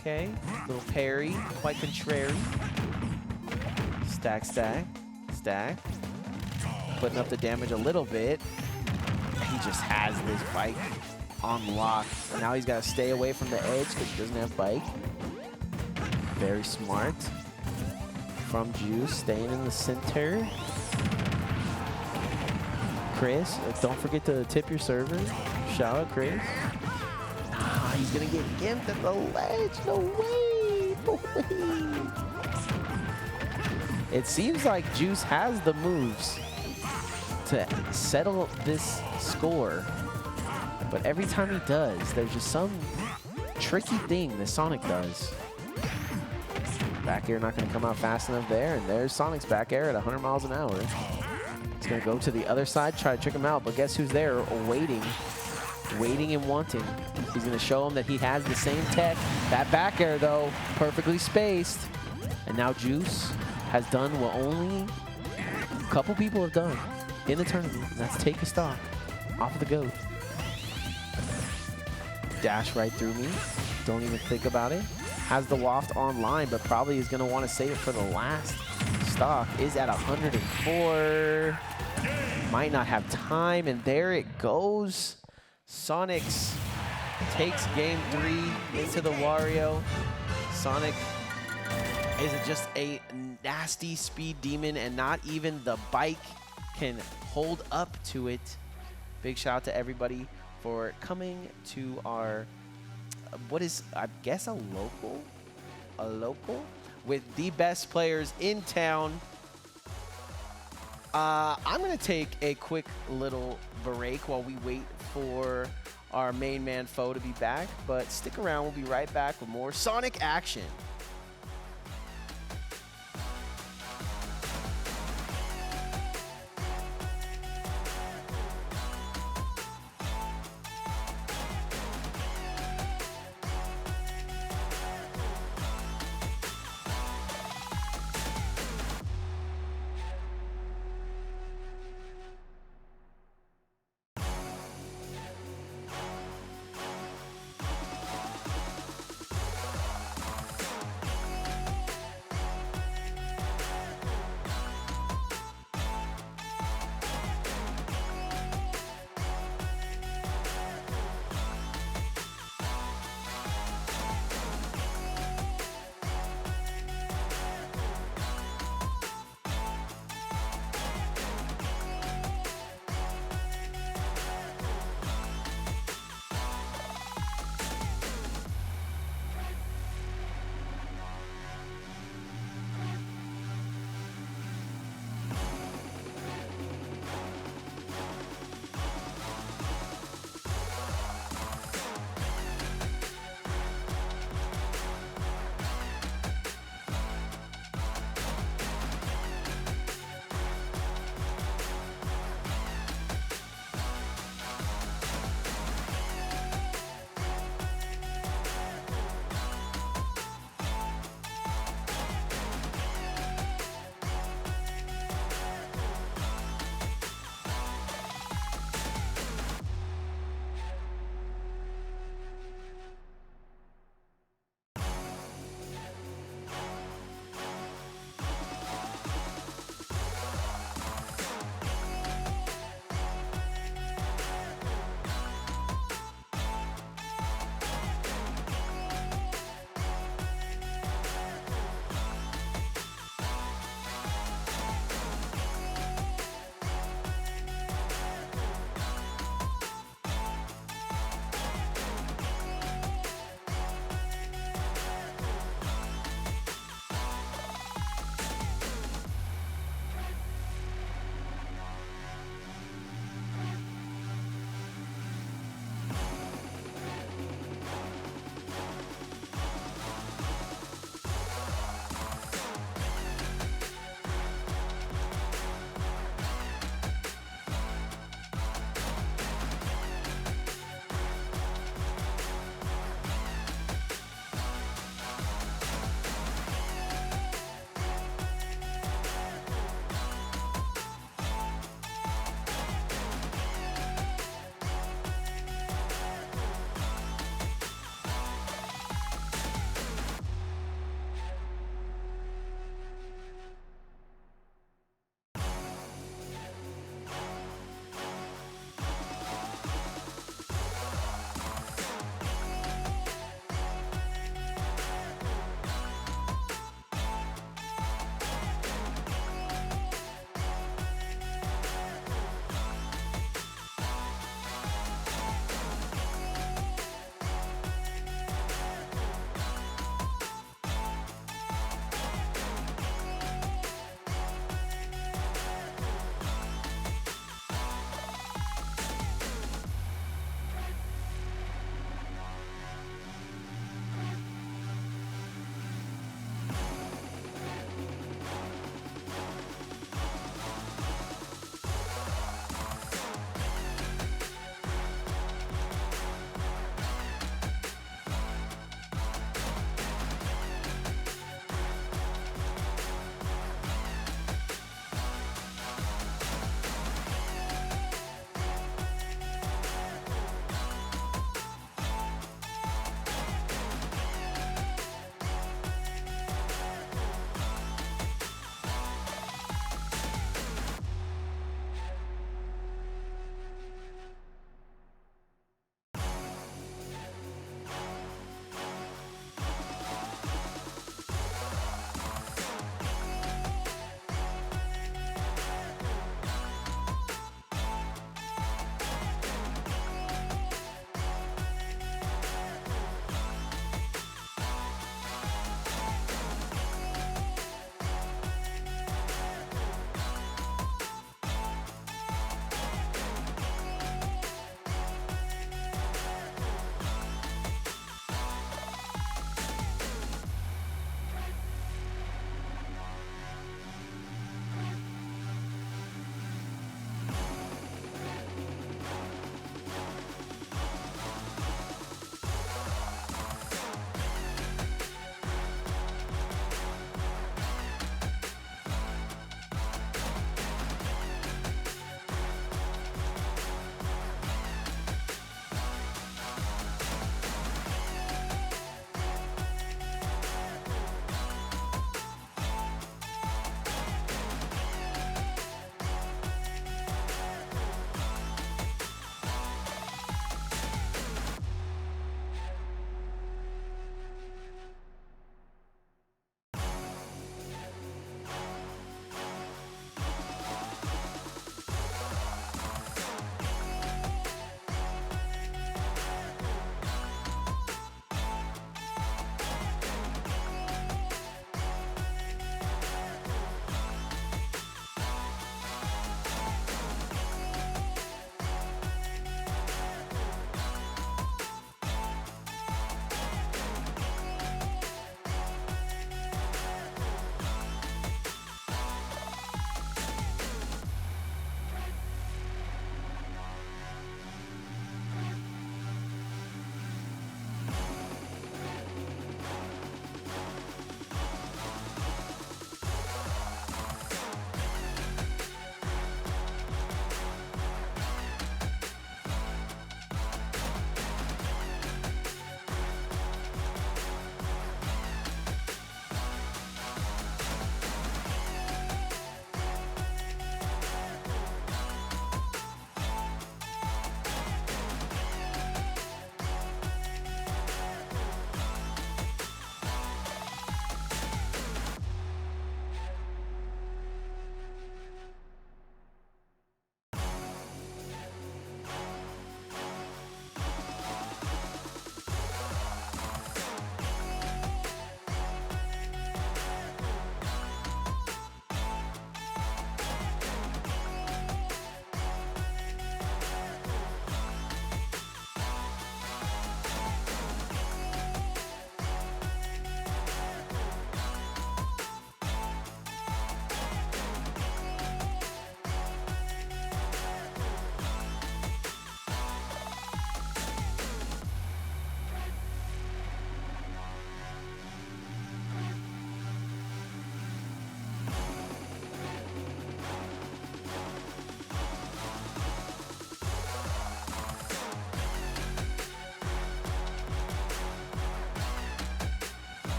Okay, little parry, quite contrary. Stack, stack, stack. Putting up the damage a little bit. He just has this bike on lock. And now he's got to stay away from the edge because he doesn't have bike. Very smart from Juice, staying in the center. Chris, don't forget to tip your server. Shout out, Chris. Ah, he's gonna get gimped at the ledge. No way, no way. It seems like Juice has the moves to settle this score, but every time he does, there's just some tricky thing that Sonic does. Back air not going to come out fast enough there, and there's Sonic's back air at 100 miles an hour. He's going to go to the other side, try to trick him out, but guess who's there waiting and wanting. He's going to show him that he has the same tech. That back air, though, perfectly spaced. And now Juice has done what only a couple people have done in the tournament, and that's take a stock off of the GOAT. Dash right through me. Don't even think about it. Has the waft online, but probably is going to want to save it for the last stock. Is at 104. Might not have time, and there it goes. Sonics takes game 3 into the Wario. Sonic is just a nasty speed demon, and not even the bike can hold up to it. Big shout out to everybody for coming to our what is, I guess, a local with the best players in town. I'm gonna take a quick little break while we wait for our main man foe to be back, but stick around, we'll be right back with more Sonic action.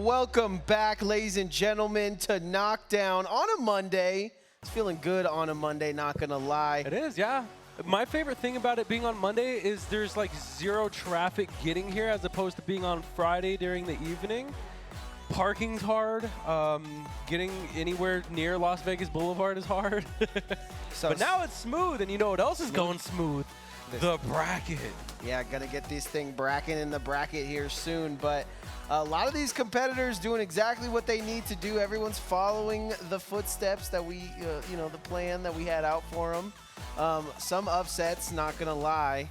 Welcome back, ladies and gentlemen, to Knockdown on a Monday. It's feeling good on a Monday, not gonna lie. It is, yeah. My favorite thing about it being on Monday is there's like zero traffic getting here as opposed to being on Friday during the evening. Parking's hard. Getting anywhere near Las Vegas Boulevard is hard. But now it's smooth, and you know what else is going smooth? The bracket. Yeah, gonna get this thing bracketing in the bracket here soon, but a lot of these competitors doing exactly what they need to do. Everyone's following the footsteps that we, you know, the plan that we had out for them. Some upsets, not gonna lie.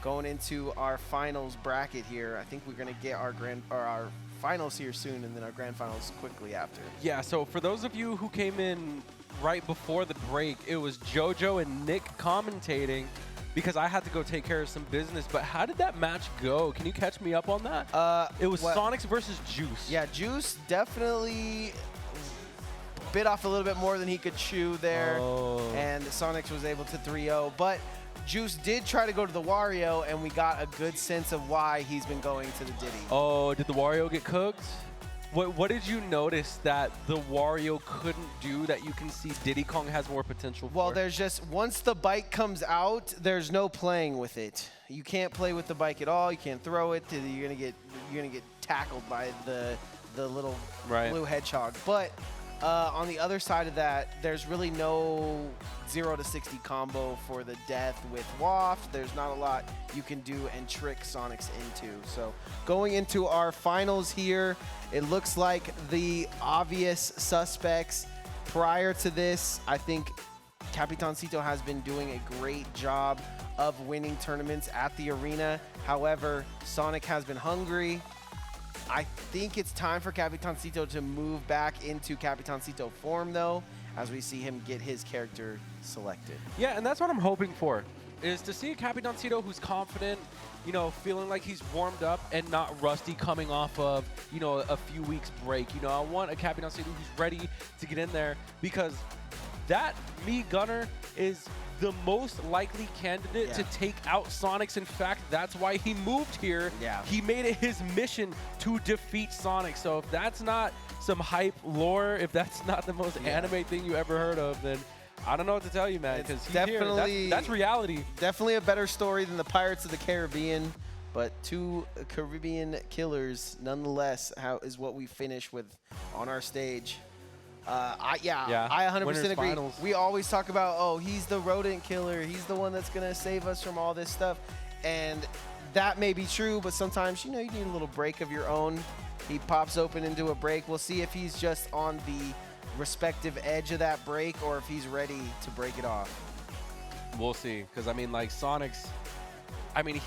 Going into our finals bracket here, I think we're gonna get our our finals here soon, and then our grand finals quickly after. Yeah, so for those of you who came in right before the break, it was JoJo and Nick commentating because I had to go take care of some business. But how did that match go? Can you catch me up on that? It was Sonics versus Juice. Yeah, Juice definitely bit off a little bit more than he could chew there, and Sonics was able to 3-0. But Juice did try to go to the Wario, and we got a good sense of why he's been going to the Diddy. Oh, did the Wario get cooked? What did you notice that the Wario couldn't do that you can see Diddy Kong has more potential for? Well, there's just, once the bike comes out, there's no playing with it. You can't play with the bike at all. You can't throw it. You're gonna get tackled by the little blue hedgehog. But on the other side of that, there's really no 0 to 60 combo for the death with Waft. There's not a lot you can do and trick Sonics into. So going into our finals here, it looks like the obvious suspects. Prior to this, I think Capitancito has been doing a great job of winning tournaments at the arena. However, Sonic has been hungry. I think it's time for Capitancito to move back into Capitancito form, though, as we see him get his character selected. Yeah, and that's what I'm hoping for, is to see a Capitancito who's confident, you know, feeling like he's warmed up and not rusty coming off of, you know, a few weeks break. You know, I want a Capitancito who's ready to get in there, because that me Gunner is the most likely candidate to take out Sonics. In fact, that's why he moved here. Yeah. He made it his mission to defeat Sonic. So if that's not some hype lore, if that's not the most anime thing you ever heard of, then I don't know what to tell you, man, because definitely that's reality. Definitely a better story than the Pirates of the Caribbean, but two Caribbean killers nonetheless is what we finish with on our stage. I 100% agree. Finals. We always talk about, oh, he's the rodent killer. He's the one that's going to save us from all this stuff. And that may be true, but sometimes, you know, you need a little break of your own. He pops open into a break. We'll see if he's just on the respective edge of that break or if he's ready to break it off. We'll see, because, I mean, like, Sonic's, I mean,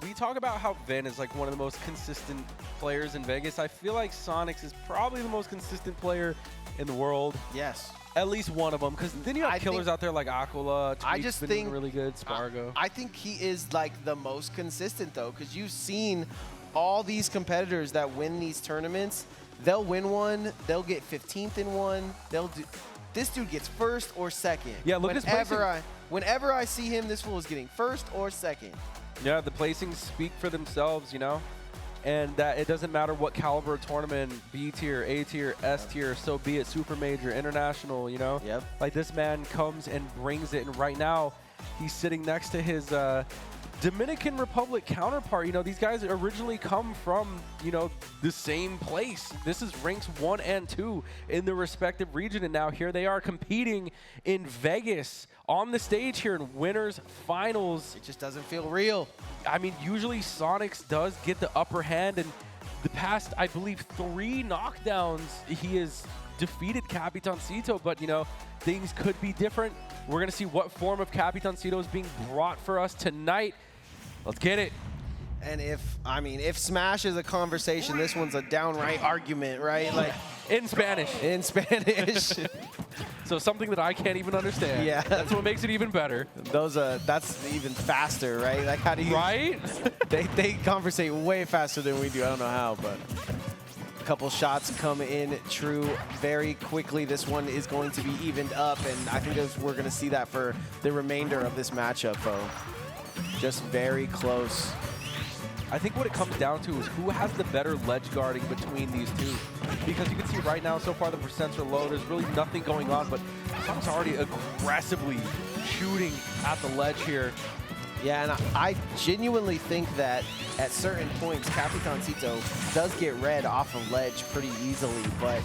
we talk about how Vin is like one of the most consistent players in Vegas. I feel like Sonics is probably the most consistent player in the world. Yes. At least one of them, because then you have killers out there like Aquila. I just think really good. Spargo. I think he is like the most consistent though, because you've seen all these competitors that win these tournaments. They'll win one, they'll get 15th in one. This dude gets first or second. Yeah, look at his placing. Whenever I see him, this fool is getting first or second. Yeah, the placings speak for themselves, you know, and that it doesn't matter what caliber tournament, B tier, A tier, S tier, so be it, super major, international, you know. Yep. Like, this man comes and brings it, and right now he's sitting next to his Dominican Republic counterpart. You know, these guys originally come from, you know, the same place. This is ranks 1 and 2 in the respective region, and now here they are competing in Vegas on the stage here in winners finals. It just doesn't feel real. I mean, usually Sonics does get the upper hand, and the past, I believe, 3 knockdowns, he has defeated Capitancito, but, you know, things could be different. We're going to see what form of Capitancito is being brought for us tonight. Let's get it. And if Smash is a conversation, this one's a downright argument, right? Like in Spanish. In Spanish. So something that I can't even understand. Yeah. That's what makes it even better. That's even faster, right? Like, how do you? Right? They conversate way faster than we do. I don't know how, but a couple shots come in true very quickly. This one is going to be evened up, and I think we're going to see that for the remainder of this matchup, Foe. Just very close. I think what it comes down to is who has the better ledge guarding between these two. Because you can see right now, so far the percents are low. There's really nothing going on, but Sonic's already aggressively shooting at the ledge here. Yeah, and I genuinely think that at certain points, Capitancito does get read off of ledge pretty easily, but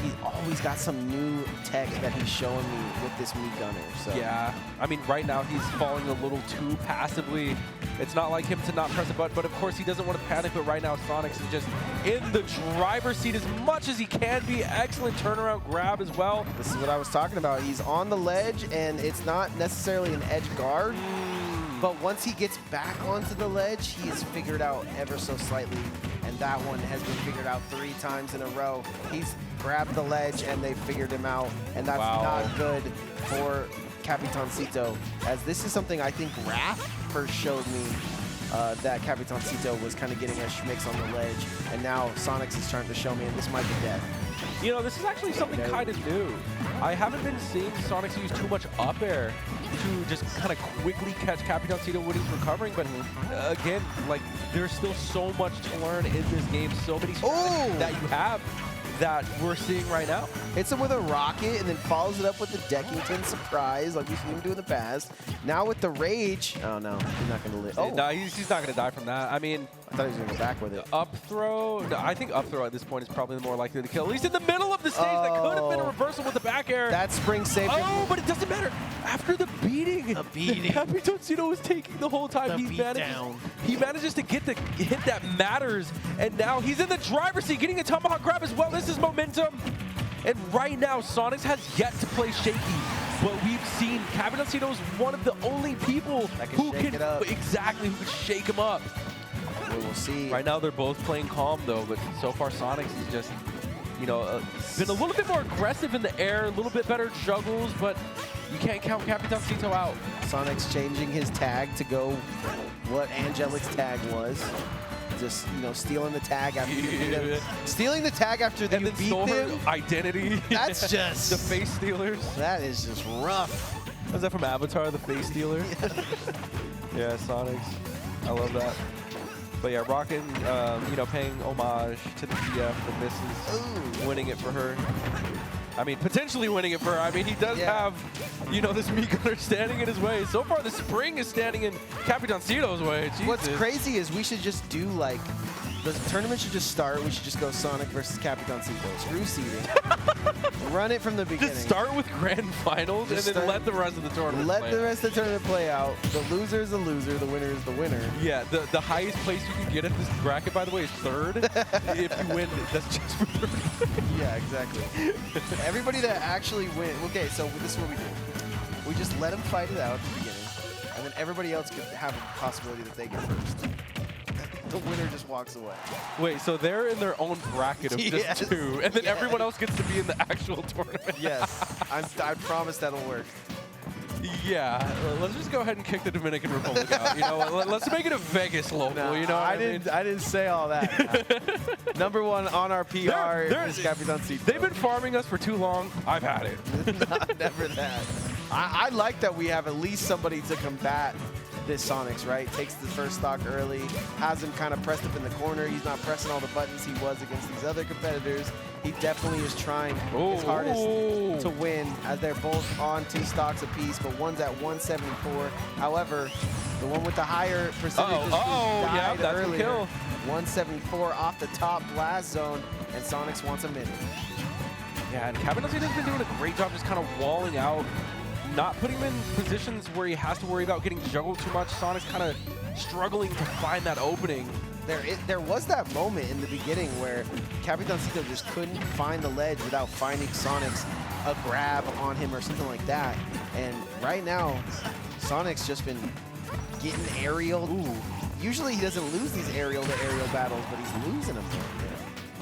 he's always got some new tech that he's showing me with this Mii Gunner. So. Yeah, I mean, right now he's falling a little too passively. It's not like him to not press a button, but of course he doesn't want to panic, but right now Sonics is just in the driver's seat as much as he can be. Excellent turnaround grab as well. This is what I was talking about. He's on the ledge, and it's not necessarily an edge guard. But once he gets back onto the ledge, he is figured out ever so slightly, and that one has been figured out 3 times in a row. He's grabbed the ledge, and they figured him out, and that's not good for Capitancito, as this is something I think Raph first showed me, that Capitancito was kind of getting a schmicks on the ledge, and now Sonics is trying to show me, and this might be death. You know, this is actually something kind of new. I haven't been seeing Sonics use too much up air to just kind of quickly catch Capitancito when he's recovering, but again, like, there's still so much to learn in this game, so many strategies that you have that we're seeing right now. Hits him with a rocket and then follows it up with the Deckington surprise like we've seen him do in the past. Now with the rage. Oh no, he's not going to live. Oh, No, he's not going to die from that. I mean, I thought he was going to go back with it. Up throw. No, I think up throw at this point is probably the more likely to kill. At least in the middle of the stage, that could have been a reversal with the back air. That spring saved him. Oh, but it doesn't matter. After the beating, Capitancito was taking the whole time. He manages to get the hit that matters, and now he's in the driver's seat, getting a tomahawk grab as well. This is momentum. And right now, Sonics has yet to play shaky. But we've seen Capitancito is one of the only people who can who can shake him up. We'll see. Right now, they're both playing calm though, but so far Sonics is just, you know, been a little bit more aggressive in the air, a little bit better juggles, but you can't count Capitancito out. Sonics changing his tag to go what Angelic's tag was. Just, you know, stealing the tag after you beat him. Stealing the tag after you beat them. Identity. That's just the face stealers. That is just rough. Was that from Avatar, the face stealer? Yeah, Sonics. I love that. But yeah, Rockin', you know, paying homage to the GF, the misses, winning it for her. I mean, potentially winning it for her. I mean, he does have, you know, this Mii Gunner standing in his way. So far, the spring is standing in Capitancito's way. Jesus. What's crazy is we should just do, like, the tournament should just start. We should just go Sonic versus Capitancito. Screw seeding. Run it from the beginning. Just start with grand finals Just and then let the rest of the tournament Let play the rest of the tournament play out. The loser is the loser. The winner is the winner. Yeah, the highest place you can get at this bracket, by the way, is 3rd. If you win, that's just for 3rd. Yeah, exactly. Everybody that actually wins. Okay, so this is what we do. We just let them fight it out at the beginning, and then everybody else could have a possibility that they get first. The winner just walks away. Wait, so they're in their own bracket of just 2, and then everyone else gets to be in the actual tournament? Yes, I promise that'll work. Yeah, let's just go ahead and kick the Dominican Republic out. You know, let's make it a Vegas local. No, you know, I didn't say all that. Number 1 on our PR is Capitancito. They've been farming us for too long. I've had it. Never that. I like that we have at least somebody to combat this Sonics, right? Takes the first stock early, has him kind of pressed up in the corner. He's not pressing all the buttons he was against these other competitors. He definitely is trying his hardest to win, as they're both on 2 stocks apiece, but one's at 174. However, the one with the higher percentage died that's earlier. a kill. 174 off the top blast zone, and Sonics wants a minute. Yeah, and Capitancito's been doing a great job just kind of walling out, not putting him in positions where he has to worry about getting juggled too much. Sonic's kind of struggling to find that opening. There was that moment in the beginning where Capitancito just couldn't find the ledge without finding Sonics a grab on him or something like that. And right now, Sonic's just been getting aerial. Usually he doesn't lose these aerial-to-aerial battles, but he's losing them.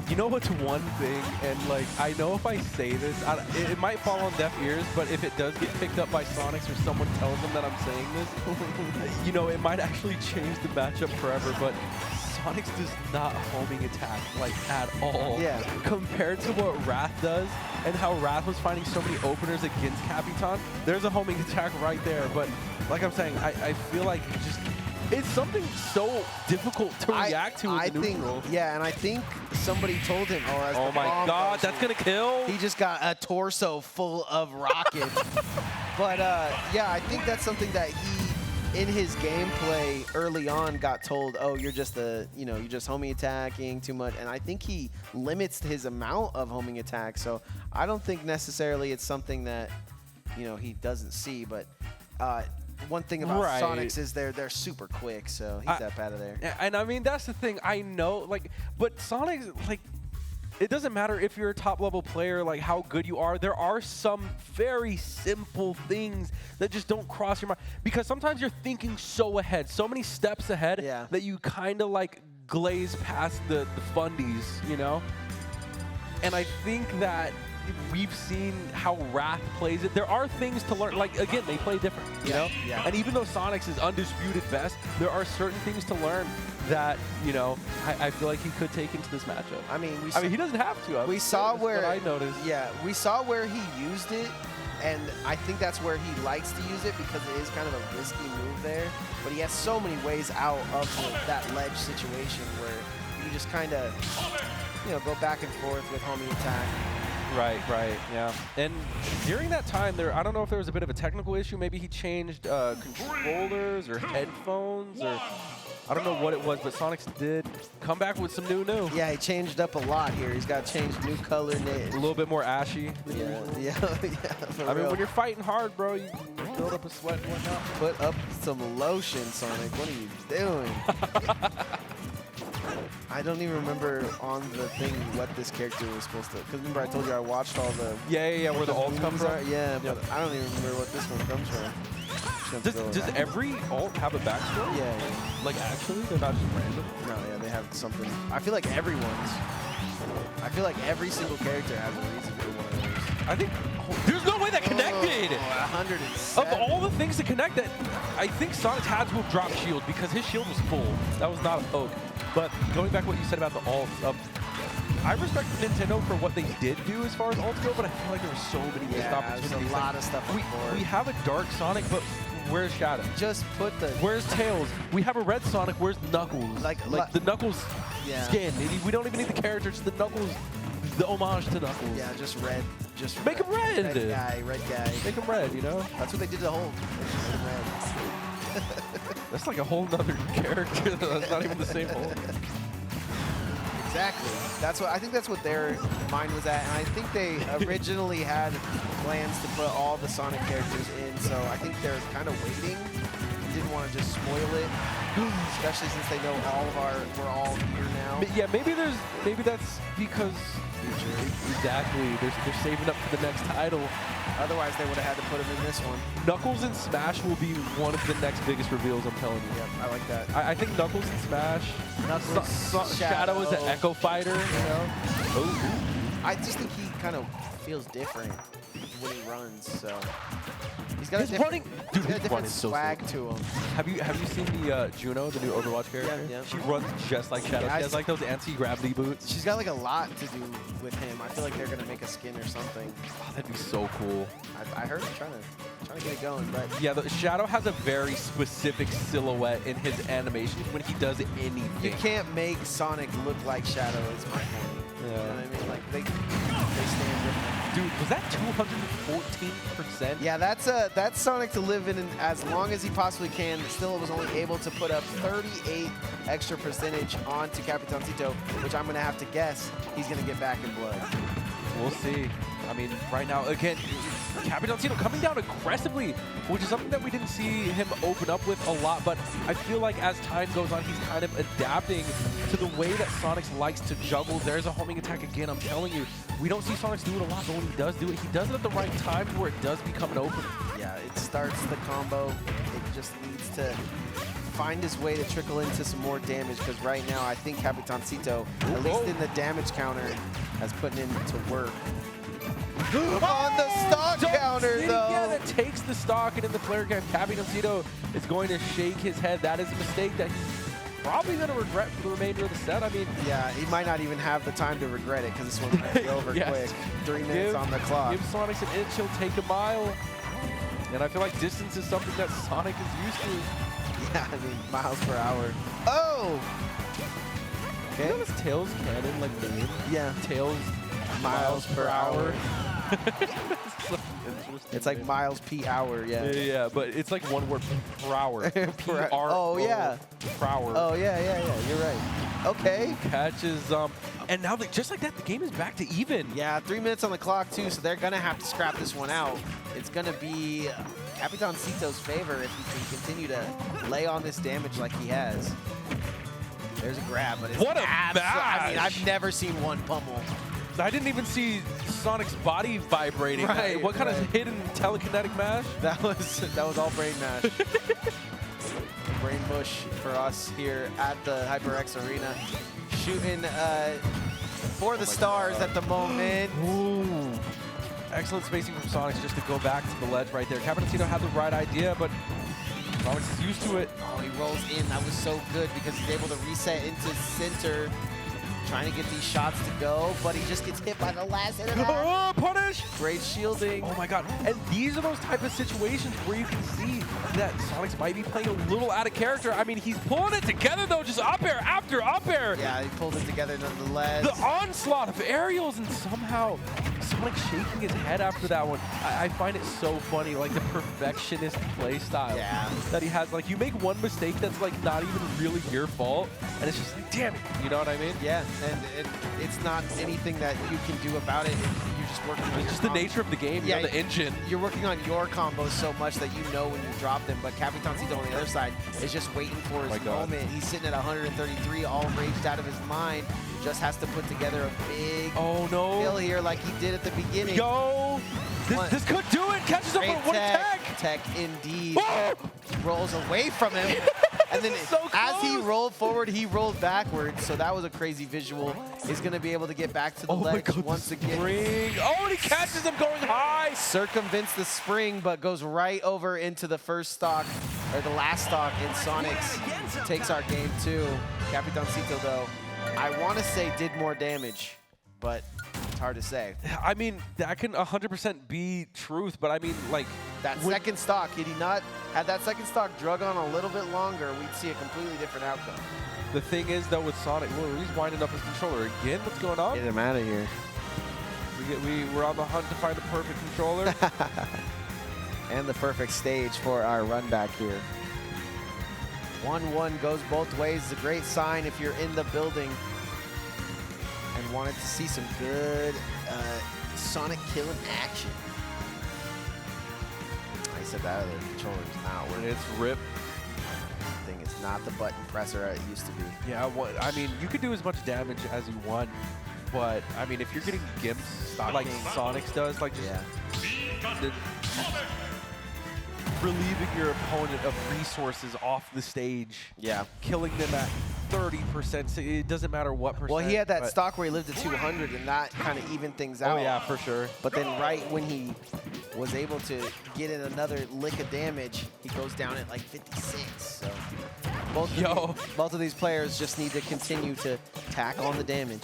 You know what's one thing, and like, I know if I say this, it might fall on deaf ears, but if it does get picked up by Sonics or someone tells them that I'm saying this, you know, it might actually change the matchup forever, but Sonics does not homing attack, like, at all. Yeah. Compared to what Wrath does, and how Wrath was finding so many openers against Capitan, there's a homing attack right there, but like I'm saying, I feel like just it's something so difficult to react to in the neutral. Yeah, and I think somebody told him, Oh my God, that's gonna kill. He just got a torso full of rockets. But yeah, I think that's something that he, in his gameplay early on, got told, oh, you're just you're just homing attacking too much. And I think he limits his amount of homing attacks. So I don't think necessarily it's something that, he doesn't see. But one thing about Sonics is they're super quick, so he's up out of there. And I mean, that's the thing. I know, but Sonics, it doesn't matter if you're a top-level player, how good you are. There are some very simple things that just don't cross your mind. Because sometimes you're thinking so ahead, so many steps ahead, that you kind of, glaze past the fundies, And I think that we've seen how Wrath plays it. There are things to learn. Again, they play different, you know? Yeah. And even though Sonics is undisputed best, there are certain things to learn that, I feel like he could take into this matchup. I mean, he doesn't have to. We saw where I noticed. Yeah, we saw where he used it, and I think that's where he likes to use it because it is kind of a risky move there. But he has so many ways out of that ledge situation where you just kind of, go back and forth with homing attack. Right, yeah. And during that time, I don't know if there was a bit of a technical issue. Maybe he changed controllers or headphones, or I don't know what it was, but Sonics did come back with some new. Yeah, he changed up a lot here. He's got to change new color. A little bit more ashy. Yeah. I mean, when you're fighting hard, bro, you build up a sweat and whatnot. Put up some lotion, Sonic. What are you doing? I don't even remember on the thing what this character was supposed to. Because remember I told you I watched all the. Yeah, where the alt comes from. Yeah, but I don't even remember what this one comes from. Does every alt have a backstory? Yeah. Actually, they're not just random. No, yeah, they have something. I feel like everyone's. I feel like every single character has a reason for one of those. I think there's no way that connected. 107. Of all the things to connect, that I think Sonic had to have dropped shield because his shield was full. That was not a poke. But going back to what you said about the alts, I respect Nintendo for what they did do as far as alts go, but I feel like there were so many missed opportunities. There's a lot of stuff on the board. We have a dark Sonic, but where's Shadow? Just put the. Where's Tails? We have a red Sonic. Where's Knuckles? Like the Knuckles skin. We don't even need the character. Just the Knuckles, the homage to Knuckles. Yeah, just red. Just make him red. Red guy. Make him red. That's what they did to Hulk. Red. That's like a whole nother character. That's not even the same Hulk. Exactly. I think that's what their mind was at, and I think they originally had plans to put all the Sonic characters in. So I think they're kind of waiting. Didn't want to just spoil it, especially since they know we're all here now. Yeah, maybe that's because exactly they're saving up for the next title. Otherwise, they would have had to put him in this one. Knuckles and Smash will be one of the next biggest reveals, I'm telling you. Yep, I like that. I think Knuckles and Smash. Shadow is an Echo Fighter, I just think he kind of feels different when he runs, so. He's got a different swag to him. Have you seen the Juno, the new Overwatch character? Yeah. She runs just like Shadow. She has like those anti-gravity boots. She's got like a lot to do with him. I feel like they're gonna make a skin or something. Oh, that'd be so cool. I heard him trying to get it going, but yeah, the Shadow has a very specific silhouette in his animations when he does anything. You can't make Sonic look like Shadow. Is my point. Yeah. You know what I mean? Like they stand different. Dude, was that 214%? Yeah, that's Sonic to live in as long as he possibly can. Still was only able to put up 38 extra percentage onto Capitancito, which I'm going to have to guess he's going to get back in blood. We'll see. I mean, right now, again, Capitancito coming down aggressively, which is something that we didn't see him open up with a lot, but I feel like as time goes on, he's kind of adapting to the way that Sonics likes to juggle. There's a homing attack again, I'm telling you. We don't see Sonics do it a lot, but when he does do it, he does it at the right time where it does become an opener. Yeah, it starts the combo. It just needs to find his way to trickle into some more damage, because right now I think Capitancito, at least in the damage counter, has put in to work. On the stock counter, though. Yeah, that takes the stock, and in the player game, Capitancito is going to shake his head. That is a mistake that he's probably going to regret for the remainder of the set. I mean, yeah, he might not even have the time to regret it because this one might be over quick. 3 minutes on the clock. Give Sonic an inch, he'll take a mile. And I feel like distance is something that Sonic is used to. Yeah, I mean, miles per hour. Oh! You Okay. know this Tails cannon like name? Yeah. Tails Miles per hour. So interesting It's like name. miles per hour, Yeah, yeah. yeah, but it's like one word per hour. Per- P-R-O, oh, yeah. Per hour. Oh, yeah, you're right. Okay. Catches, and now just like that, the game is back to even. Yeah, 3 minutes on the clock, too, so they're going to have to scrap this one out. It's going to be Capitancito's favor if he can continue to lay on this damage like he has. There's a grab, but it's What a I mean, mash! I've never seen one pummel. I didn't even see Sonic's body vibrating. Right, What kind right. of hidden telekinetic mash? That was all brain mash. Brain mush for us here at the HyperX Arena. Shooting for the stars at the moment. Ooh. Excellent spacing from Sonic just to go back to the ledge right there. Capitancito had the right idea, but Sonic is used to it. Oh, he rolls in. That was so good because he's able to reset into center, trying to get these shots to go, but he just gets hit by the last hit of that. Oh, punish! Great shielding. Oh my god. And these are those type of situations where you can see that Sonic might be playing a little out of character. I mean, he's pulling it together though, just up air after up air. Yeah, he pulled it together nonetheless. The onslaught of aerials, and somehow Sonic shaking his head after that one. I find it so funny, like the perfectionist play style that he has. Like, you make one mistake that's like not even really your fault, and it's just like, damn it, you know what I mean? Yeah, and it's not anything that you can do about it. You're just working on It's your just the combo. nature of the game, you know, the engine. You're working on your combos so much that you know when you drop them, but Capitancito on the other side is just waiting for his moment. He's sitting at 133, all raged out of his mind. Just has to put together a big kill here like he did at the beginning. Yo! This could do it! Catches up Great with one attack! Tech indeed. Oh! Rolls away from him. And then So as he close. rolled forward, he rolled backwards. So that was a crazy visual. He's going to be able to get back to the ledge once again. Spring. Oh, and he catches him going high! Circumvents the spring, but goes right over into the first stock, or the last stock in Sonic's. Takes our game too. Capitancito, though, I want to say did more damage, but it's hard to say. I mean, that can 100% be truth, but I mean, like... That second stock, had he not had that second stock drug on a little bit longer, we'd see a completely different outcome. The thing is, though, with Sonic, he's winding up his controller again. What's going on? Get him out of here. We're on the hunt to find the perfect controller. And the perfect stage for our run back here. 1-1 goes both ways. It's a great sign if you're in the building and wanted to see some good Sonic killing action. I said that other controller is not working. It's rip. Thing is not the button presser it used to be. Yeah, I mean, you could do as much damage as you want, but I mean, if you're getting gimps like Sonic's does, like just relieving your opponent of resources off the stage, killing them at 30%, so it doesn't matter what percent. Well, he had that stock where he lived at 200, and that kind of evened things out. Oh yeah, for sure. But then right when he was able to get in another lick of damage, he goes down at like 56. So both of these players just need to continue to tack on the damage.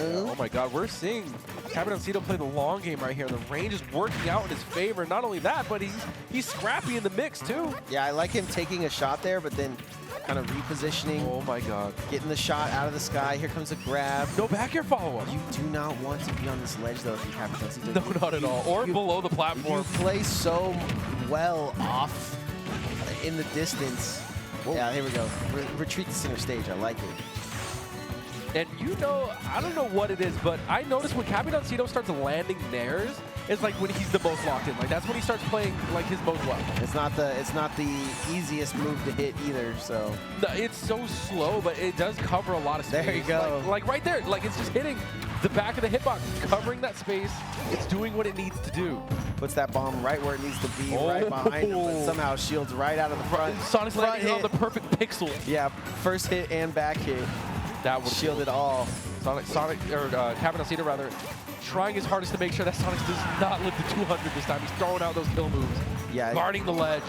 Oh my god, we're seeing Capitancito play the long game right here. The range is working out in his favor. Not only that, but he's scrappy in the mix too. Yeah, I like him taking a shot there, but then kind of repositioning. Oh my god. Getting the shot out of the sky. Here comes a grab. No back air follow-up. You do not want to be on this ledge though if you Capitancito. No, not at all. Or below the platform. You play so well off in the distance. Whoa. Yeah, here we go. Retreat to center stage. I like it. And you know, I don't know what it is, but I noticed when Capitancito starts landing nairs, it's like when he's the most locked in. Like that's when he starts playing like his most well. It's not the easiest move to hit either. So no, it's so slow, but it does cover a lot of space. There you go. Like right there, like it's just hitting the back of the hitbox, covering that space. It's doing what it needs to do. Puts that bomb right where it needs to be, right behind him, but somehow shields right out of the front. Sonic's landing on the perfect pixel. Yeah, first hit and back hit. That would shielded all. Capitancito rather, trying his hardest to make sure that Sonic does not live to 200 this time. He's throwing out those kill moves. Yeah. Guarding the ledge.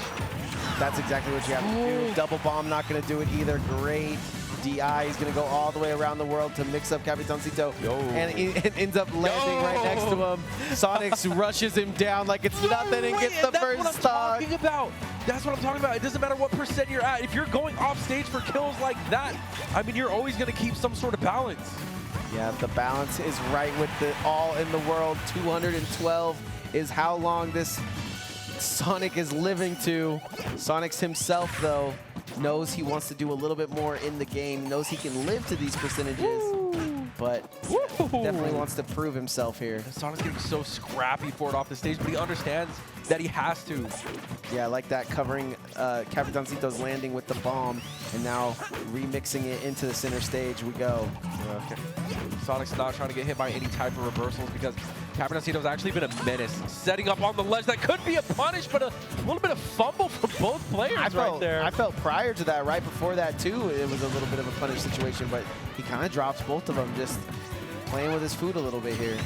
That's exactly what you have to do. Double bomb not going to do it either. Great DI. He's going to go all the way around the world to mix up Capitancito. And it ends up landing right next to him. Sonic rushes him down like it's nothing and gets the first stock. That's what I'm talking about. That's what I'm talking about. It doesn't matter what percent you're at. If you're going off stage for kills like that, I mean, you're always going to keep some sort of balance. Yeah, the balance is right with the all in the world. 212 is how long this Sonic is living to. Sonic's himself, though, knows he wants to do a little bit more in the game, knows he can live to these percentages, but definitely wants to prove himself here. Sonic's getting so scrappy for it off the stage, but he understands that he has to. Yeah, I like that, covering Capitancito's landing with the bomb, and now remixing it into the center stage we go. Okay. Sonic's not trying to get hit by any type of reversals because Capitancito's actually been a menace. Setting up on the ledge, that could be a punish, but a little bit of fumble from both players right there. I felt prior to that, right before that too, it was a little bit of a punish situation, but he kind of drops both of them, just playing with his food a little bit here.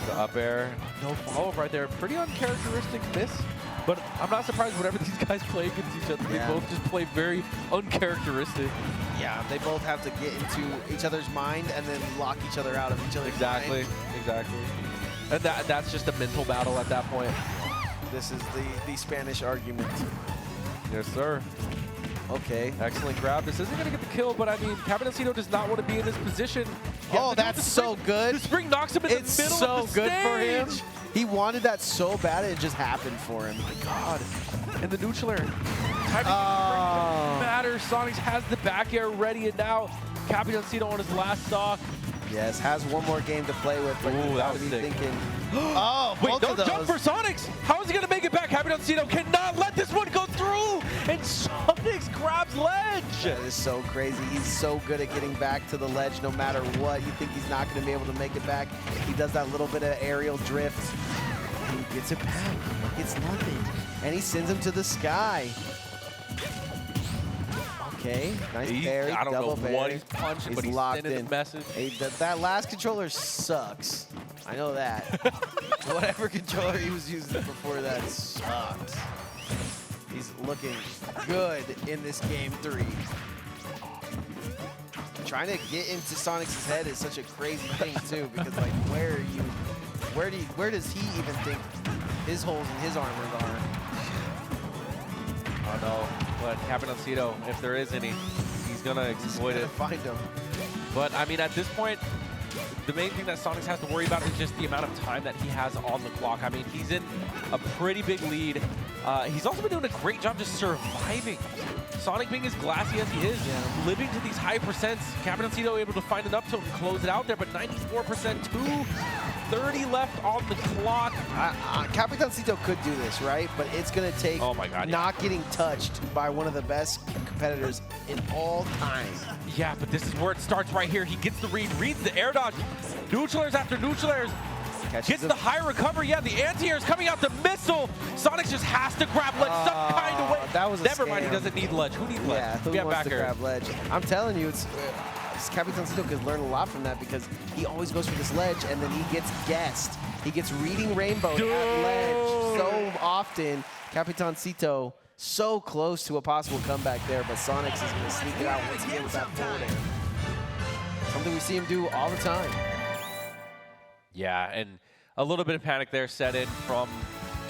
The up air, no follow-up right there. Pretty uncharacteristic miss, but I'm not surprised whenever these guys play against each other. Yeah. They both just play very uncharacteristic. Yeah, they both have to get into each other's mind and then lock each other out of each other's mind. Exactly. And that's just a mental battle at that point. This is the Spanish argument. Yes, sir. Okay. Excellent grab. This isn't going to get the kill, but I mean, Capitancito does not want to be in this position. Oh, that's so good. The spring knocks him in the middle It's so of the good stage. for him. He wanted that so bad, it just happened for him. My God. And the neutral air. Timing Oh. matters. Sonics has the back air ready, and now Capitancito on his last stock. Yes, has one more game to play with, but Ooh, you that gotta was be sick. thinking, oh, Wait, both don't of jump those. for Sonics. How is he going to make it back? Capitancito cannot let this one go through, and Sonics grabs ledge. That is so crazy. He's so good at getting back to the ledge no matter what. You think he's not going to be able to make it back. He does that little bit of aerial drift, and he gets it back. It's nothing. And he sends him to the sky. Okay, nice parry, I don't double know parry. what he's punching, but he's locked sending in. the message. Hey, that last controller sucks. I know that. Whatever controller he was using before that sucks. He's looking good in this game 3. Trying to get into Sonic's head is such a crazy thing too, because like where does he even think his holes in his armor are? Oh no, but Capitancito, if there is any, he's gonna exploit it. Find him. But I mean, at this point, the main thing that Sonics has to worry about is just the amount of time that he has on the clock. I mean, he's in a pretty big lead. He's also been doing a great job just surviving. Sonic being as glassy as he is, living to these high percents. Capitancito able to find an up tilt and close it out there, but 94%, 2:30 left on the clock. Capitancito could do this, right? But it's going to take Oh my God, not getting touched by one of the best competitors in all time. Yeah, but this is where it starts right here. He gets the read, reads the air dodge. Neutral airs after neutral airs. Gets the high recovery. Yeah, the anti-air is coming out the missile. Sonic just has to grab ledge some kind of way. That was a Never mind, he scam. doesn't need ledge. Who needs ledge? Yeah, who Get wants back to here. grab ledge? I'm telling you, it's Capitancito could learn a lot from that because he always goes for this ledge and then he gets guessed. He gets reading rainbow at ledge so often. Capitancito so close to a possible comeback there, but Sonics is going to sneak it out once again with that forward air. Something we see him do all the time. Yeah, and a little bit of panic there set in from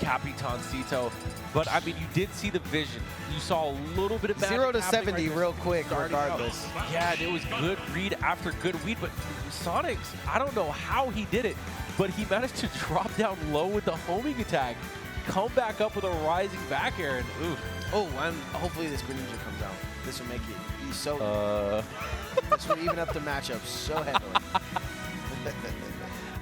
Capitancito. But, I mean, you did see the vision. You saw a little bit of magic 0 to happening 70 right there. real quick, Starting out. regardless. Yeah, and it was good read after good read, but Sonics, I don't know how he did it, but he managed to drop down low with the homing attack, come back up with a rising back air, and oof. Oh, and hopefully this Greninja comes out. This will make it be so. This will even up the matchup so heavily.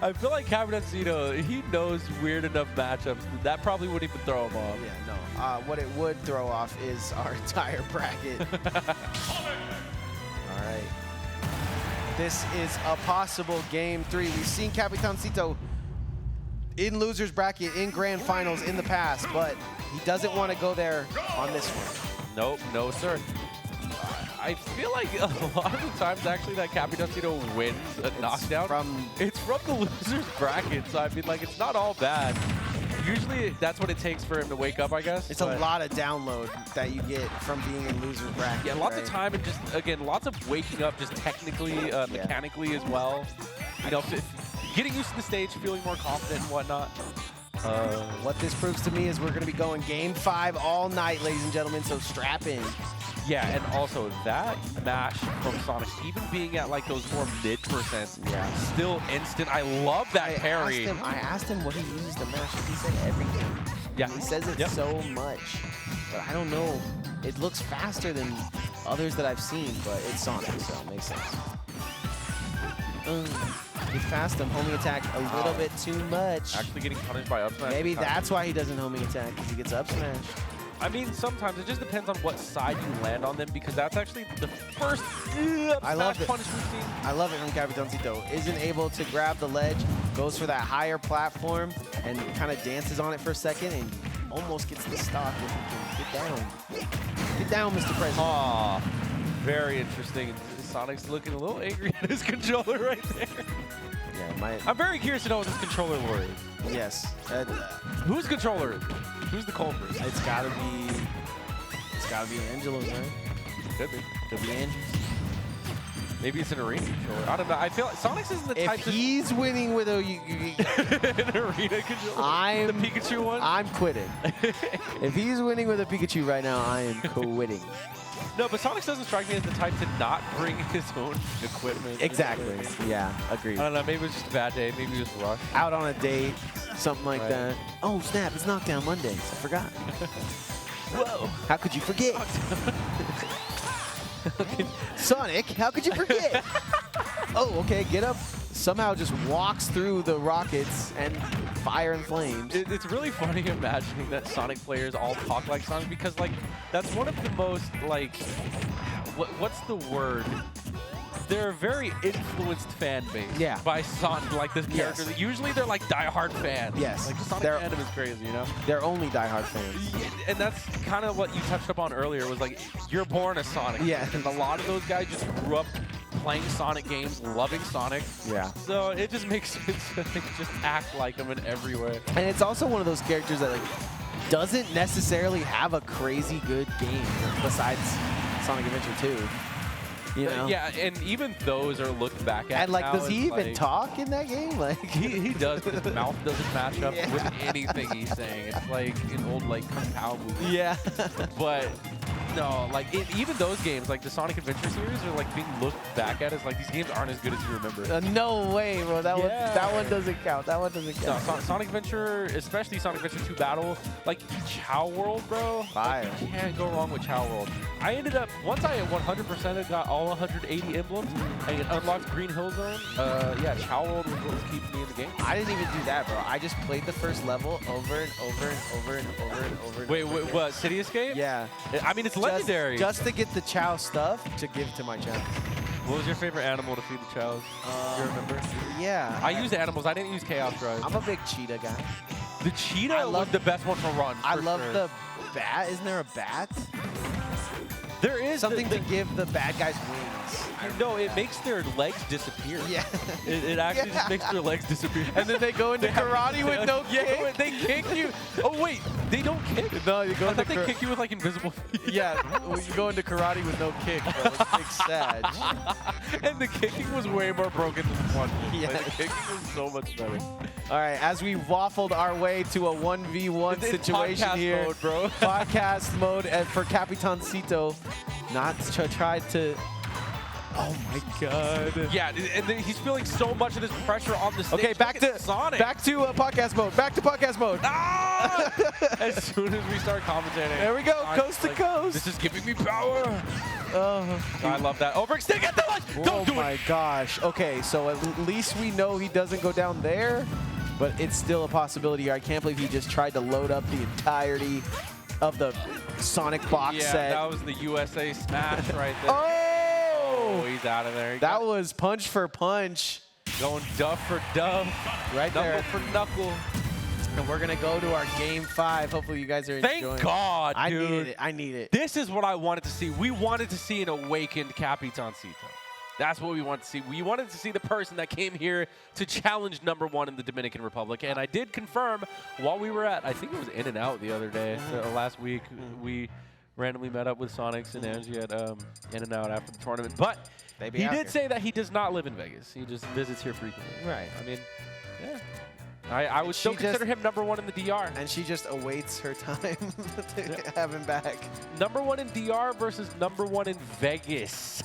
I feel like Capitancito, he knows weird enough matchups that probably wouldn't even throw him off. Yeah, no. What it would throw off is our entire bracket. All right. This is a possible game 3. We've seen Capitancito in loser's bracket, in grand finals in the past, but he doesn't want to go there on this one. Nope, no sir. I feel like a lot of the times actually that Capitancito wins a knockdown. It's from the loser's bracket, so I mean like it's not all bad. Usually that's what it takes for him to wake up, I guess. It's a lot of download that you get from being in loser's bracket. Yeah, lots right? of time and just, again, lots of waking up just technically, mechanically as well. You know, getting used to the stage, feeling more confident and whatnot. What this proves to me is we're going to be going game 5 all night, ladies and gentlemen, so strap in. Yeah, and also that mash from Sonic, even being at like those more mid percents, still instant. I love that parry. I asked him what he uses to mash, and he said everything. Yeah. He says it so much, but I don't know. It looks faster than others that I've seen, but it's Sonic, so it makes sense. He's fast him, homing attack a little bit too much. Actually getting punished by up smash. Maybe that's why he doesn't homing attack, because he gets up smash. I mean, sometimes it just depends on what side you land on them, because that's actually the first I love smash punish we've seen. I love it from Capitancito. Isn't able to grab the ledge, goes for that higher platform, and kind of dances on it for a second, and almost gets the stock if he can get down. Get down, Mr. President. Aw, very interesting. Sonic's looking a little angry at his controller right there. Yeah, I'm very curious to know what this controller lore is. yes. Whose controller is it? Who's the culprit? It's gotta be Angelo's, right? Could be. Could be Andrew's. Maybe it's an arena controller. I don't know. I feel like Sonic's isn't the type If he's winning with a an arena controller. The Pikachu one? I'm quitting. If he's winning with a Pikachu right now, I am quitting. No, but Sonic doesn't strike me as the type to not bring his own equipment. Exactly. Yeah, agreed. I don't know. Maybe it was just a bad day. Maybe it was rushed. Out on a date, something like Right. that. Oh, snap, it's Knockdown Mondays. I forgot. Whoa. How could you forget? Sonic, how could you forget? Oh, okay, get up. Somehow just walks through the rockets and fire and flames. It's really funny imagining that Sonic players all talk like Sonic, because like that's one of the most like what's the word? They're a very influenced fan base by Sonic, like this character. Yes. Usually they're like diehard fans. Yes. Like the Sonic They're- fandom is crazy, you know? They're only diehard fans. Yeah, and that's kind of what you touched upon earlier, was like, you're born a Sonic. Yeah. And a lot of those guys just grew up playing Sonic games, loving Sonic. Yeah. So it just makes sense to just act like him in every way. And it's also one of those characters that like doesn't necessarily have a crazy good game besides Sonic Adventure 2. You know? Yeah, and even those are looked back at And like, now does he as, even like, talk in that game? Like, He does, but his mouth doesn't match up Yeah. with anything he's saying. It's like an old like Kung Pao movie. yeah. But no, like even those games, like the Sonic Adventure series, are like being looked back at as like these games aren't as good as you remember. No way, bro. That Yeah. one doesn't count. That one doesn't No, count. Sonic Adventure, especially Sonic Adventure 2 Battle, like Chow World, bro. Fire. Like, you can't go wrong with Chow World. I ended up, once I 100%ed got all 180 emblems and unlocked Green Hill Zone, yeah, Chow World was what was keeping me in the game. I didn't even do that, bro. I just played the first level over and over and over and over and over. And Wait, over again. what, City Escape? Yeah. I mean, it's legendary. Just to get the Chow stuff to give to my Chow. What was your favorite animal to feed the chows? You remember? Yeah. I used animals. I didn't use Chaos Drive. I'm a big cheetah guy. The cheetah I was love- the best one to run. I for love sure. the bat. Isn't there a bat? There is Something to give the bad guys wings. No, it makes their legs disappear. Yeah. It actually just makes their legs disappear. And then they go into karate with no Yeah, kick. they kick you. Oh wait, they don't kick. No, you go I into thought they kick you with like invisible feet. Yeah, well, you go into karate with no kick, bro. It's big sad. And the kicking was way more broken than the punch. Yeah. Like, the kicking was so much better. All right, as we waffled our way to a 1v1 It's situation podcast here. mode, bro. Podcast mode for Capitancito. Not to try to... Oh my god. Yeah, and then he's feeling so much of this pressure on the stage. Okay, back Look at to Sonic. podcast mode. Back to podcast mode. Ah! As soon as we start commentating. There we go, I'm coast to like, coast. This is giving me power. Oh, I love that. Overextend, get the ledge. Don't do my it. gosh. Okay, so at least we know he doesn't go down there, but it's still a possibility here. I can't believe he just tried to load up the entirety of the Sonic box Yeah, set. that was the USA smash right there. Oh! He's out of there. That was punch for punch. Going duff for duff. Right Knuckle there. for knuckle. And we're going to go to our game 5. Hopefully you guys are Thank enjoying. God, I dude. need it. I need it. This is what I wanted to see. We wanted to see an awakened Capitancito. That's what we wanted to see. We wanted to see the person that came here to challenge #1 in the Dominican Republic. And I did confirm while we were at, I think it was In and Out the other day, last week, we randomly met up with Sonics and Angie at In and Out after the tournament. But They be he out did here. say that he does not live in Vegas. He just visits here frequently. Right. I mean, yeah. I would still She consider just- him #1 in the DR. And she just awaits her time to have him back. #1 in DR versus #1 in Vegas.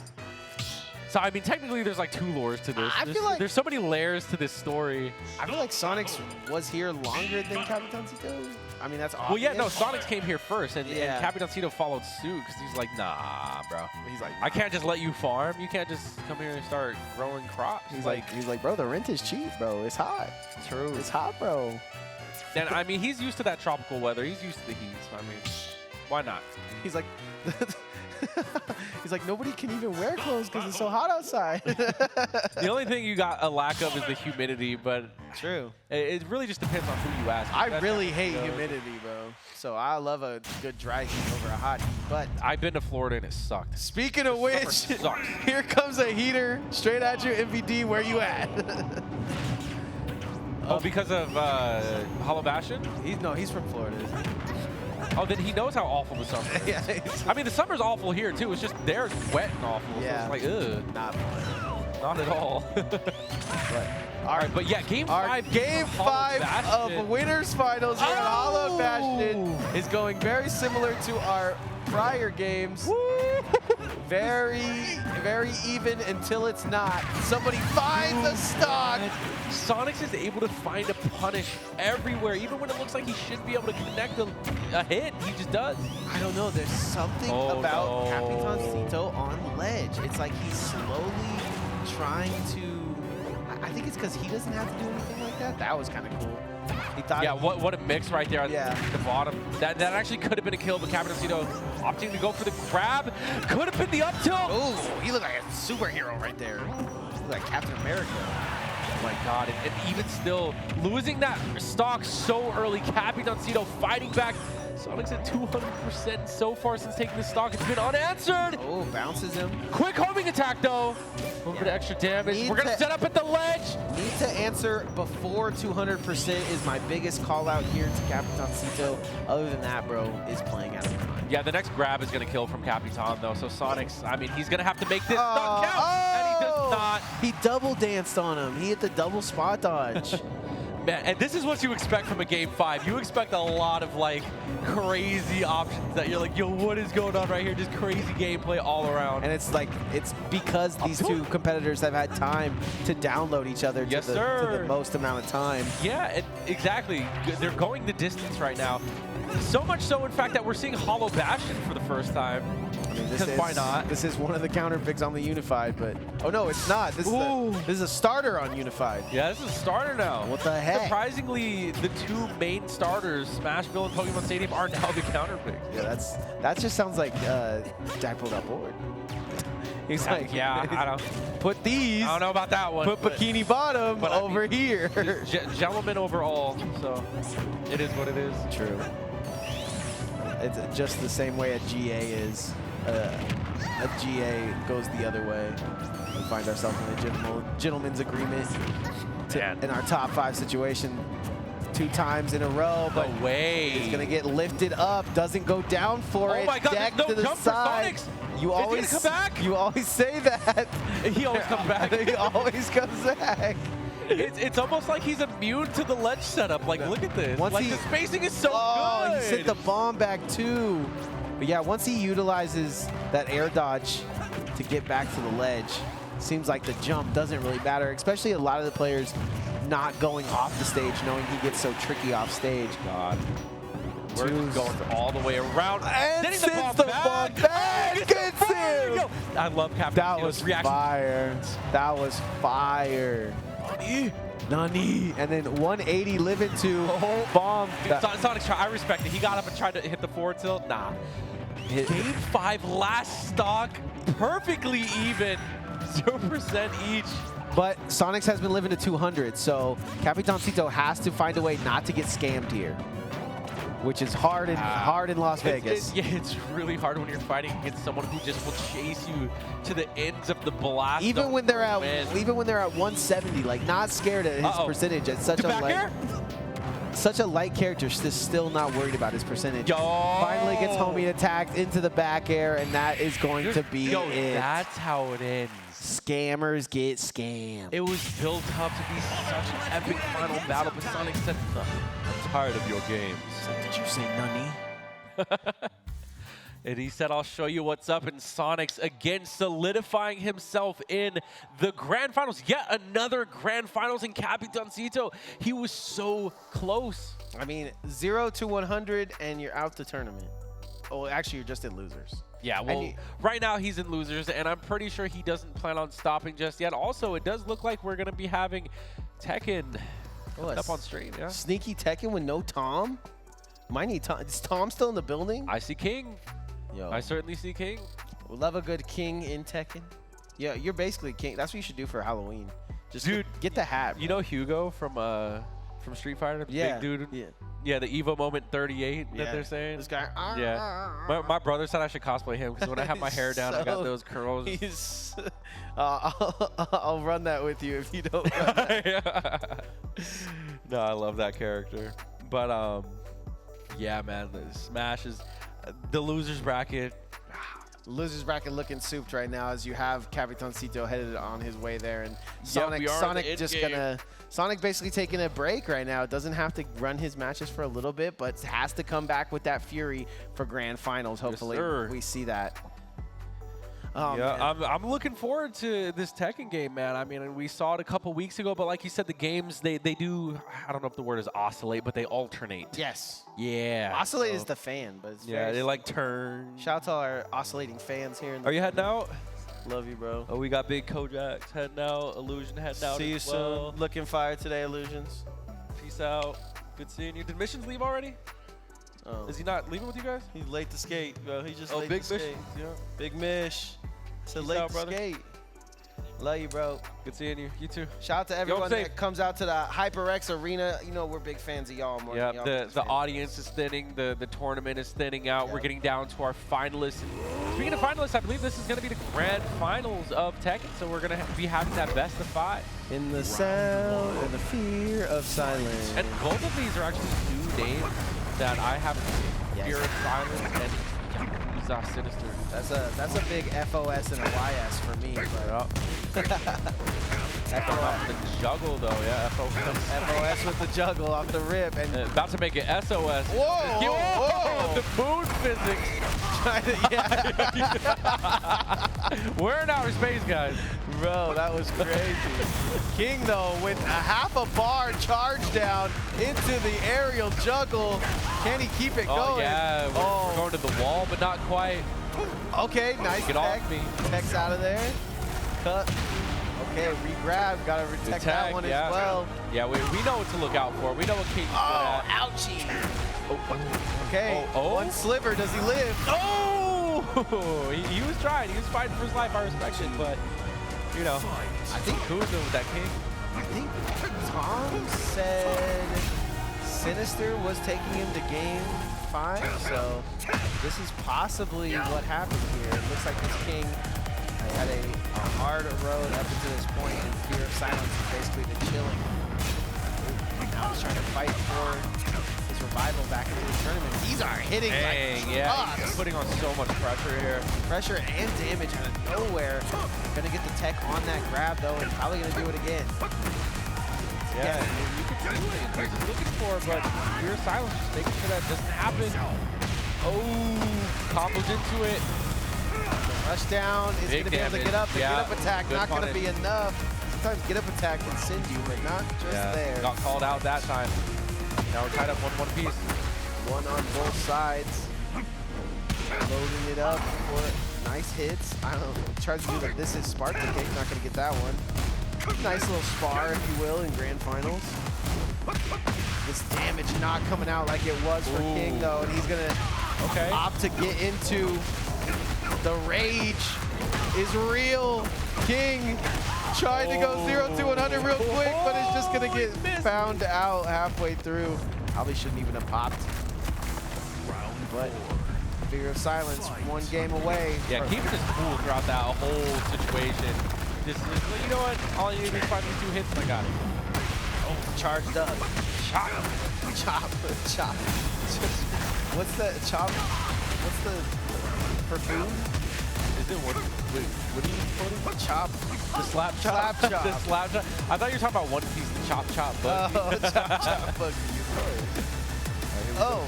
So, I mean, technically, there's like 2 lores to this. I feel like- there's so many layers to this story. I feel like Sonics was here longer than Capitancito. I mean, that's obvious. Well, yeah, no, Sonics came here first, and Yeah. Capitancito followed suit because he's like, nah, bro. He's like, I can't just let you farm. You can't just come here and start growing crops. he's like, bro, the rent is cheap, bro. It's hot. true. It's hot, bro. And I mean, he's used to that tropical weather. He's used to the heat. So I mean, why not? He's like, he's like, nobody can even wear clothes because it's so hot outside. The only thing you got a lack of is the humidity, but True. it really just depends on who you ask. I That's really how it hate goes. humidity, bro. So I love a good dry heat over a hot heat. But I've been to Florida and it sucked. speaking of which, sucks. here comes a heater straight at you, MVD. Where you at? Oh, because of Hollow Bastion? He's from Florida. Isn't he? Oh, then he knows how awful the summer is. Yeah, he's I mean, the summer's awful here, too. It's just they're wet and awful. Yeah. So it's like, ugh, not fun. not at all. But All right, but yeah, game our 5. game Hollow 5 Bastion. of winners finals here at Hollow Bastion Oh! is going very similar to our prior games. Very, very even until it's not. Somebody finds a stock. Sonics is able to find a punish everywhere, even when it looks like he should be able to connect a hit. He just does. I don't know. There's something Oh, about no. Capitancito on ledge. It's like he's slowly trying to. I think it's because he doesn't have to do anything like that. That was kind of cool. He thought. Yeah, what a mix right there at Yeah. the bottom. That actually could have been a kill, but Capitancito opting to go for the grab. Could have been the up tilt. Oh, he looked like a superhero right there. He looked like Captain America. Oh my god, and even still, losing that stock so early, Capitancito fighting back. Sonic's at 200% so far since taking the stock. It's been unanswered. Oh, bounces him. Quick homing attack, though. A little bit of extra damage. Need We're going to to- set up at the ledge. Need to answer before 200% is my biggest call out here to Capitancito. Other than that, bro, is playing out of time. Yeah, the next grab is going to kill from Capitan, though. So Sonic's, I mean, he's going to have to make this stock count. And he does not. He double danced on him. He hit the double spot dodge. Man, and this is what you expect from a game 5. You expect a lot of like crazy options that you're like, yo, what is going on right here? Just crazy gameplay all around. And it's like, it's because these two competitors have had time to download each other Yes, to sir. the most amount of time. Yeah, exactly. They're going the distance right now. So much so, in fact, that we're seeing Hollow Bastion for the first time. I mean, this Because is, why not? This is one of the counter picks on the Unified, but oh no, it's not. This is a starter on Unified. Yeah, this is a starter now. What the heck? Surprisingly, the 2 main starters, Smashville and Pokemon Stadium, are now the counter picks. Yeah, that just sounds like Jackpot got bored. He's like, Yeah, I don't. put these, I don't know about that one. put but Bikini Bottom but I over mean- here. Gentleman overall, so it is what it is. True. It's just the same way a GA is. A GA goes the other way. We find ourselves in a gentleman's agreement in our top 5 situation 2 times in a row, but No way. he's gonna get lifted up. Doesn't go down for Oh it. my God, Deck there's no to the jump for side. Sonics. You Is he always gonna come back? You always say that. He always comes back. he always comes back. It's almost like he's immune to the ledge setup. Like, look at this. Once Like, he- the spacing is so Oh, good. he sent the bomb back too. But yeah, once he utilizes that air dodge to get back to the ledge, seems like the jump doesn't really matter, especially a lot of the players not going off the stage, knowing he gets so tricky off stage. God. We're Juice. just going all the way around. And Sending sends the bomb back. Gets Gets the fire. him. Yo, I love Captain That Tito's was reaction. fire. That was fire. Nani. And then 180 live into bomb. Dude, Sonic, I respect it. He got up and tried to hit the forward tilt. Nah. Hit- Game 5, last stock, perfectly even. 0% each. But Sonics has been living to 200, so Capitancito has to find a way not to get scammed here, which is hard in Las Vegas. It's really hard when you're fighting against someone who just will chase you to the ends of the blast. Even when they're at win. 170, like not scared at his Uh-oh. percentage. It's such To a back air? such a light character, still not worried about his percentage. Yo. Finally gets homie attacked into the back air, and that is going to be Yo, it. that's how it ends. Scammers get scammed. It was built up to be such an epic final battle, but Sonic said, "No, I'm tired of your games." Did you say nunny? And he said, "I'll show you what's up." And Sonic's again solidifying himself in the Grand Finals. Yet another Grand Finals in Capitancito. He was so close. I mean, 0 to 100 and you're out the tournament. Oh, actually, you're just in losers. Yeah, well, right now he's in losers, and I'm pretty sure he doesn't plan on stopping just yet. Also, it does look like we're going to be having Tekken up on stream. Yeah. Sneaky Tekken with no Tom? Might need Tom. Is Tom still in the building? I see King. Yo, I certainly see King. we love a good King in Tekken. Yeah, you're basically King. That's what you should do for Halloween. Just Dude, get the hat. You know Hugo from Street Fighter? The big dude? Yeah. Yeah, the Evo Moment 38 that they're saying. This guy. Yeah. My brother said I should cosplay him because when I have my hair down, I got those curls. He's, I'll run that with you if you don't. No, I love that character. But yeah, man, the Smash is the losers bracket. Losers bracket looking souped right now as you have Capitancito headed on his way there, and we are Sonic in the just game. gonna Sonic basically taking a break right now. Doesn't have to run his matches for a little bit, but has to come back with that fury for grand finals. Hopefully we see that. Oh, yeah, I'm looking forward to this Tekken game, man. I mean, we saw it a couple weeks ago, but like you said, the games, they do, I don't know if the word is oscillate, but they alternate. Yes. Yeah. Oscillate is the fan, but it's yeah, very they like turn. Shout out to our oscillating fans here. Are you heading out? Love you, bro. Oh, we got Big Kojax heading out, Illusion heading out. See you as well. soon. Looking fire today, Illusions. Peace out. Good seeing you. Did Missions leave already? Oh. Is he not leaving with you guys? He's late to skate, bro. He just Oh, late Big to skate. Missions. Yeah. Big Mish. So Peace late out, to brother. skate. Love you, bro. Good seeing you. You too. Shout out to everyone safe. that comes out to the HyperX Arena. You know, we're big fans of y'all. Yeah, the audience is thinning. The tournament is thinning out. Yep. We're getting down to our finalists. And speaking of finalists, I believe this is going to be the grand finals of Tekken. So we're going to be having that best of 5. In the sound and the fear of silence. And both of these are actually new names that I haven't seen. Yes. Fear of Silence and Yakuza Sinister. That's a big FOS and a YS for me. But Off the juggle though, yeah. FOS with the juggle off the rip and About to make it SOS. Whoa, Yo, whoa. the moon physics. We're in outer space, guys. bro, that was crazy. King though with a half a bar charge down into the aerial juggle. Can he keep it going? Yeah, we're going to the wall, but not quite. Okay, nice Get tech. off me. Tech's out of there. Cut. Okay, re-grab. Gotta tech that one as well. Yeah, we know what to look out for. We know what King's good at. Ouchie. Okay, one sliver. Does he live? Oh! he was trying. He was fighting for his life. I respect it, but, you know, I think Kuzma with that King. I think Tom said Sinister was taking him to game 5, so this is possibly what happened here. It looks like this King had a hard road up until this point, and Fear of Silence is basically the chilling. Now he's trying to fight for his revival back into the tournament. These are hitting like yeah, he's putting on so much pressure here. Pressure and damage out of nowhere. Gonna get the tech on that grab though, and probably gonna do it again. Yeah, you can see what he's looking for, but Fear of Silence just making sure that doesn't happen. Oh, combos into it. The rush down is Big gonna be able to damage. get up. The Yeah, get up attack good not gonna punish. be enough. Sometimes get up attack can send you, but not just there. Got called out that time. Now we're tied up 1-1 piece. One on both sides. Loading it up for nice hits. I don't know. Tries to do the this is Sparta kick. Not gonna get that one. Nice little spar, if you will, in grand finals. This damage not coming out like it was for King though, and he's gonna opt to get into the rage is real. King trying to go 0 to 100 real quick, but it's just gonna get found out halfway through. Probably shouldn't even have popped. But Fear of Silence, one game away. Yeah, keeping his cool throughout that whole situation. This is, you know what? All you need is find these 2 hits and I got it. Oh, charged up. Chop. Chop. Chop. What's the chop? What's the perfume? Is it what? Wait, what are you quoting? Chop. The slap chop. Slap chop. The slap chop. I thought you were talking about One Piece, the chop chop. But Oh, chop chop. Fuck you. Oh,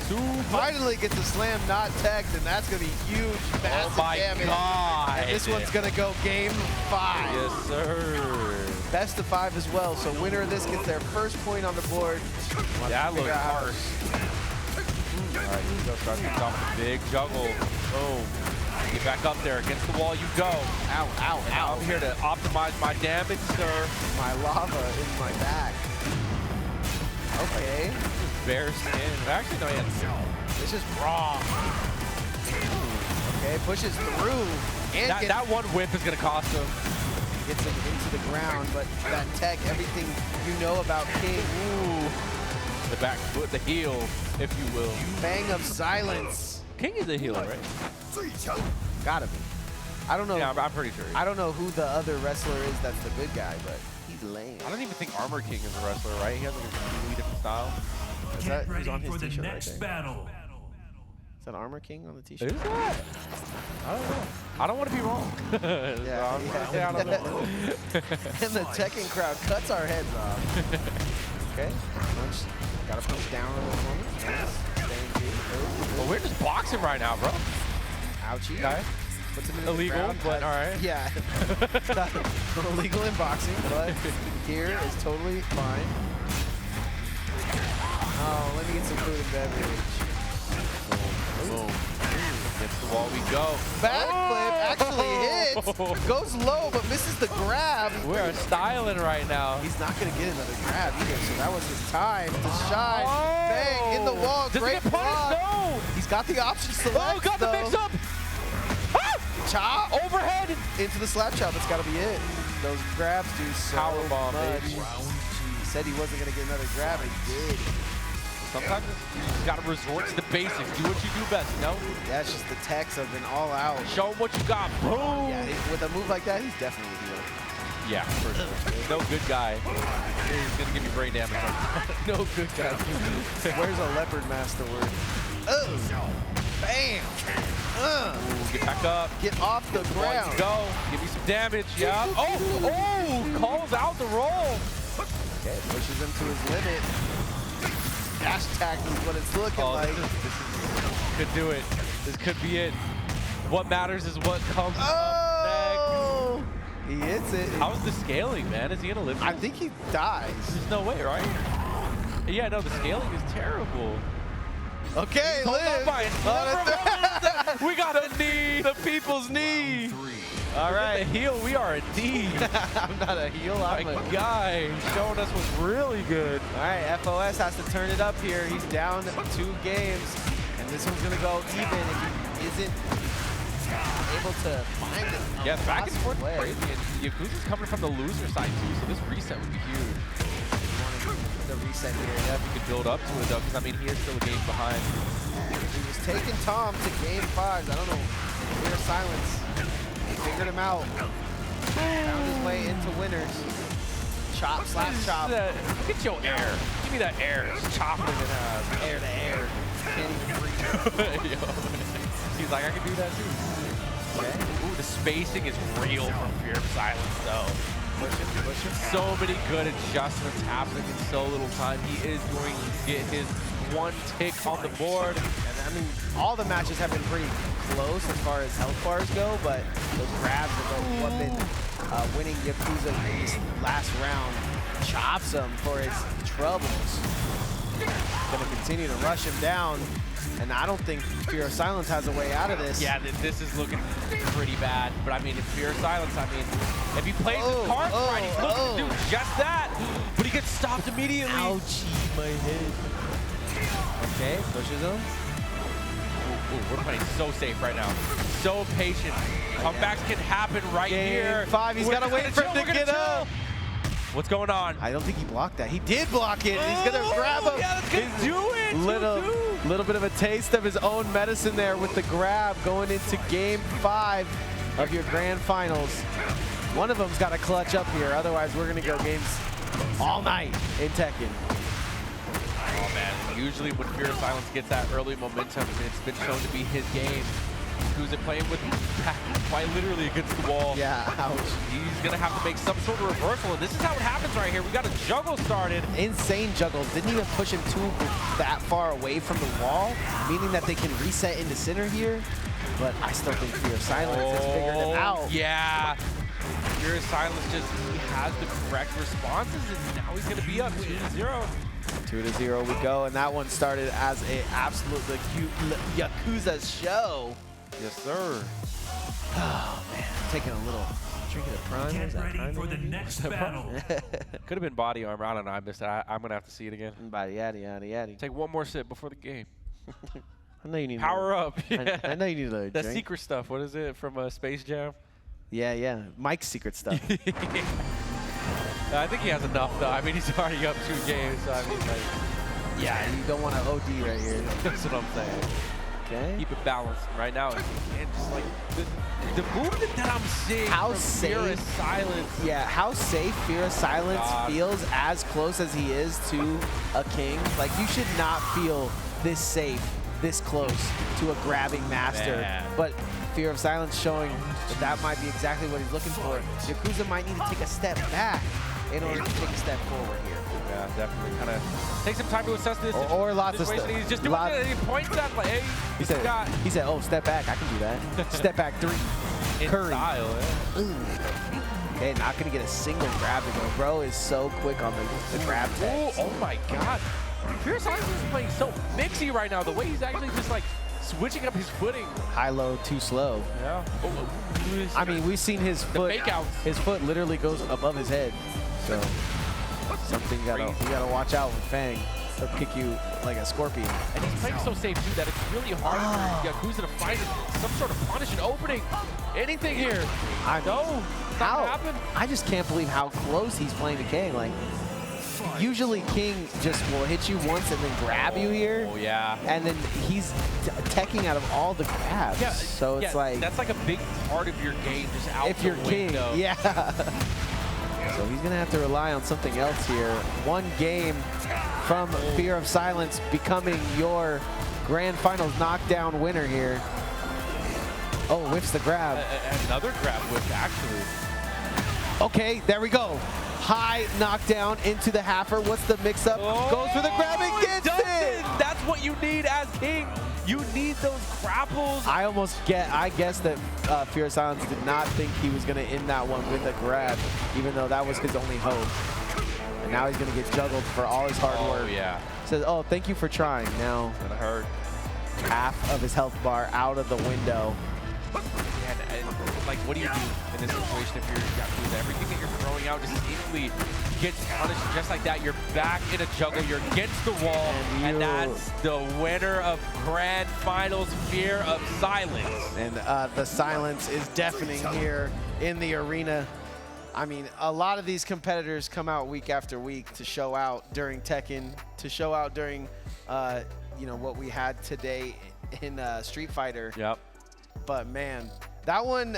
finally gets a slam not tagged, and that's going to be huge, massive oh my damage. God. And this one's going to go game 5. Yes, sir. Best of 5 as well, so winner of this gets their first point on the board. That looks harsh. All right, you go. Start things off with a big juggle. Oh, get back up there. Against the wall you go. Ow, ow, ow. I'm here to optimize my damage, sir. My lava in my back. Okay. Bear skin. Actually, no, This is raw. Okay, pushes through. And that one whip is going to cost him. gets him into the ground, but that tech, everything you know about King. Ooh. The back foot, the heel, if you will. Bang of silence. King is a healer, right? Gotta be. I don't know. Yeah, I'm pretty sure. I don't know who the other wrestler is that's the good guy, but he's lame. I don't even think Armor King is a wrestler, right? He has like a completely different style. Is that Get who's ready on his for the t-shirt right next there? battle. Is that Armor King on the t-shirt? Is that? I don't know. I don't want to be wrong. So I'm gonna say I don't know. And the Tekken crowd cuts our heads off. Okay. Gotta punch down on this one. Nice. Well, we're just boxing right now, bro. Ouchie. Okay. Puts him in the Illegal, ground, but all right. Yeah. It's not illegal in boxing, but here is totally fine. Oh, let me get some food and beverage. Boom. Against the wall we go. Backflip actually Oh. hits. Goes low, but misses the grab. We're styling right now. He's not going to get another grab either, so that was his time to shine. Oh. Bang, in the wall, Does he great get punished? block. No. He's got the option select, Oh, got the though. mix up. Chop. Overhead. Into the slap chop, that's got to be it. Those grabs do so Powerbomb, much. baby. He said he wasn't going to get another grab, and he did. Sometimes you just gotta resort to the basics. Do what you do best, you know? Yeah, it's just the techs have been all out. Show him what you got. Boom. Yeah, with a move like that, he's definitely a hero. Yeah, for sure. No good guy. He's gonna give you brain damage. No good guy. Where's a leopard master word? Oh, bam. Ooh, get back up. Get off the ground. Let's go. Give me some damage. Yeah. Oh, calls out the roll. Okay, pushes him to his limit. Dash attack is what it's looking like. This could do it. This could be it. What matters is what comes up Oh! He hits it. next. How's the scaling, man? Is he gonna live? I think he dies. There's no way, right? Yeah, no, the scaling is terrible. Okay, Hold on live. by it. We got a knee. The people's knee. All right, the heel. We are indeed. I'm not a heel. My I'm a guy showing us what's really good. All right, FOS has to turn it up here. He's down 2 games, and this one's gonna go even if he isn't able to find it. Yeah, back and forth Play. crazy. And Yakuza's coming from the loser side too, so this reset would be huge. The reset here. Yeah, if he could build up to it though, because I mean he is still a game behind. He was taking Tom to game 5. I don't know. Clear silence. He figured him out. Found his way into winners. Chop, slap, chop. Look at your air. Give me that air. Just chopping it out. Air to air. Can't even breathe. Yo. He's like, I can do that too. Okay. Ooh, the spacing is real from Fear of Silence though. Push him. So many good adjustments happening in so little time. He is going to get his 1 tick on the board. And I mean, all the matches have been pretty close as far as health bars go, but those grabs are what have been winning Yakuza in this last round. Chops him for his troubles. Gonna continue to rush him down, and I don't think Fear of Silence has a way out of this. Yeah, this is looking pretty bad. But I mean, in Fear of Silence, I mean, if he plays his cards right, he's looking to do just that. But he gets stopped immediately. Ouchie, my head. Okay, pushes him. Ooh, we're playing so safe right now. So patient. Comebacks can happen right here. Game 5, he's gotta wait for him to get up. What's going on? I don't think he blocked that. He did block it. He's gonna grab him. Yeah, that's gonna do it. Little bit of a taste of his own medicine there with the grab going into game 5 of your grand finals. One of them's got to clutch up here. Otherwise, we're gonna go games all night in Tekken. Oh man, usually when Fear of Silence gets that early momentum, it's been shown to be his game. Yakuza playing with quite literally against the wall. Yeah, ouch. He's gonna have to make some sort of reversal, and this is how it happens right here. We got a juggle started. Insane juggle. Didn't even push him that far away from the wall, meaning that they can reset into center here. But I still think Fear of Silence has figured it out. Yeah. Fear of Silence he has the correct responses, and now he's gonna be up 2-0. 2-0 we go, and that one started as a absolute Yakuza show. Yes, sir. Oh man, taking a little drink of the prime. Get ready for the next battle. Could have been body armor. I don't know. I missed it. I'm gonna have to see it again. Yaddy, yaddy, yaddy. Take one more sip before the game. I know you need Power up. I know you need a That drink. secret stuff. What is it from Space Jam? Yeah. Mike's secret stuff. I think he has enough though. I mean, he's already up 2 games. So I mean, like, Yeah, you don't want to OD right here. that's what I'm saying. Okay. Keep it balanced. Right now, and just like the movement that I'm seeing How from Fear of safe- Silence. Yeah, how safe Fear of Silence feels as close as he is to a king. Like, you should not feel this safe, this close to a grabbing master. Man. But Fear of Silence showing that might be exactly what he's looking for. Yakuza might need to take a step back in order to take a step forward here. Yeah, definitely. Kind of take some time to assess this Or lots of situation. stuff. He's just doing it. He points at like, hey, He said, Scott. oh, step back. I can do that. Step back 3. In Curry. style, yeah. Ooh. Okay, not going to get a single grab to go. Bro is so quick on the grab Ooh, tag. oh my God. Fear of Silence is playing so mixy right now. The way he's actually just like switching up his footing. High-low, too slow. Yeah. I mean, we've seen his foot. fake outs. His foot literally goes above his head. So something you gotta watch out with Fang. He'll kick you like a scorpion. And he's playing so safe too that it's really hard for Yakuza to find some sort of punish, an opening, anything here. I No, it's not gonna happen. I just can't believe how close he's playing to King. Like, usually King just will hit you once and then grab you here. Oh yeah. And then he's teching out of all the grabs. Yeah, so it's yeah, like, that's like a big part of your game, just out if the you're King, window. yeah. So he's gonna have to rely on something else here. One game from Fear of Silence becoming your grand finals knockdown winner here. Oh, whiffs the grab. Another grab whip, actually. Okay, there we go. High knockdown into the halfer. What's the mix-up? Goes for the grab and gets it! That's what you need as King. You need those grapples. I guess that Fear of Silence did not think he was gonna end that one with a grab, even though that was his only hope. And now he's gonna get juggled for all his hard work. Oh yeah. Says, oh, thank you for trying. Now, It's gonna hurt. half of his health bar out of the window. And like, what do you do in this situation if you're Yakuza? Everything that you're throwing out just easily gets punished just like that. You're back in a juggle. You're against the wall. And that's the winner of Grand Finals, Fear of Silence. And the silence is deafening here in the arena. I mean, a lot of these competitors come out week after week to show out during Tekken, to show out during, what we had today in Street Fighter. Yep. But man, that one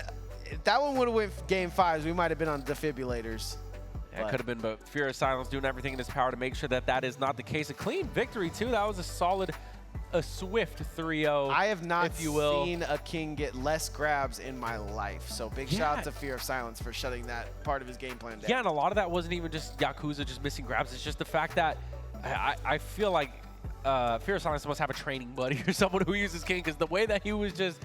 would have went game 5s. We might have been on defibrillators. Yeah, it could have been, but Fear of Silence doing everything in his power to make sure that that is not the case. A clean victory, too. That was a swift 3-0, I have not if you will. seen a King get less grabs in my life. So big shout out to Fear of Silence for shutting that part of his game plan down. Yeah, and a lot of that wasn't even just Yakuza just missing grabs. It's just the fact that I feel like Fear of Silence must have a training buddy or someone who uses King, because the way that he was just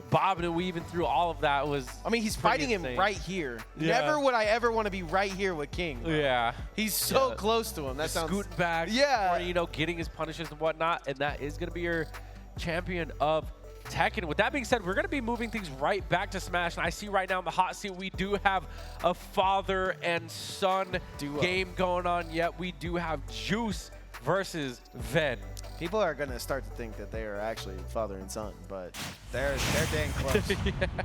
bobbing and weaving through all of that was I mean, he's pretty fighting insane. him right here. Yeah. Never would I ever want to be right here with King. Bro. Yeah. He's so Yeah. close to him. That sounds Scooting back. Yeah. Or, getting his punishes and whatnot. And that is going to be your champion of Tekken. With that being said, we're going to be moving things right back to Smash. And I see right now in the hot seat, we do have a father and son Duo. game going on. Yet we do have Juice versus Ven. People are gonna start to think that they are actually father and son, but they're dang close.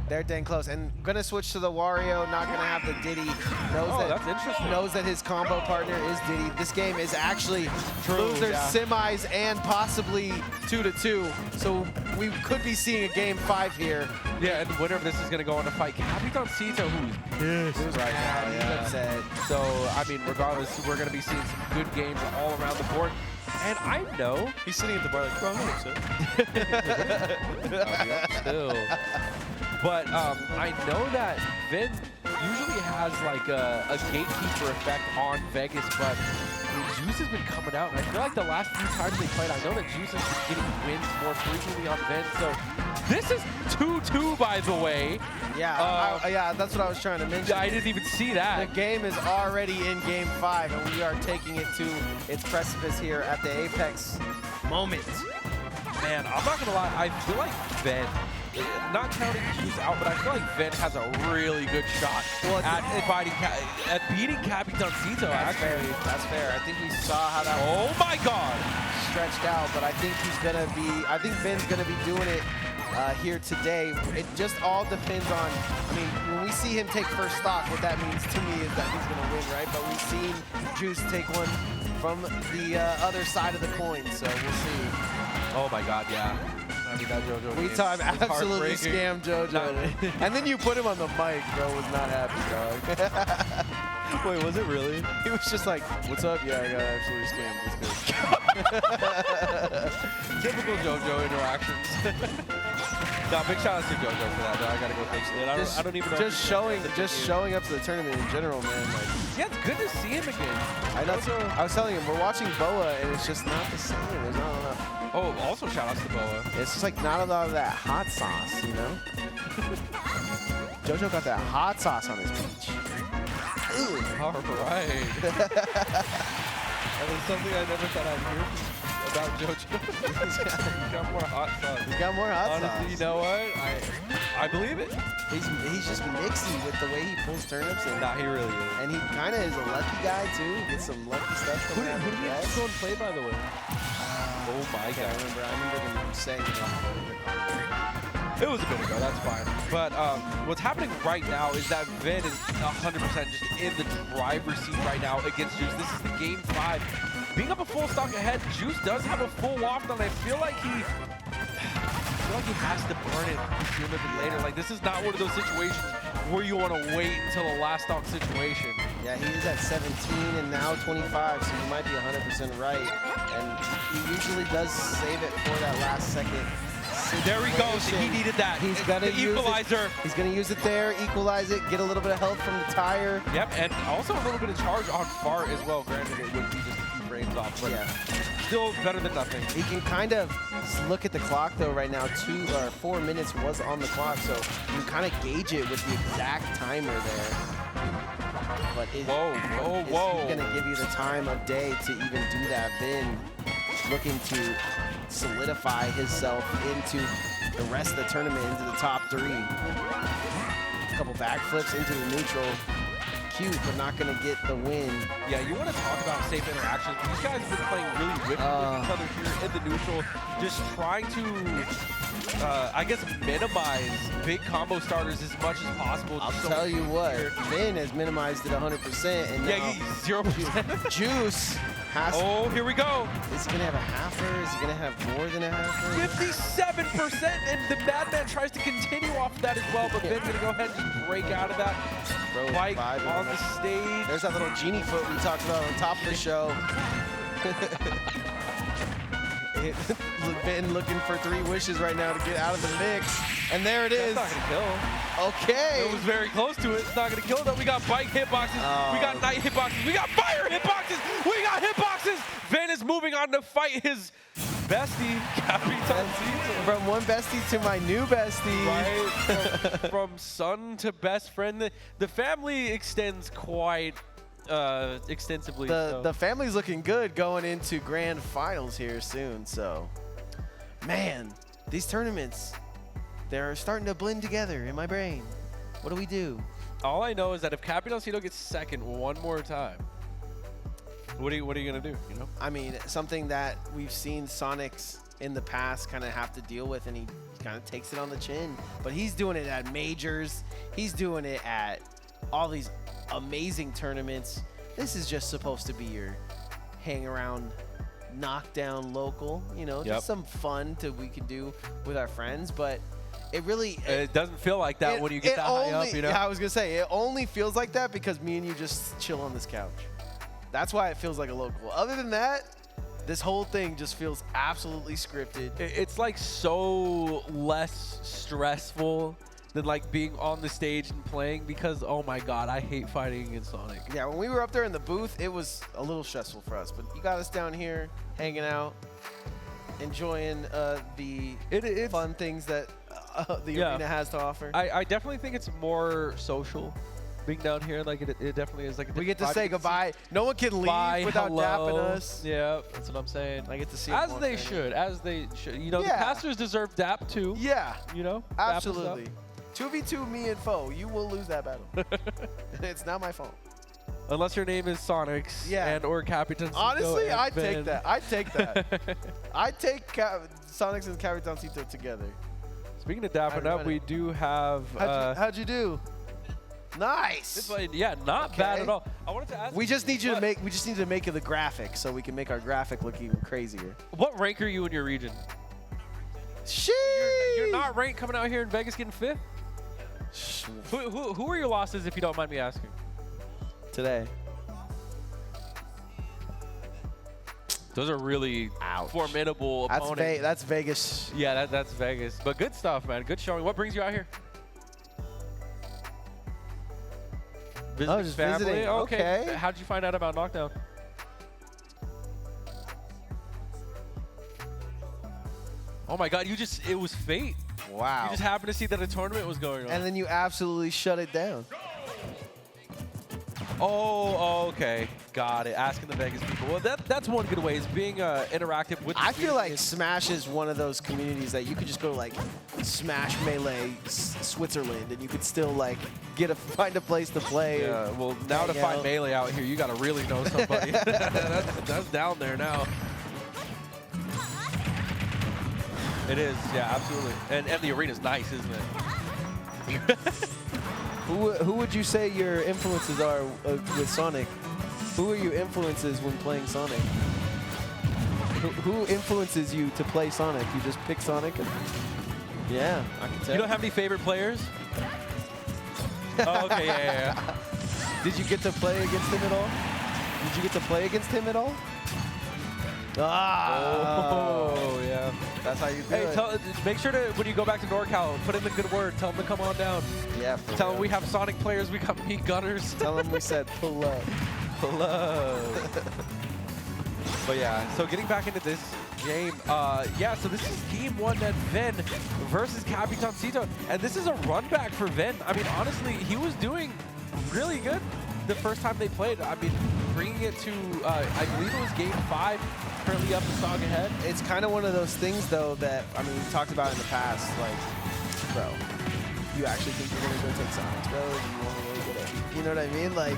They're dang close. And gonna switch to the Wario, not gonna have the Diddy. That's interesting. Knows that his combo partner is Diddy. This game is actually losers, semis, and possibly 2-2. So we could be seeing a game 5 here. Yeah, and the winner of this is going to go on to fight Capitan Cito, who's pissed right now. He's upset. So, I mean, regardless, we're going to be seeing some good games all around the board. And I know He's sitting at the bar like, bro, I'm not upset. still. But I know that Vin usually has like a gatekeeper effect on Vegas, but Juice has been coming out, and I feel like the last few times they played, I know that Juice has been getting wins more frequently on Vin. So this is 2-2, by the way. Yeah, yeah, that's what I was trying to mention. I didn't even see that. The game is already in Game 5, and we are taking it to its precipice here at the Apex moment. Man, I'm not gonna lie, I feel like Ven, not counting Juice out, but I feel like Ven has a really good shot at beating Capitancito. That's fair. That's fair. I think we saw how that Oh my God! stretched out, but I think he's gonna be. I think Vin's gonna be doing it here today. It just all depends on. I mean, when we see him take first stock, what that means to me is that he's gonna win, right? But we've seen Juice take one from the other side of the coin, so we'll see. Oh my God, yeah. I mean, that JoJo We game time is absolutely heartbreaking. scammed JoJo. And then you put him on the mic, bro was not happy, dog. Wait, was it really? He was just like, what's up? Yeah, I got absolutely scammed. Let's go. Typical JoJo interactions. No, big shout out to JoJo for that, though. I gotta go fix it. I don't even know. Just showing up to the tournament in general, man. Like, Yeah, it's good to see him again. I was telling him, we're watching Boa, and it's just not the same. There's not enough. Oh, also shout outs to Boa. It's just like not a lot of that hot sauce, you know? JoJo got that hot sauce on his peach. All right. That was something I never thought I'd hear about JoJo. He's got more hot sauce. He's got more hot Honestly, sauce. you know what? I believe it. He's just mixy with the way he pulls turnips, and Nah, he really is. and he kind of is a lucky guy too. Gets some lucky stuff Who coming out did of he his have to ass. go and play, by the way? Oh my I God. remember them saying it. It was a bit ago, that's fine. But what's happening right now is that Vin is 100% just in the driver's seat right now against Juice. This is the Game 5. Being up a full stock ahead, Juice does have a full waft on. I feel like he has to burn it sooner than later. Like, this is not one of those situations where you want to wait until the last stock situation. Yeah, he is at 17 and now 25, so you might be 100% right. And he usually does save it for that last second. There he goes. He needed that. He's gonna the use equalizer. It. He's gonna use it there, equalize it, get a little bit of health from the tire. Yep, and also a little bit of charge on Fart as well. Granted, it would be just a few frames off, but Yeah. still better than nothing. He can kind of look at the clock though right now. 4 minutes was on the clock, so you can kind of gauge it with the exact timer there. But is he gonna give you the time of day to even do that? Vin looking to solidify himself into the rest of the tournament, into the top 3. A couple backflips into the neutral. Cute, but not gonna get the win. Yeah, you want to talk about safe interactions. These guys have been playing really wicked with each other here in the neutral, just trying to, I guess, minimize big combo starters as much as possible. I'll So tell you what, here. Vin has minimized it 100%, and Yeah, now 0%. Juice has. Oh, here we go. Is he gonna have a halfer? Is he gonna have more than a halfer? 57%, and the Madman tries to continue off of that as well, but Vin's gonna go ahead and just break out of that. Bro, Bike vibing on the stage. There's that little genie foot we talked about on top of the show. Vin looking for 3 wishes right now to get out of the mix, and there it is. That's not gonna kill. Okay. It was very close to it. It's not gonna kill though. We got bike hitboxes. We got night hitboxes. We got fire hitboxes. We got hitboxes. Vin is moving on to fight his bestie, Capitancito. From one bestie to my new bestie. Right, from son to best friend. The family extends quite extensively. The family's looking good going into grand finals here soon. So, man, these tournaments, they're starting to blend together in my brain. What do we do? All I know is that if Capitancito gets second one more time, what are you gonna do? You know? I mean, something that we've seen Sonics in the past kind of have to deal with, and he kind of takes it on the chin. But he's doing it at majors. He's doing it at all these amazing tournaments. This is just supposed to be your hang around, knockdown local, you know, just some fun we can do with our friends. But it really it doesn't feel like that when you get that high up, you know? Yeah, I was gonna say it only feels like that because me and you just chill on this couch. That's why it feels like a local. Other than that, This whole thing just feels absolutely scripted. It's like so less stressful than like being on the stage and playing because, oh my god, I hate fighting against Sonic. Yeah, when we were up there in the booth, it was a little stressful for us, but you got us down here hanging out, enjoying the fun things that the arena has to offer. I definitely think it's more social being down here. Like it definitely is like We get to say goodbye. No one can leave without dapping us. Yeah, that's what I'm saying. I get to see as them they walk in. should, as they should. You know, the Yeah. casters deserve dap too. Yeah, You know, dap and stuff. absolutely. 2v2 me and foe. You will lose that battle. It's not my fault. Unless your name is Sonic's and or Capitan. Honestly, I'd take that. I'd take that. I'd take Sonics and Capitancito together. Speaking of dapping up, we do have. How'd you do? Nice. This way, yeah, not bad at all. I wanted to ask. We just need you to make. We just need to make it the graphic so we can make our graphic look even crazier. What rank are you in your region? Sheesh. You're not ranked coming out here in Vegas getting 5th? Who are your losses, if you don't mind me asking? Today. Those are really formidable opponents. That's Vegas. Yeah, that's Vegas. But good stuff, man. Good showing. What brings you out here? Visiting just family? visiting. Okay. How did you find out about Knockdown? Oh my god, it was fate. Wow. You just happened to see that a tournament was going on. And then you absolutely shut it down. Oh, okay. Got it. Asking the Vegas people. Well, that's one good way is being interactive with the I feel like community. Smash is one of those communities that you could just go to like Smash Melee Switzerland and you could still like find a place to play. Yeah, well, now to find Melee out here, you got to really know somebody. that's down there now. It is, yeah, absolutely. And the arena's nice, isn't it? Who would you say your influences are with Sonic? Who are your influences when playing Sonic? Who influences you to play Sonic? You just pick Sonic? Yeah, I can tell. You don't have any favorite players? Oh, okay, yeah. Did you get to play against him at all? Did you get to play against him at all? Oh, yeah. That's how you do Hey, it. make sure to, when you go back to NorCal, put in the good word. Tell them to come on down. Yeah, Tell them we have Sonic players, we got meat gunners. Tell them we said pull up. Pull up. But yeah, so getting back into this game, yeah, so this is game 1 at Ven versus Capitancito. And this is a run back for Ven. I mean, honestly, he was doing really good the first time they played. I mean, bringing it to, I believe it was game 5, currently up the song ahead. It's kind of one of those things, though, that, I mean, we talked about in the past, like, bro, you actually think you're going to go take Sonics, bro? You want to really get it? You know what I mean? Like,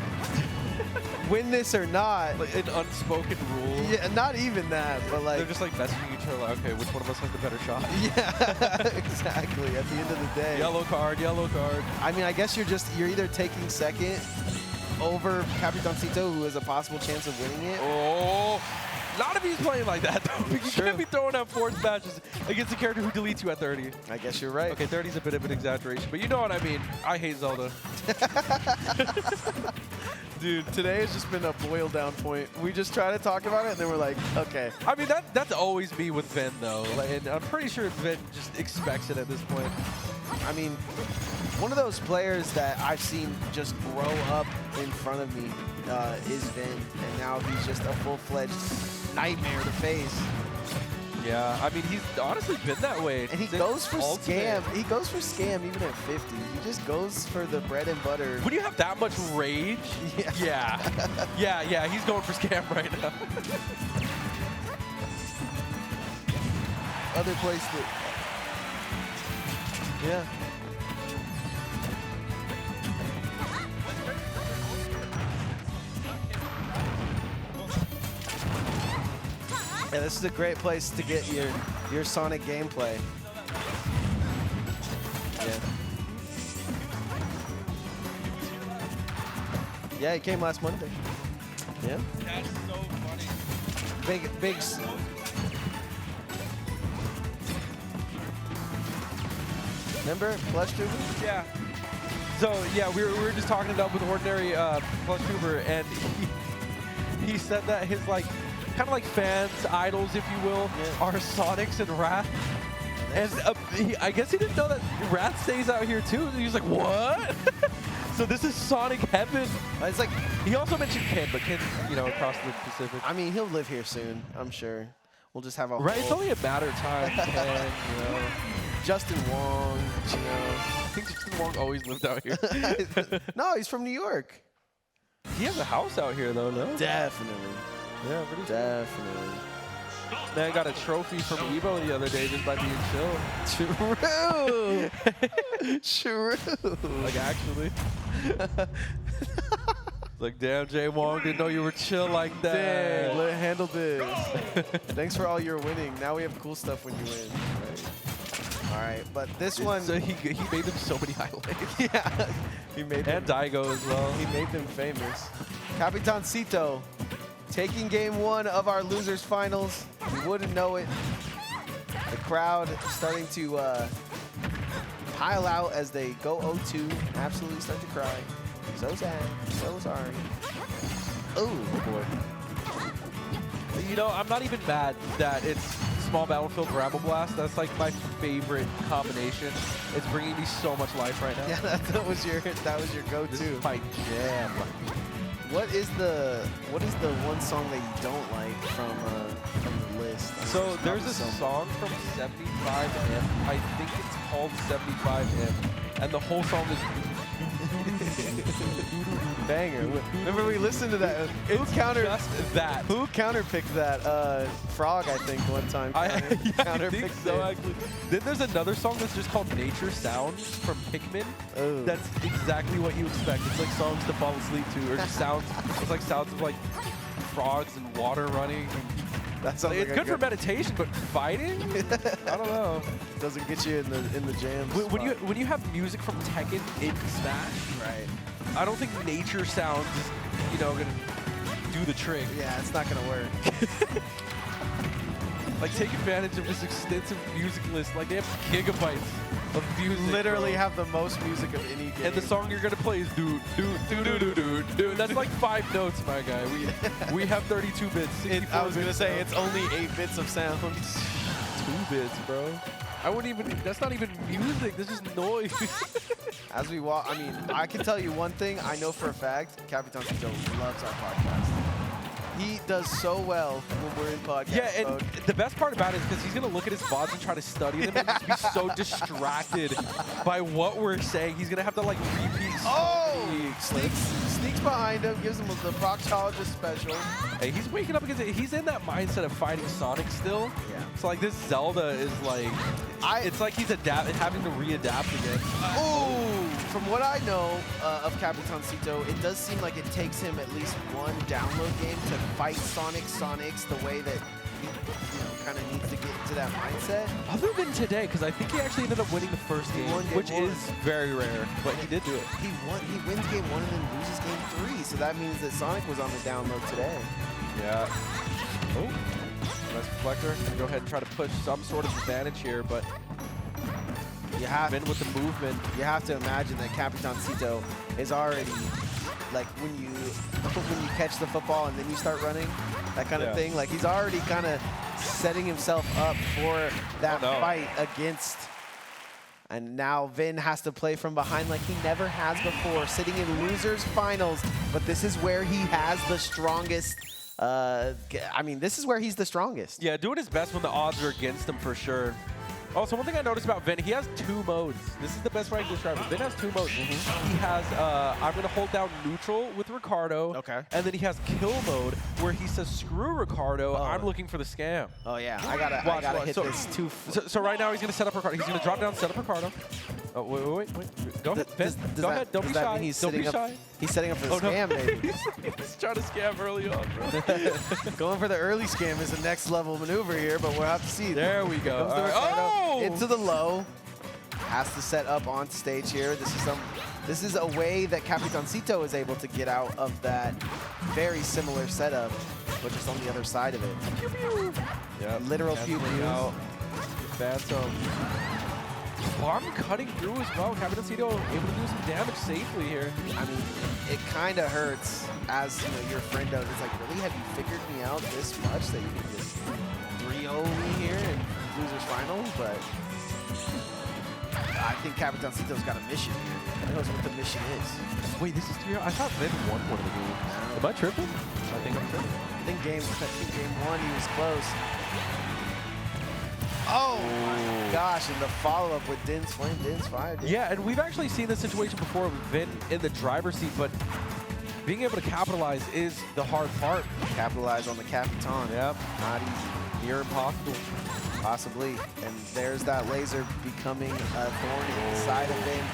win this or not. Like an unspoken rule. Yeah, not even that, but like. They're just like messaging each other like, okay, which one of us has the better shot? Yeah, exactly. At the end of the day. Yellow card, yellow card. I mean, I guess you're either taking second over Capitancito, who has a possible chance of winning it. Oh, not if he's playing like that, though. You can't be throwing out 4th matches against a character who deletes you at 30. I guess you're right. Okay, 30 is a bit of an exaggeration, but you know what I mean. I hate Zelda. Dude, today has just been a boil down point. We just try to talk about it, and then we're like, okay. I mean, that's always me with Ven, though. Like, and I'm pretty sure Ven just expects it at this point. I mean, one of those players that I've seen just grow up in front of me is Ven, and now he's just a full-fledged nightmare to face. Yeah, I mean, he's honestly been that way. And he goes for scam. He goes for scam even at 50. He just goes for the bread and butter. When you have that much rage, yeah, he's going for scam right now. Other place that, yeah. Yeah, this is a great place to get your Sonic gameplay. Yeah. Yeah, he came last Monday. Yeah. That's so funny. Big. Remember Plush Tuber? Yeah. So yeah, we were just talking it up with Ordinary Plush Tuber, and he said that his like kind of like fans, idols, if you will, are Sonics and Wrath. And I guess he didn't know that Wrath stays out here too. He was like, what? So this is Sonic heaven. It's like, he also mentioned Ken, but Ken's, you know, across the Pacific. I mean, he'll live here soon, I'm sure. We'll just have a Right, whole it's only a matter of time, Ken, you know. Justin Wong, you know. I think Justin Wong always lived out here. No, he's from New York. He has a house out here, though, no? Definitely. Yeah, pretty sure. Definitely. Man got a trophy from Evo the other day just by being chill. True. True. Like, actually. Like, damn, Jay Wong, didn't know you were chill like that. Dang, let handle this. Thanks for all your winning. Now we have cool stuff when you win. Right. All right, but this one. So he made them so many highlights. Yeah. He made them. And Daigo as well. He made them famous. Capitancito taking game 1 of our losers finals. You wouldn't know it. The crowd starting to pile out as they go 0-2. Absolutely start to cry. So sad. So sorry. Oh boy. You know, I'm not even mad that it's Small Battlefield Rabble Blast. That's like my favorite combination. It's bringing me so much life right now. Yeah, that was your go-to. This is my jam. What is the one song that you don't like from the list? So there's a song from 75M. I think it's called 75M, and the whole song is banger. Remember we listened to that. Who counterpicked that? Frog, I think, one time. I think so, it. actually. Then there's another song that's just called Nature Sounds from Pikmin. Oh. That's exactly what you expect. It's like songs to fall asleep to, or just sounds. It's like sounds of like frogs and water running. That sounds It's like good for meditation, but fighting? I don't know. Doesn't get you in the jam. When you have music from Tekken in Smash, right? I don't think Nature Sounds is, you know, gonna do the trick. Yeah, it's not gonna work. Like, take advantage of this extensive music list. Like, they have gigabytes of music. Literally bro. have the most music of any game. And the song you're gonna play is dude. That's like 5 notes, my guy. We have 32 bits. I was gonna say it's only 8 bits of sound. 2 bits, bro. I wouldn't even. That's not even music. This is noise. As we walk, I mean, I can tell you one thing. I know for a fact, Capitancito loves our podcast. He does so well when we're in podcast mode. The best part about it is because he's going to look at his VODs and try to study them and just be so distracted by what we're saying. He's going to have to, like, repeat. Sneaks behind him, gives him the proctologist special. Hey, he's waking up because he's in that mindset of fighting Sonic still. Yeah. So, like, this Zelda is, like, it's like he's having to readapt again. From what I know of Capitancito, it does seem like it takes him at least one download game to fight Sonics the way that he, kind of needs to get into that mindset. Other than today, because I think he actually ended up winning the first game, which is very rare, but he did do it. He wins game 1 and then loses game 3, so that means that Sonic was on the download today. Yeah. Oh, nice reflector. Gonna go ahead and try to push some sort of advantage here, but you have Vin with the movement. You have to imagine that Capitancito is already like when you catch the football and then you start running, that kind of thing. Like he's already kind of setting himself up for that fight against. And now Vin has to play from behind like he never has before, sitting in losers finals. But this is where he has the strongest. I mean, this is where he's the strongest. Yeah, doing his best when the odds are against him for sure. Also, one thing I noticed about Vin, he has 2 modes. This is the best way I can describe it. Vin has 2 modes. He has, I'm going to hold down neutral with Ricardo. Okay. And then he has kill mode, where he says, screw Ricardo, I'm looking for the scam. Oh, yeah. I gotta hit this too. So right now, he's going to set up Ricardo. He's going to drop down, set up Ricardo. Oh, wait. Go ahead, Vin. Go ahead. Don't be shy. Don't be shy. He's setting up for the scam, maybe. He's trying to scam early on, bro. Going for the early scam is the next level maneuver here, but we'll have to see. There we go. Into the low. Has to set up on stage here. This is a way that Capitancito is able to get out of that very similar setup, but just on the other side of it. Pew pew. Yeah. Literal pew pew. Phantom. Bomb cutting through as well. Capitancito able to do some damage safely here. I mean, it kind of hurts as, you know, your friend does. It's like, really, have you figured me out this much that you can just 3-0 me here in losers finals? But I think Capitancito's got a mission here. He knows what the mission is. Wait, this is 3-0? I thought Vin won one of the games. Am I tripping? I think I'm tripping. I think game 1 he was close. Oh my gosh, and the follow-up with Din's Flame. Din's fired. Yeah, and we've actually seen this situation before with Vin in the driver's seat, but being able to capitalize is the hard part. Capitalize on the Capitan. Yep. Not easy. Near impossible. Possibly. And there's that laser becoming a thorn in the side of Vin.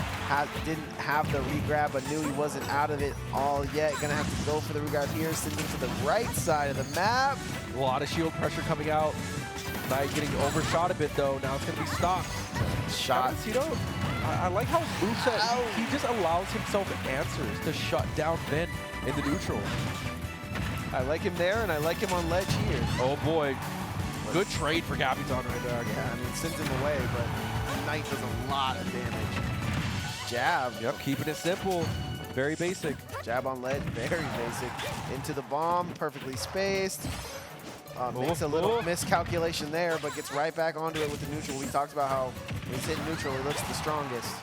Didn't have the regrab, but knew he wasn't out of it all yet. Gonna have to go for the regrab here. Sends him to the right side of the map. A lot of shield pressure coming out. Knight getting overshot a bit though. Now it's gonna be stopped. Shot. Capitancito, I like how his moveset, he just allows himself answers to shut down Vin in the neutral. I like him there, and I like him on ledge here. Oh boy. Good trade for Capitan right there. Yeah, I mean, sends him away, but Knight does a lot of damage. Jab. Yep, keeping it simple. Very basic. Jab on ledge, very basic. Into the bomb, perfectly spaced. Makes a little miscalculation there, but gets right back onto it with the neutral. We talked about how when he's hitting neutral, he looks the strongest.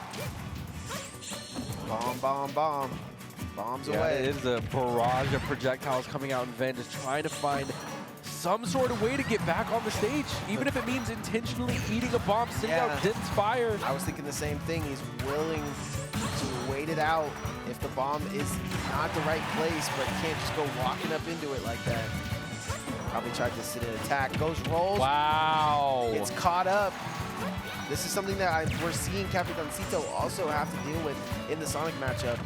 Bomb, bomb, bomb. Bombs away. It is a barrage of projectiles coming out, and Vin just trying to find some sort of way to get back on the stage, even if it means intentionally eating a bomb, sending out Din's fire. I was thinking the same thing. He's willing to wait it out if the bomb is not the right place, but can't just go walking up into it like that. Probably tried to sit in attack. Goes rolls. Wow. Gets caught up. This is something that we're seeing Capitancito also have to deal with in the Sonic matchup.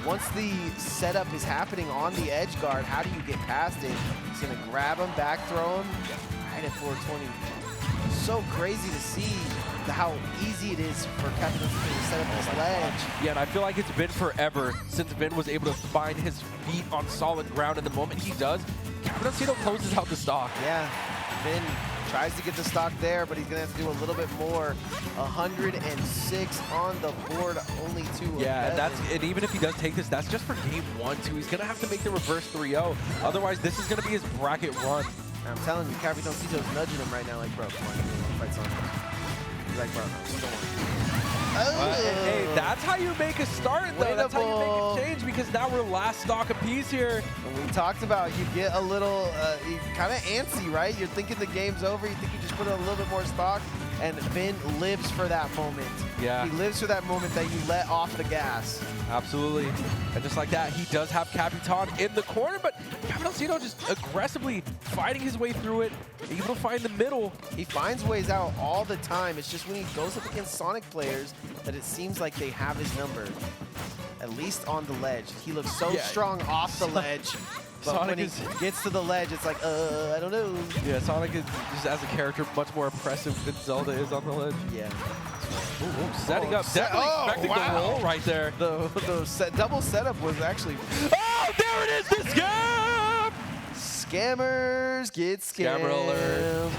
Once the setup is happening on the edge guard, how do you get past it? He's going to grab him, back throw him, right at 420. So crazy to see how easy it is for Capitancito to set up this ledge. Yeah, and I feel like it's been forever since Vin was able to find his feet on solid ground. And the moment he does, Capitancito closes out the stock. Yeah, Vin tries to get the stock there, but he's going to have to do a little bit more. 106 on the board, only 2. Yeah, and even if he does take this, that's just for game 1, too. He's going to have to make the reverse 3-0. Otherwise, this is going to be his bracket run. I'm telling you, Capitancito's nudging him right now like, bro, come on, you want to fight Sonic. He's like, bro, no, don't worry. Hey, that's how you make a start, though. That's how you make a change, because now we're last stock apiece here. And we talked about you get a little kind of antsy, right? You're thinking the game's over. You think you just put in a little bit more stock, and Vin lives for that moment. Yeah. He lives for that moment that you let off the gas. Absolutely. And just like that, he does have Capitan in the corner, but Capitancito just aggressively fighting his way through it, able to find the middle. He finds ways out all the time. It's just when he goes up against Sonic players that it seems like they have his number, at least on the ledge. He looks so strong off the ledge, but Sonic when he gets to the ledge, it's like, I don't know. Yeah, Sonic is just as a character much more impressive than Zelda is on the ledge. Yeah. Ooh, setting up, definitely expecting the roll right there. The double setup was actually... Oh, there it is, the scam! Scammers get scammed. Scammer alert.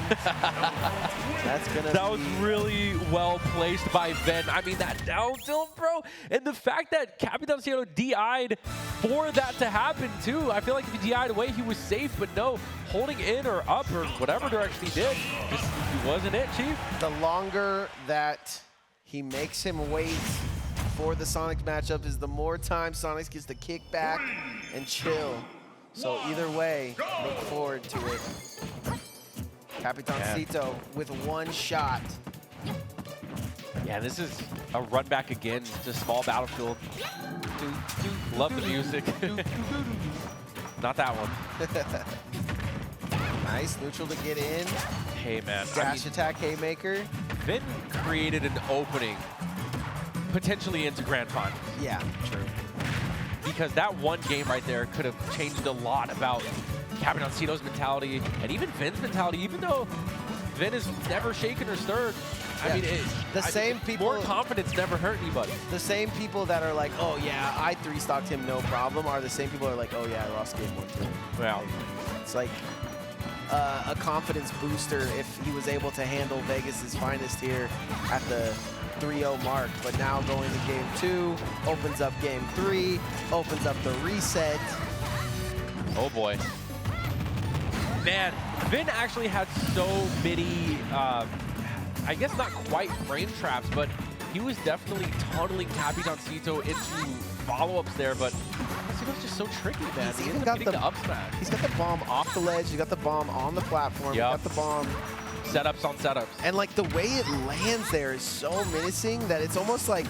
That's gonna That was really well placed by Vin. I mean, that down tilt, bro. And the fact that Capitancito DI'd for that to happen, too. I feel like if he DI'd away, he was safe, but no, holding in or up or whatever direction he did, just he wasn't it, Chief. The longer that he makes him wait for the Sonic matchup is the more time Sonic gets to kick back and chill. So either way, look forward to it. Capitancito with one shot. Yeah, this is a run back again, just small battlefield. Love the music. Not that one. Nice, neutral to get in. Hey, man. Dash attack, Haymaker. Vin created an opening, potentially into Grand Finals. Yeah, true. Because that one game right there could have changed a lot about Capitancito's mentality and even Vin's mentality, even though Vin is never shaken or stirred. I mean, more confidence never hurt anybody. The same people that are like, oh yeah, I 3-stocked him, no problem, are the same people that are like, oh yeah, I lost game 1 too. Well, it's like, a confidence booster if he was able to handle Vegas's finest here at the 3-0 mark. But now going to game 2, opens up game 3, opens up the reset. Oh boy. Man, Vin actually had so many, I guess not quite frame traps, but he was definitely tunneling Capitancito into follow-ups there, but Capitancito's just so tricky, man. He's He even ends up got getting the the up smash. He's got the bomb off the ledge. He's got the bomb on the platform. Yup. He's got the bomb. Setups on setups. And like the way it lands there is so menacing that it's almost like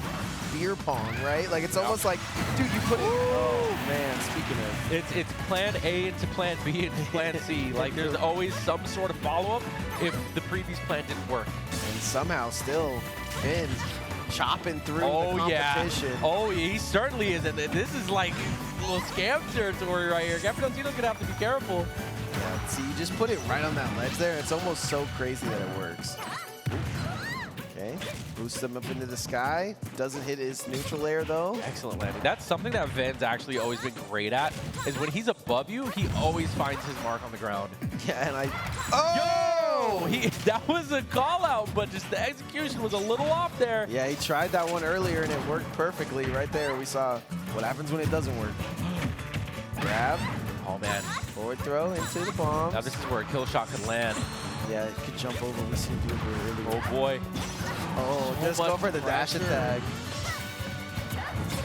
beer pong, right? Like it's almost like, dude, you put it. Oh man, speaking of, It's plan A into plan B into plan C. Like there's always some sort of follow-up if the previous plan didn't work. and somehow still Finn chopping through the Oh yeah. competition. Oh, he certainly is. And this is like a little scam territory right here. Capitancito's gonna have to be careful. Yeah, see, you just put it right on that ledge there. It's almost so crazy that it works. Okay, boosts him up into the sky. Doesn't hit his neutral air though. Excellent landing. That's something that Ven's actually always been great at, is when he's above you, he always finds his mark on the ground. Yeah, and Oh! That was a call out, but just the execution was a little off there. yeah, he tried that one earlier and it worked perfectly. Right there, we saw what happens when it doesn't work. Grab, Oh man. forward throw into the bomb. Now this is where a kill shot could land. Yeah, it could jump over. We seen him do it earlier. Oh boy. Oh, just much go for the dash pressure. attack.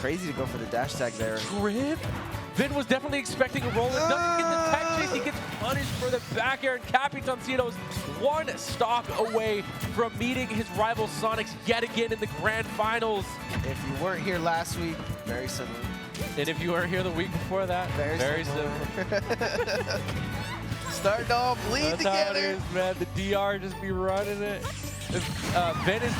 Crazy to go for the dash attack there. Trip. Vin was definitely expecting a roller. Doesn't get the tech chase. He gets punished for the back air. And Capitancito's one stock away from meeting his rival Sonics yet again in the grand finals. If you weren't here last week, very similar. And if you weren't here the week before that, very similar. Starting to all bleed That's how it together. is, man. The DR just be running it. Vin is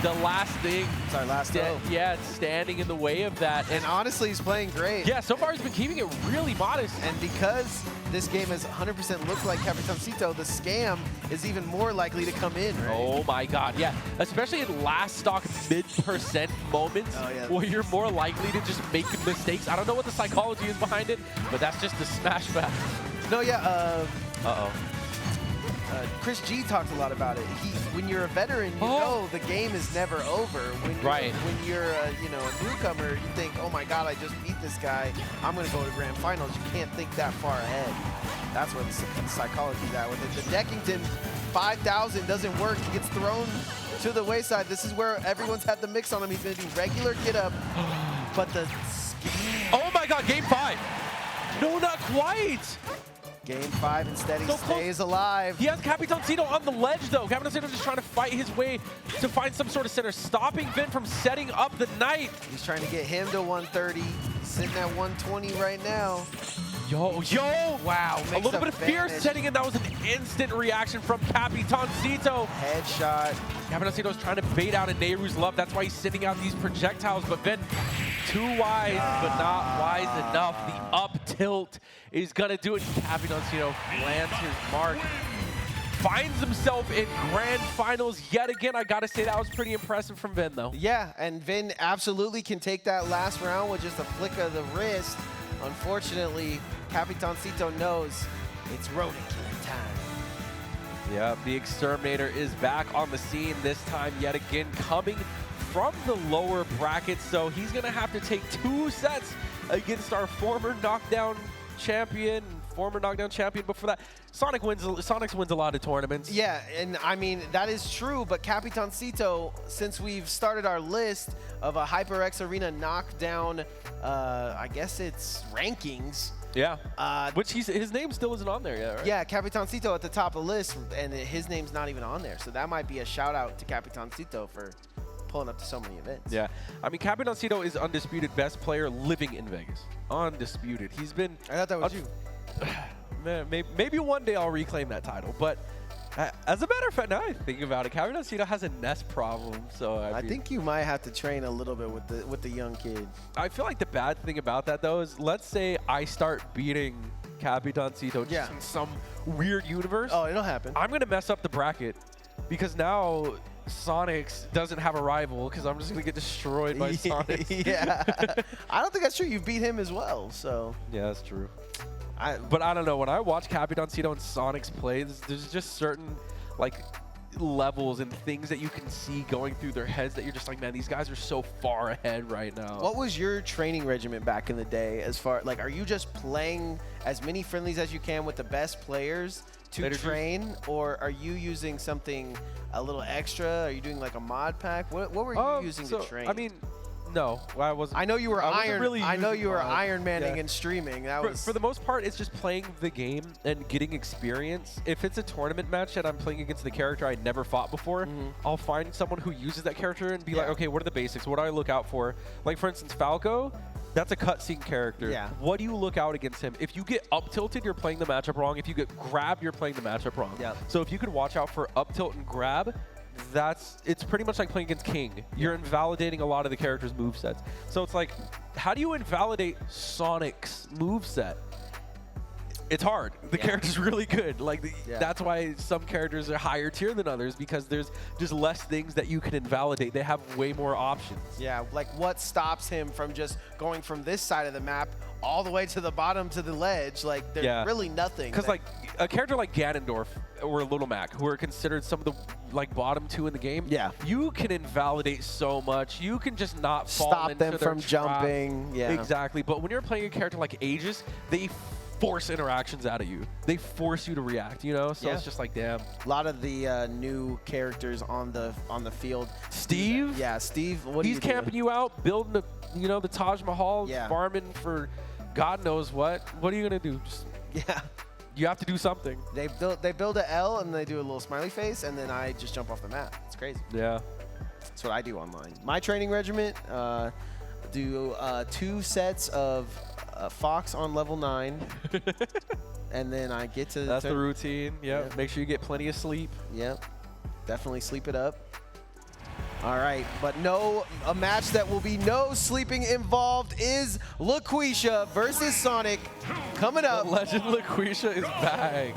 the last thing. It's our last throw. Yeah, it's standing in the way of that. And honestly, he's playing great. Yeah, so far he's been keeping it really modest. And because this game has 100% looked like Capitancito, the scam is even more likely to come in, right? Oh my god, yeah. Especially in last stock mid-percent moments Oh, yeah. where you're more likely to just make mistakes. I don't know what the psychology is behind it, but that's just the smash back. No, yeah. Uh-oh. Chris G talked a lot about it. When you're a veteran, you know the game is never over. When you're a newcomer, you think, oh my God, I just beat this guy. I'm gonna go to grand finals. You can't think that far ahead. That's where the psychology is at with it. The Deckington 5000 doesn't work. He gets thrown to the wayside. This is where everyone's had the mix on him. He's gonna do regular get up, but the scam. Oh my god, game 5. No, not quite. Game 5, instead he So close. stays alive. He has Capitancito on the ledge, though. Capitancito just trying to fight his way to find some sort of center, stopping Vin from setting up the knight. He's trying to get him to 130. Sitting at 120 right now. Yo! Wow, A makes little bit of fear vanish. setting in. That was an instant reaction from Capitancito. Headshot. Capitancito's trying to bait out a Nehru's love. That's why he's sending out these projectiles. But Vin, too wise, but not wise enough. The up tilt is going to do it. Capitancito lands his mark. Finds himself in grand finals yet again. I got to say, that was pretty impressive from Vin, though. Yeah, and Vin absolutely can take that last round with just a flick of the wrist. Unfortunately, Capitancito knows it's Ronin killing time. Yeah, the Exterminator is back on the scene this time yet again, coming from the lower bracket. So he's going to have to take 2 sets against our former Knockdown champion. Before that, Sonics wins a lot of tournaments. Yeah, and I mean, that is true, but Capitancito, since we've started our list of a HyperX Arena Knockdown, I guess it's rankings. Yeah, which his name still isn't on there yet, right? Yeah, Capitancito at the top of the list, and his name's not even on there. So that might be a shout out to Capitancito for pulling up to so many events. Yeah, I mean, Capitancito is undisputed best player living in Vegas. Undisputed. He's been... I thought that was you. Man, maybe one day I'll reclaim that title, but as a matter of fact, now I think about it, Capitancito has a nest problem, so I think you might have to train a little bit with the young kid. I feel like the bad thing about that, though, is let's say I start beating Capitancito just in some weird universe. Oh, it'll happen. I'm going to mess up the bracket because now Sonics doesn't have a rival because I'm just going to get destroyed by Sonics. Yeah. I don't think that's true. You beat him as well, so. Yeah, that's true. But I don't know. When I watch Capitancito and Sonic's play, there's just certain like levels and things that you can see going through their heads that you're just like, man, these guys are so far ahead right now. What was your training regimen back in the day? As far like, are you just playing as many friendlies as you can with the best players to train, or are you using something a little extra? Are you doing like a mod pack? What were you using to train? I mean, no, I wasn't. I know you were I know you were mods. Iron Manning and streaming. That was For the most part, it's just playing the game and getting experience. If it's a tournament match and I'm playing against the character I never fought before, I'll find someone who uses that character and be like, okay, what are the basics? What do I look out for? Like, for instance, Falco, that's a cutscene character. Yeah. What do you look out against him? If you get up tilted, you're playing the matchup wrong. If you get grabbed, you're playing the matchup wrong. Yeah. So if you could watch out for up tilt and grab, it's pretty much like playing against King. You're invalidating a lot of the character's movesets. So it's like, how do you invalidate Sonic's moveset? It's hard. The character's really good. Like that's why some characters are higher tier than others, because there's just less things that you can invalidate. They have way more options. Yeah, like what stops him from just going from this side of the map all the way to the bottom to the ledge? Like there's really nothing. Because like a character like Ganondorf or Little Mac, who are considered some of the like bottom 2 in the game, you can invalidate so much. You can just not fall into them their from trap. jumping. Yeah, exactly. But when you're playing a character like Aegis, they force interactions out of you. They force you to react, you know? So it's just like, damn. A lot of the new characters on the field. Steve? Yeah, Steve. He's camping you out, building the, the Taj Mahal, farming for God knows what. What are you gonna do? Just, you have to do something. They build a L and they do a little smiley face, and then I just jump off the map. It's crazy. Yeah. That's what I do online. My training regimen, do 2 sets of Fox on level 9, and then I get to That's the routine. Yep. Make sure you get plenty of sleep. Yep. Definitely sleep it up. All right, but a match that will be no sleeping involved is LaQuisha versus Sonic coming up. The legend LaQuisha is back.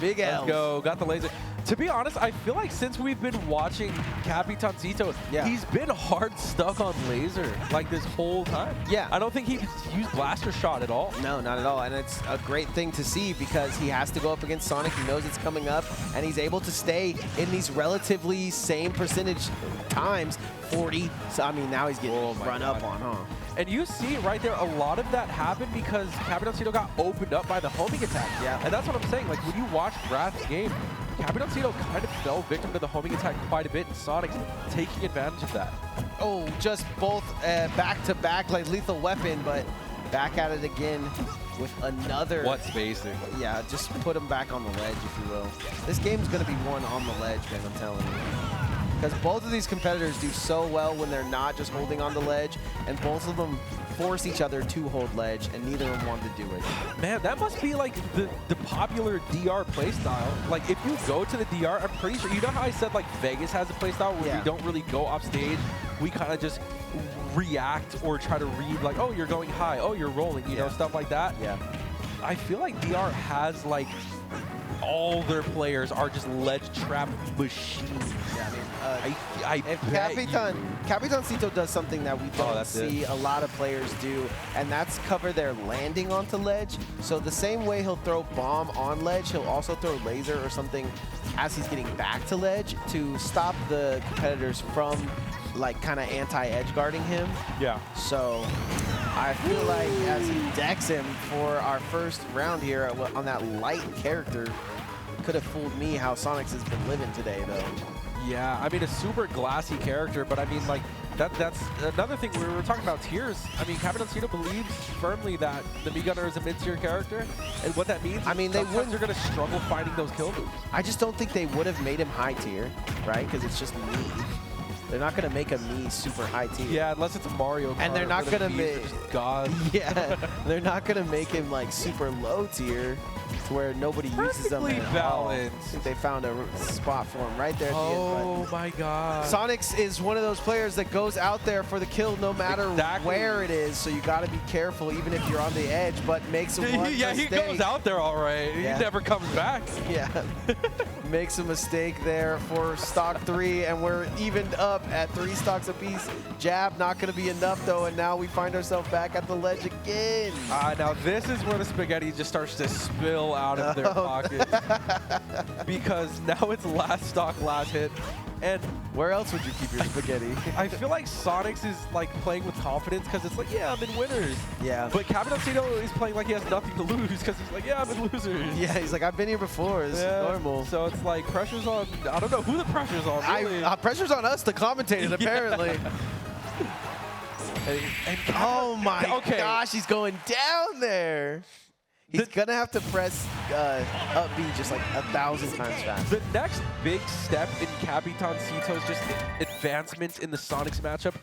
Big L. Let's go. Got the laser. To be honest, I feel like since we've been watching Capitancito, he's been hard stuck on laser like this whole time. Yeah. I don't think he's used blaster shot at all. No, not at all. And it's a great thing to see because he has to go up against Sonic. He knows it's coming up, and he's able to stay in these relatively same percentage times, 40. So, I mean, now he's getting run up on, huh? And you see right there, a lot of that happened because Capitancito got opened up by the homing attack. Yeah. And that's what I'm saying. Like, when you watch Wrath's game, Capitancito kind of fell victim to the homing attack quite a bit, and Sonic's taking advantage of that. Oh, just both back-to-back, like Lethal Weapon, but back at it again with another. What spacing? Yeah, just put him back on the ledge, if you will. This game's going to be won on the ledge, man, I'm telling you. Because both of these competitors do so well when they're not just holding on the ledge, and both of them force each other to hold ledge, and neither of them want to do it. Man, that must be like the popular DR playstyle. Like, if you go to the DR, I'm pretty sure, you know how I said like Vegas has a playstyle where we don't really go off stage, we kind of just react or try to read like, oh, you're going high, oh, you're rolling, you know, stuff like that. Yeah. I feel like DR has like all their players are just ledge trap machines. Yeah, I if bet Capitancito does something that we don't see a lot of players do, and that's cover their landing onto ledge. So the same way he'll throw bomb on ledge, he'll also throw laser or something as he's getting back to ledge to stop the competitors from like kind of anti-edge guarding him. Yeah. So I feel like as he decks him for our first round here on that light character, could have fooled me how Sonic's has been living today though. Yeah, I mean, a super glassy character, but I mean, like, that's another thing. We were talking about tiers. I mean, Capitancito believes firmly that the Mii Gunner is a mid-tier character, and what that means, I mean, they wouldn't. They're going to struggle finding those kill moves. I just don't think they would have made him high tier, right? Because it's just Mii. They're not going to make a Mii super high tier. Yeah, unless it's a Mario Kart. And they're not going to make God. Yeah, they're not going to make him like super low tier. to where nobody uses them Perfectly at all. I balanced. think they found a spot for him right there at the end. Oh my god. Sonics is one of those players that goes out there for the kill no matter Exactly. where it is, so you got to be careful even if you're on the edge, but makes a one Yeah, he mistake. goes out there all right. Yeah. He never comes back. Yeah. Makes a mistake there for stock 3, and we're evened up at 3 stocks apiece. Jab not going to be enough, though, and now we find ourselves back at the ledge again. Now this is where the spaghetti just starts to spill out of their pockets. Because now it's last stock, last hit. And Where else would you keep your spaghetti? I feel like Sonics is like playing with confidence because it's like, yeah, I'm in winners. Yeah. But Captain Cito is playing like he has nothing to lose because he's like, yeah, I'm in losers. Yeah, he's like, I've been here before. This is normal. So it's like pressure's on. I don't know who the pressure's on. Really. Pressure's on us to commentate it, apparently. And Oh my Okay. gosh, he's going down there. He's gonna have to press up B just like 1,000 times fast. the next big step in Capitan Cito's just advancement in the Sonics matchup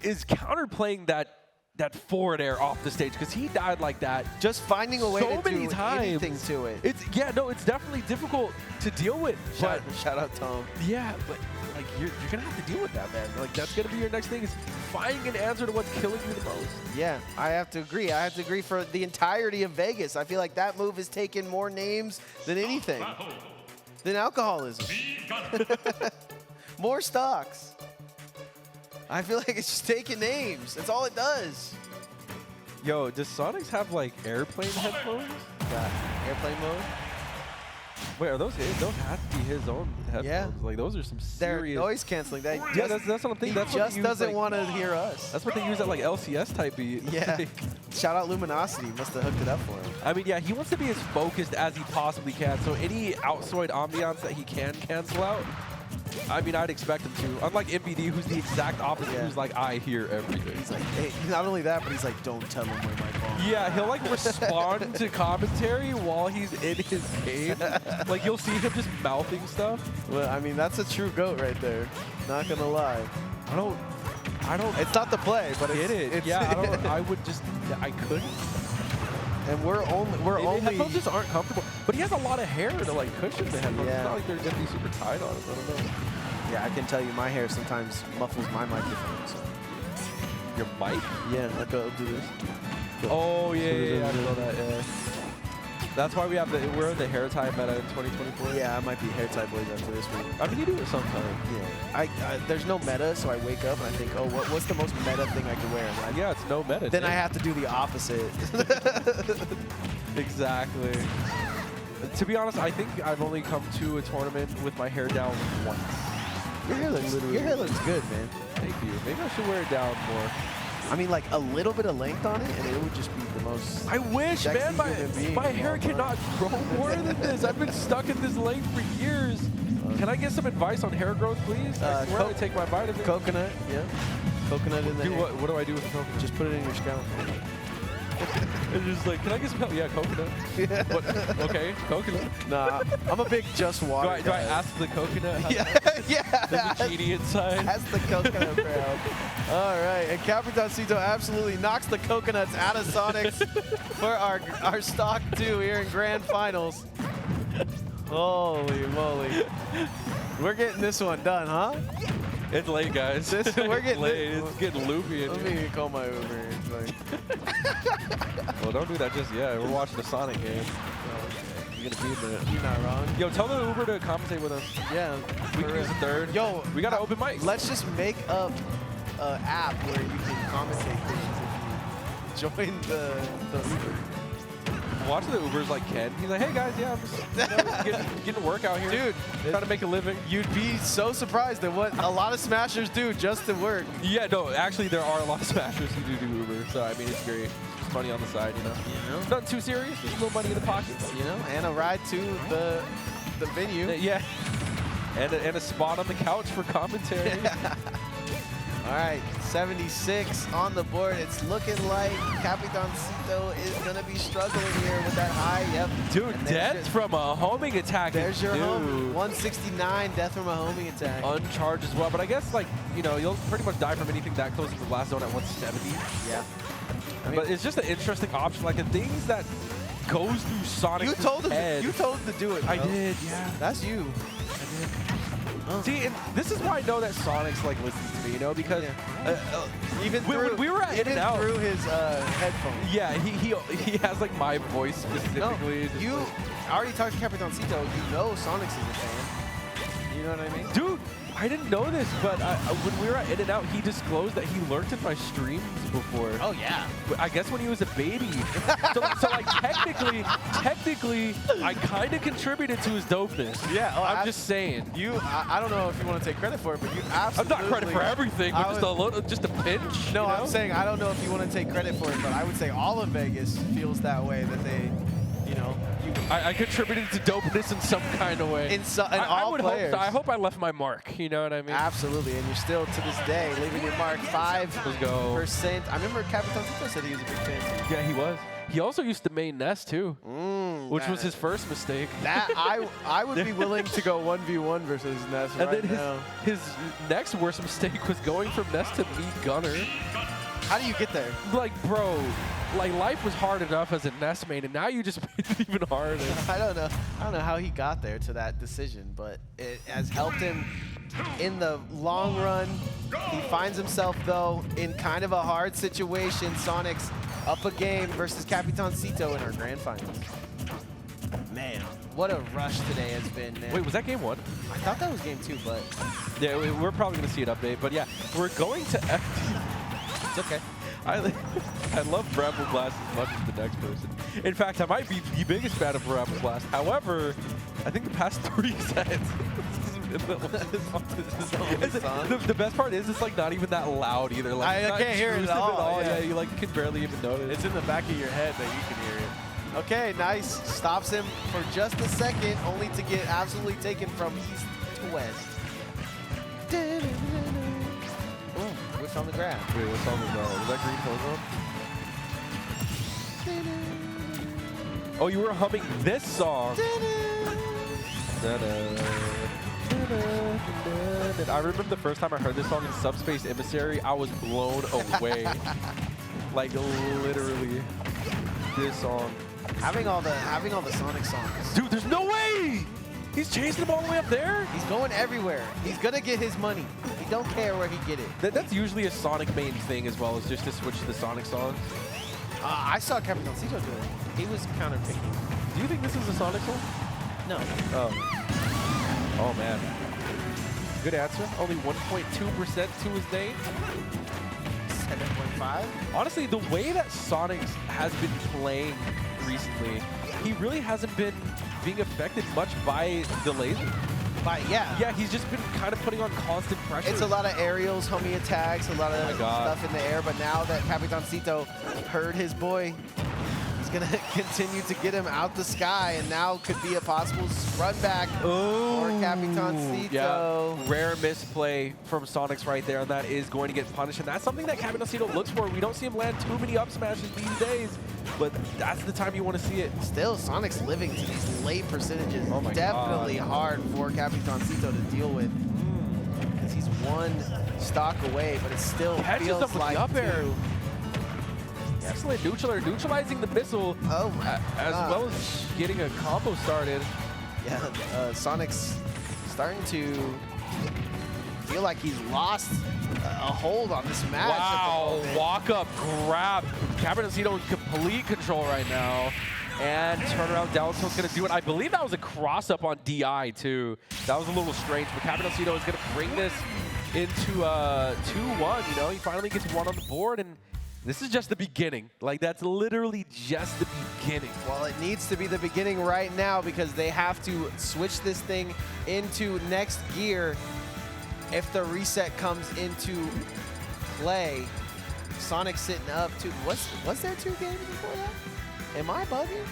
is counterplaying that forward air off the stage because he died like that. Just finding a way So to many do times. anything to it. It's it's definitely difficult to deal with. But Shout out Tom. yeah, but like you're gonna have to deal with that, man. Like that's gonna be your next thing is finding an answer to what's killing you the most. Yeah, I have to agree. I have to agree for the entirety of Vegas. I feel like that move has taken more names than anything. Than alcoholism. More stocks. I feel like it's just taking names. That's all it does. Yo, does Sonics have like airplane headphones? Got airplane mode. Wait, are those his? Those have to be his own headphones. Yeah. Like those are some They're serious. noise canceling. That Yeah, that's what I'm thinking. he That's what just they use, doesn't like- want to hear us. That's what they use at like LCS type beat. Yeah. Like, Shout out Luminosity. Must have hooked it up for him. I mean, yeah, he wants to be as focused as he possibly can. So any outside ambiance that he can cancel out, I mean, I'd expect him to. Unlike MBD, who's the exact opposite, Yeah. who's like, I hear everything. He's like, hey, not only that, but he's like, don't tell him where my phone. Yeah, he'll like respond to commentary while he's in his game. Like you'll see him just mouthing stuff. Well, I mean, that's a true GOAT right there. Not gonna lie. I don't. It's not the play, but Get it? It's, Yeah, I don't. I would just. I couldn't. and we're only. Headphones just aren't comfortable. But he has a lot of hair to like cushion the headphones. Yeah. It's not like they're gonna be super tight on him. I don't know. Yeah, I can tell you, my hair sometimes muffles my microphone. So. Your mic? Yeah, like I'll do this. Oh yeah, I know that. Yeah. That's why we're in the hair tie meta in 2024. Yeah, I might be hair tie boys after this week. I mean, you do it sometimes. Yeah, there's no meta, so I wake up and I think, oh, what's the most meta thing I can wear? And Yeah, it's no meta. then I dude. have to do the opposite. Exactly. To be honest, I think I've only come to a tournament with my hair down once. Your hair looks good, man. Thank you. Maybe I should wear it down more. I mean, like a little bit of length on it, and it would just be the most. I wish, Sexy man. human being My of hair all time. cannot grow more than this. I've been stuck in this length for years. Can I get some advice on hair growth, please? I swear I take my vitamins. Coconut, yeah. Coconut in the hair. What do I do with the coconut? Just put it in your scalp. It's just like, can I get some help? Yeah, coconut. What? Okay, coconut. Nah, I'm a big just water. Do I guy. ask the coconut? how- Yeah, There's a genie inside. That's the coconut crowd. All right, and Capitan Cito absolutely knocks the coconuts out of Sonics for our stock 2 here in Grand Finals. Holy moly. We're getting this one done, huh? It's late, guys. We're It's getting late. it. It's getting loopy in Let here. me call my Uber. It's like, Well, don't do that just yet. We're watching the Sonic game. You're gonna be in the. you're not wrong. Yo, tell the Uber to compensate with us. Yeah. We can use a third. Yo, we got an open mic. Let's just make up an app where you can commentate things if you join the Uber. Watch the Ubers like Ken. He's like, hey guys, yeah, I'm just getting a workout here. Dude, trying to make a living. You'd be so surprised at what a lot of smashers do just to work. Yeah, no, actually there are a lot of smashers who do Uber, so I mean it's great. Just money on the side, you know. Nothing too serious. Just a little money in the pocket. You know, and a ride to the venue. Yeah. And a spot on the couch for commentary. All right, 76 on the board. It's looking like Capitan Cito is going to be struggling here with that high. Yep. Dude, And death from a homing attack. There's your Dude. home. 169, death from a homing attack. Uncharged as well, but I guess like, you know, you'll pretty much die from anything that close to the last zone at 170. Yeah. I mean, But it's just an interesting option. Like the things that goes through Sonic's You told him. head. You told him to do it. I bro. did, yeah. That's you. See, and this is why I know that Sonic's like listens to me, you know, because Even when through, we were at even In-N-Out. through his headphones. yeah, he has like my voice specifically. No, just you like- I already talked to Capitancito. You know Sonic's is a fan. You know what I mean? Dude, I didn't know this, but when we were at In-N-Out, he disclosed that he lurked in my streams before. Oh yeah. I guess when he was a baby. so like technically, I kind of contributed to his dopeness. Yeah, oh, I'm just saying. I don't know if you want to take credit for it, but you I'm absolutely. not credit for everything, but just a pinch. No, you know? I'm saying I don't know if you want to take credit for it, but I would say all of Vegas feels that way, that they, you know, I contributed to dopeness in some kind of way. in I all would players. hope so. I hope I left my mark. You know what I mean? Absolutely, and you're still to this day leaving your mark 5%. Let's go. I remember Capitancito said he was a big fan too. Yeah, he was. He also used to main Nest too, which was his first mistake. That I would be willing to go 1v1 versus Ness And right then now. his next worst mistake was going from Nest to me Gunner. How do you get there? Like, bro, like life was hard enough as a Nest main, and now you just made it even harder. I don't know how he got there to that decision, but it has helped him in the long run. He finds himself though in kind of a hard situation. Sonic's up a game versus Capitancito in our grand finals. Man, what a rush today has been, man. Wait, was that game 1? I thought that was game 2, but Yeah, we're probably gonna see an update, but yeah, we're going to FT. it's okay. I love Bramble Blast as much as the next person. In fact, I might be the biggest fan of Bramble Blast. However, I think the past 3 sets. The best part is it's like not even that loud either. Like, it's I not can't hear it at intrusive all, Yeah. yeah. You like can barely even notice. It's in the back of your head that you can hear it. Okay, nice. Stops him for just a second, only to get absolutely taken from east to west. Ooh, which on the ground. Wait, what song was that? Was that Green Hill Zone? Oh, you were humming this song. I remember the first time I heard this song in Subspace Emissary, I was blown away. Like literally, this song. Having all the Sonic songs. Dude, there's no way! He's chasing him all the way up there? He's going everywhere. He's gonna get his money. He don't care where he get it. That's usually a Sonic main thing as well, as just to switch to the Sonic songs. I saw Capitancito do it. He was counter-picking. Do you think this is a Sonic song? No. Oh man. Good answer. Only 1.2% to his name. 7.5. Honestly, the way that Sonic has been playing recently, he really hasn't been being affected much by the laser. But yeah. Yeah, he's just been kind of putting on constant pressure. It's a lot of aerials, homie attacks, a lot of my God. stuff in the air. But now that Capitancito heard his boy, he's going to continue to get him out the sky. And now could be a possible run back for Capitancito. Yeah, rare misplay from Sonic's right there, and that is going to get punished. And that's something that Capitancito looks for. We don't see him land too many up smashes these days, but that's the time you want to see it. Still, Sonic's living to these late percentages. Oh my Definitely God. hard for Capitancito to deal with. Because he's one stock away, but it still Catches feels up with like the up air. two. Excellent neutralizing the missile, Oh my as God. well as getting a combo started. Yeah, Sonic's starting to feel like he's lost a hold on this match. at the Wow, moment. walk up, grab. Capitancito in complete control right now. And turnaround down tilt's gonna do it. I believe that was a cross up on DI too. That was a little strange, but Capitancito is gonna bring this into 2-1. You know, he finally gets one on the board, and this is just the beginning. Like, that's literally just the beginning. Well, it needs to be the beginning right now because they have to switch this thing into next gear if the reset comes into play. Sonic sitting up two. Was there 2 games before that? Am I bugging?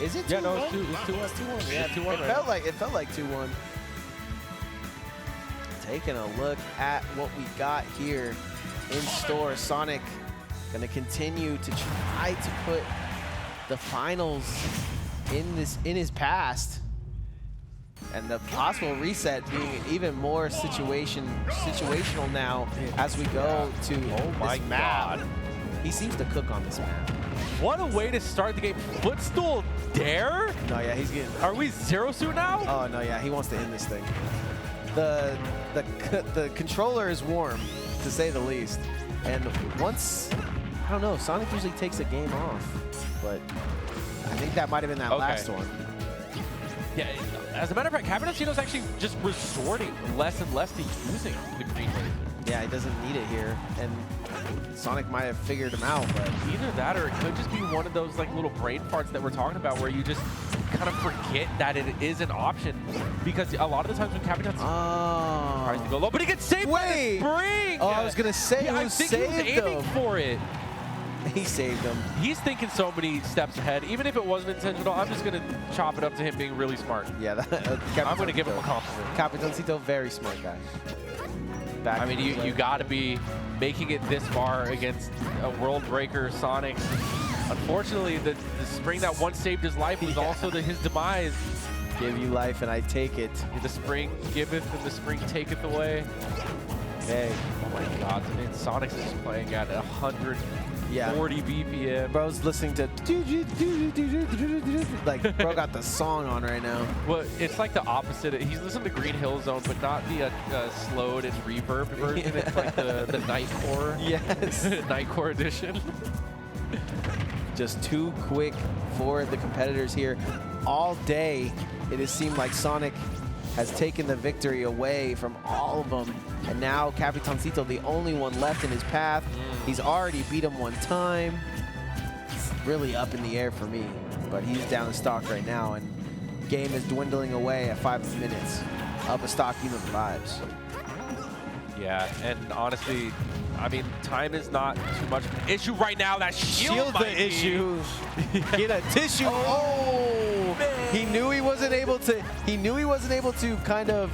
Is it 2-1? Yeah, no, it's 2-1. It's 2-1. Yeah, It's 2-1 right it felt like 2-1. Taking a look at what we got here in store. Sonic gonna continue to try to put the finals in his past, and the possible reset being even more situational now as we go to Oh my this map. God. He seems to cook on this map. What a way to start the game. Footstool dare? No, yeah, he's getting... Are we zero suit now? Oh, no, yeah, he wants to end this thing. The controller is warm, to say the least. And once, I don't know, Sonic usually takes a game off, but I think that might have been that last one. Yeah, as a matter of fact, Capitano's actually just resorting less and less to using the green laser. Yeah, he doesn't need it here, and Sonic might have figured him out, but Either that or it could just be one of those like little brain farts that we're talking about where you just kind of forget that it is an option, because a lot of the times when Capitan tries to go low, but he gets saved by the spring! Oh, I was going to say, I think he was aiming for it. He saved him. He's thinking so many steps ahead. Even if it wasn't intentional, I'm just going to chop it up to him being really smart. Yeah, I'm going to give him a compliment. Capitancito, very smart guy. Back I mean, you got to be making it this far against a world breaker Sonic. Unfortunately, the spring that once saved his life was also his demise. Give you life and I take it. The spring giveth and the spring taketh away. Hey. Oh my God, I mean, Sonic's just playing at 140 BPM. Bro's listening to like bro got the song on right now. Well, it's like the opposite. He's listening to Green Hill Zone, but not the slowed and reverb version. It's like the Nightcore. Yes. Nightcore edition. Just too quick for the competitors here. All day, it has seemed like Sonic has taken the victory away from all of them. And now Capitancito, the only one left in his path. He's already beat him one time. It's really up in the air for me, but he's down in stock right now, and game is dwindling away at 5 minutes. Up a stock unit vibes. Yeah, and honestly, I mean, time is not too much of an issue right now. That shield the issue. Get a tissue. Oh, man. He knew he wasn't able to. He knew he wasn't able to kind of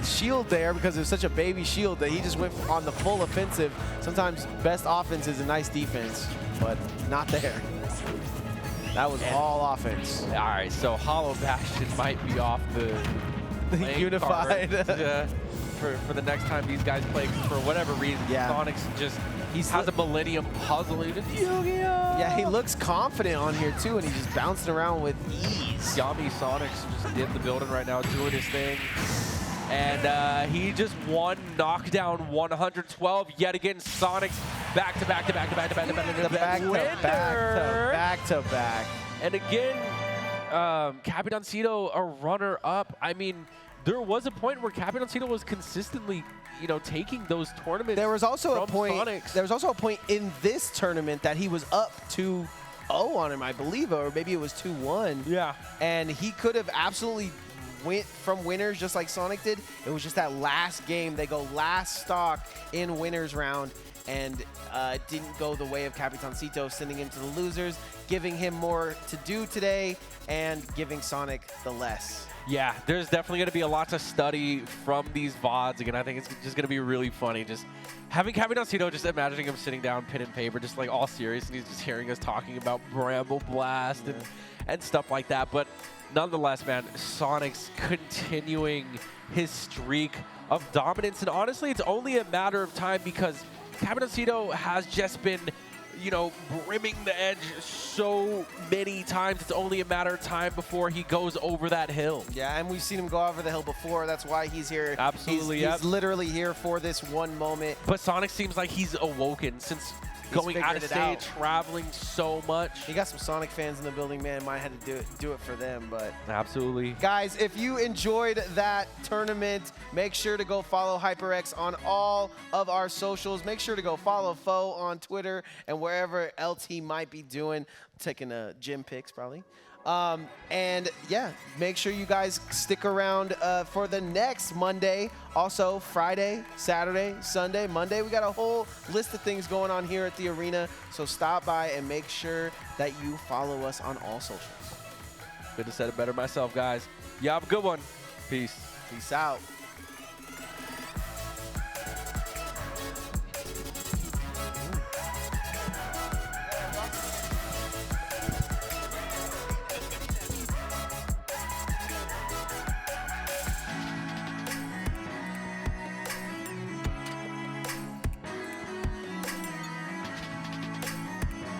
shield there because it was such a baby shield that he just went on the full offensive. Sometimes best offense is a nice defense, but not there. That was all offense. All right, so Hollow Bastion might be off the unified. For the next time these guys play, for whatever reason, Sonic's just has a Millennium Puzzle. Yeah, he looks confident on here too, and he's just bouncing around with ease. Yummy Sonic's just in the building right now, doing his thing. And he just won Knockdown 112 yet again. Sonic's back to back. And again, Capitancito a runner-up. I mean, there was a point where Capitancito was consistently, taking those tournaments. There was also a point. Sonics. There was also a point in this tournament that he was up 2-0 on him, I believe, or maybe it was 2-1. Yeah. And he could have absolutely went from winners just like Sonic did. It was just that last game. They go last stock in winners round, and it didn't go the way of Capitancito, sending him to the losers, giving him more to do today, and giving Sonic the less. Yeah, there's definitely going to be a lot to study from these VODs. Again, I think it's just going to be really funny. Just having Capitancito, just imagining him sitting down, pen and paper, just like all serious, and he's just hearing us talking about Bramble Blast and stuff like that. But nonetheless, man, Sonic's continuing his streak of dominance. And honestly, it's only a matter of time because Capitancito has just been, brimming the edge so many times. It's only a matter of time before he goes over that hill. Yeah, and we've seen him go over the hill before. That's why he's here. Absolutely, He's literally here for this one moment. But Sonic seems like he's awoken since going out of stage, traveling so much. He got some Sonic fans in the building, man. Might have to do it for them, but absolutely. Guys, if you enjoyed that tournament, make sure to go follow HyperX on all of our socials. Make sure to go follow Foe on Twitter and wherever else he might be doing, taking gym pics probably. And yeah, make sure you guys stick around for the next Monday. Also Friday, Saturday, Sunday, Monday. We got a whole list of things going on here at the arena. So stop by and make sure that you follow us on all socials. Couldn't have said it better myself, guys. You have a good one. Peace. Peace out.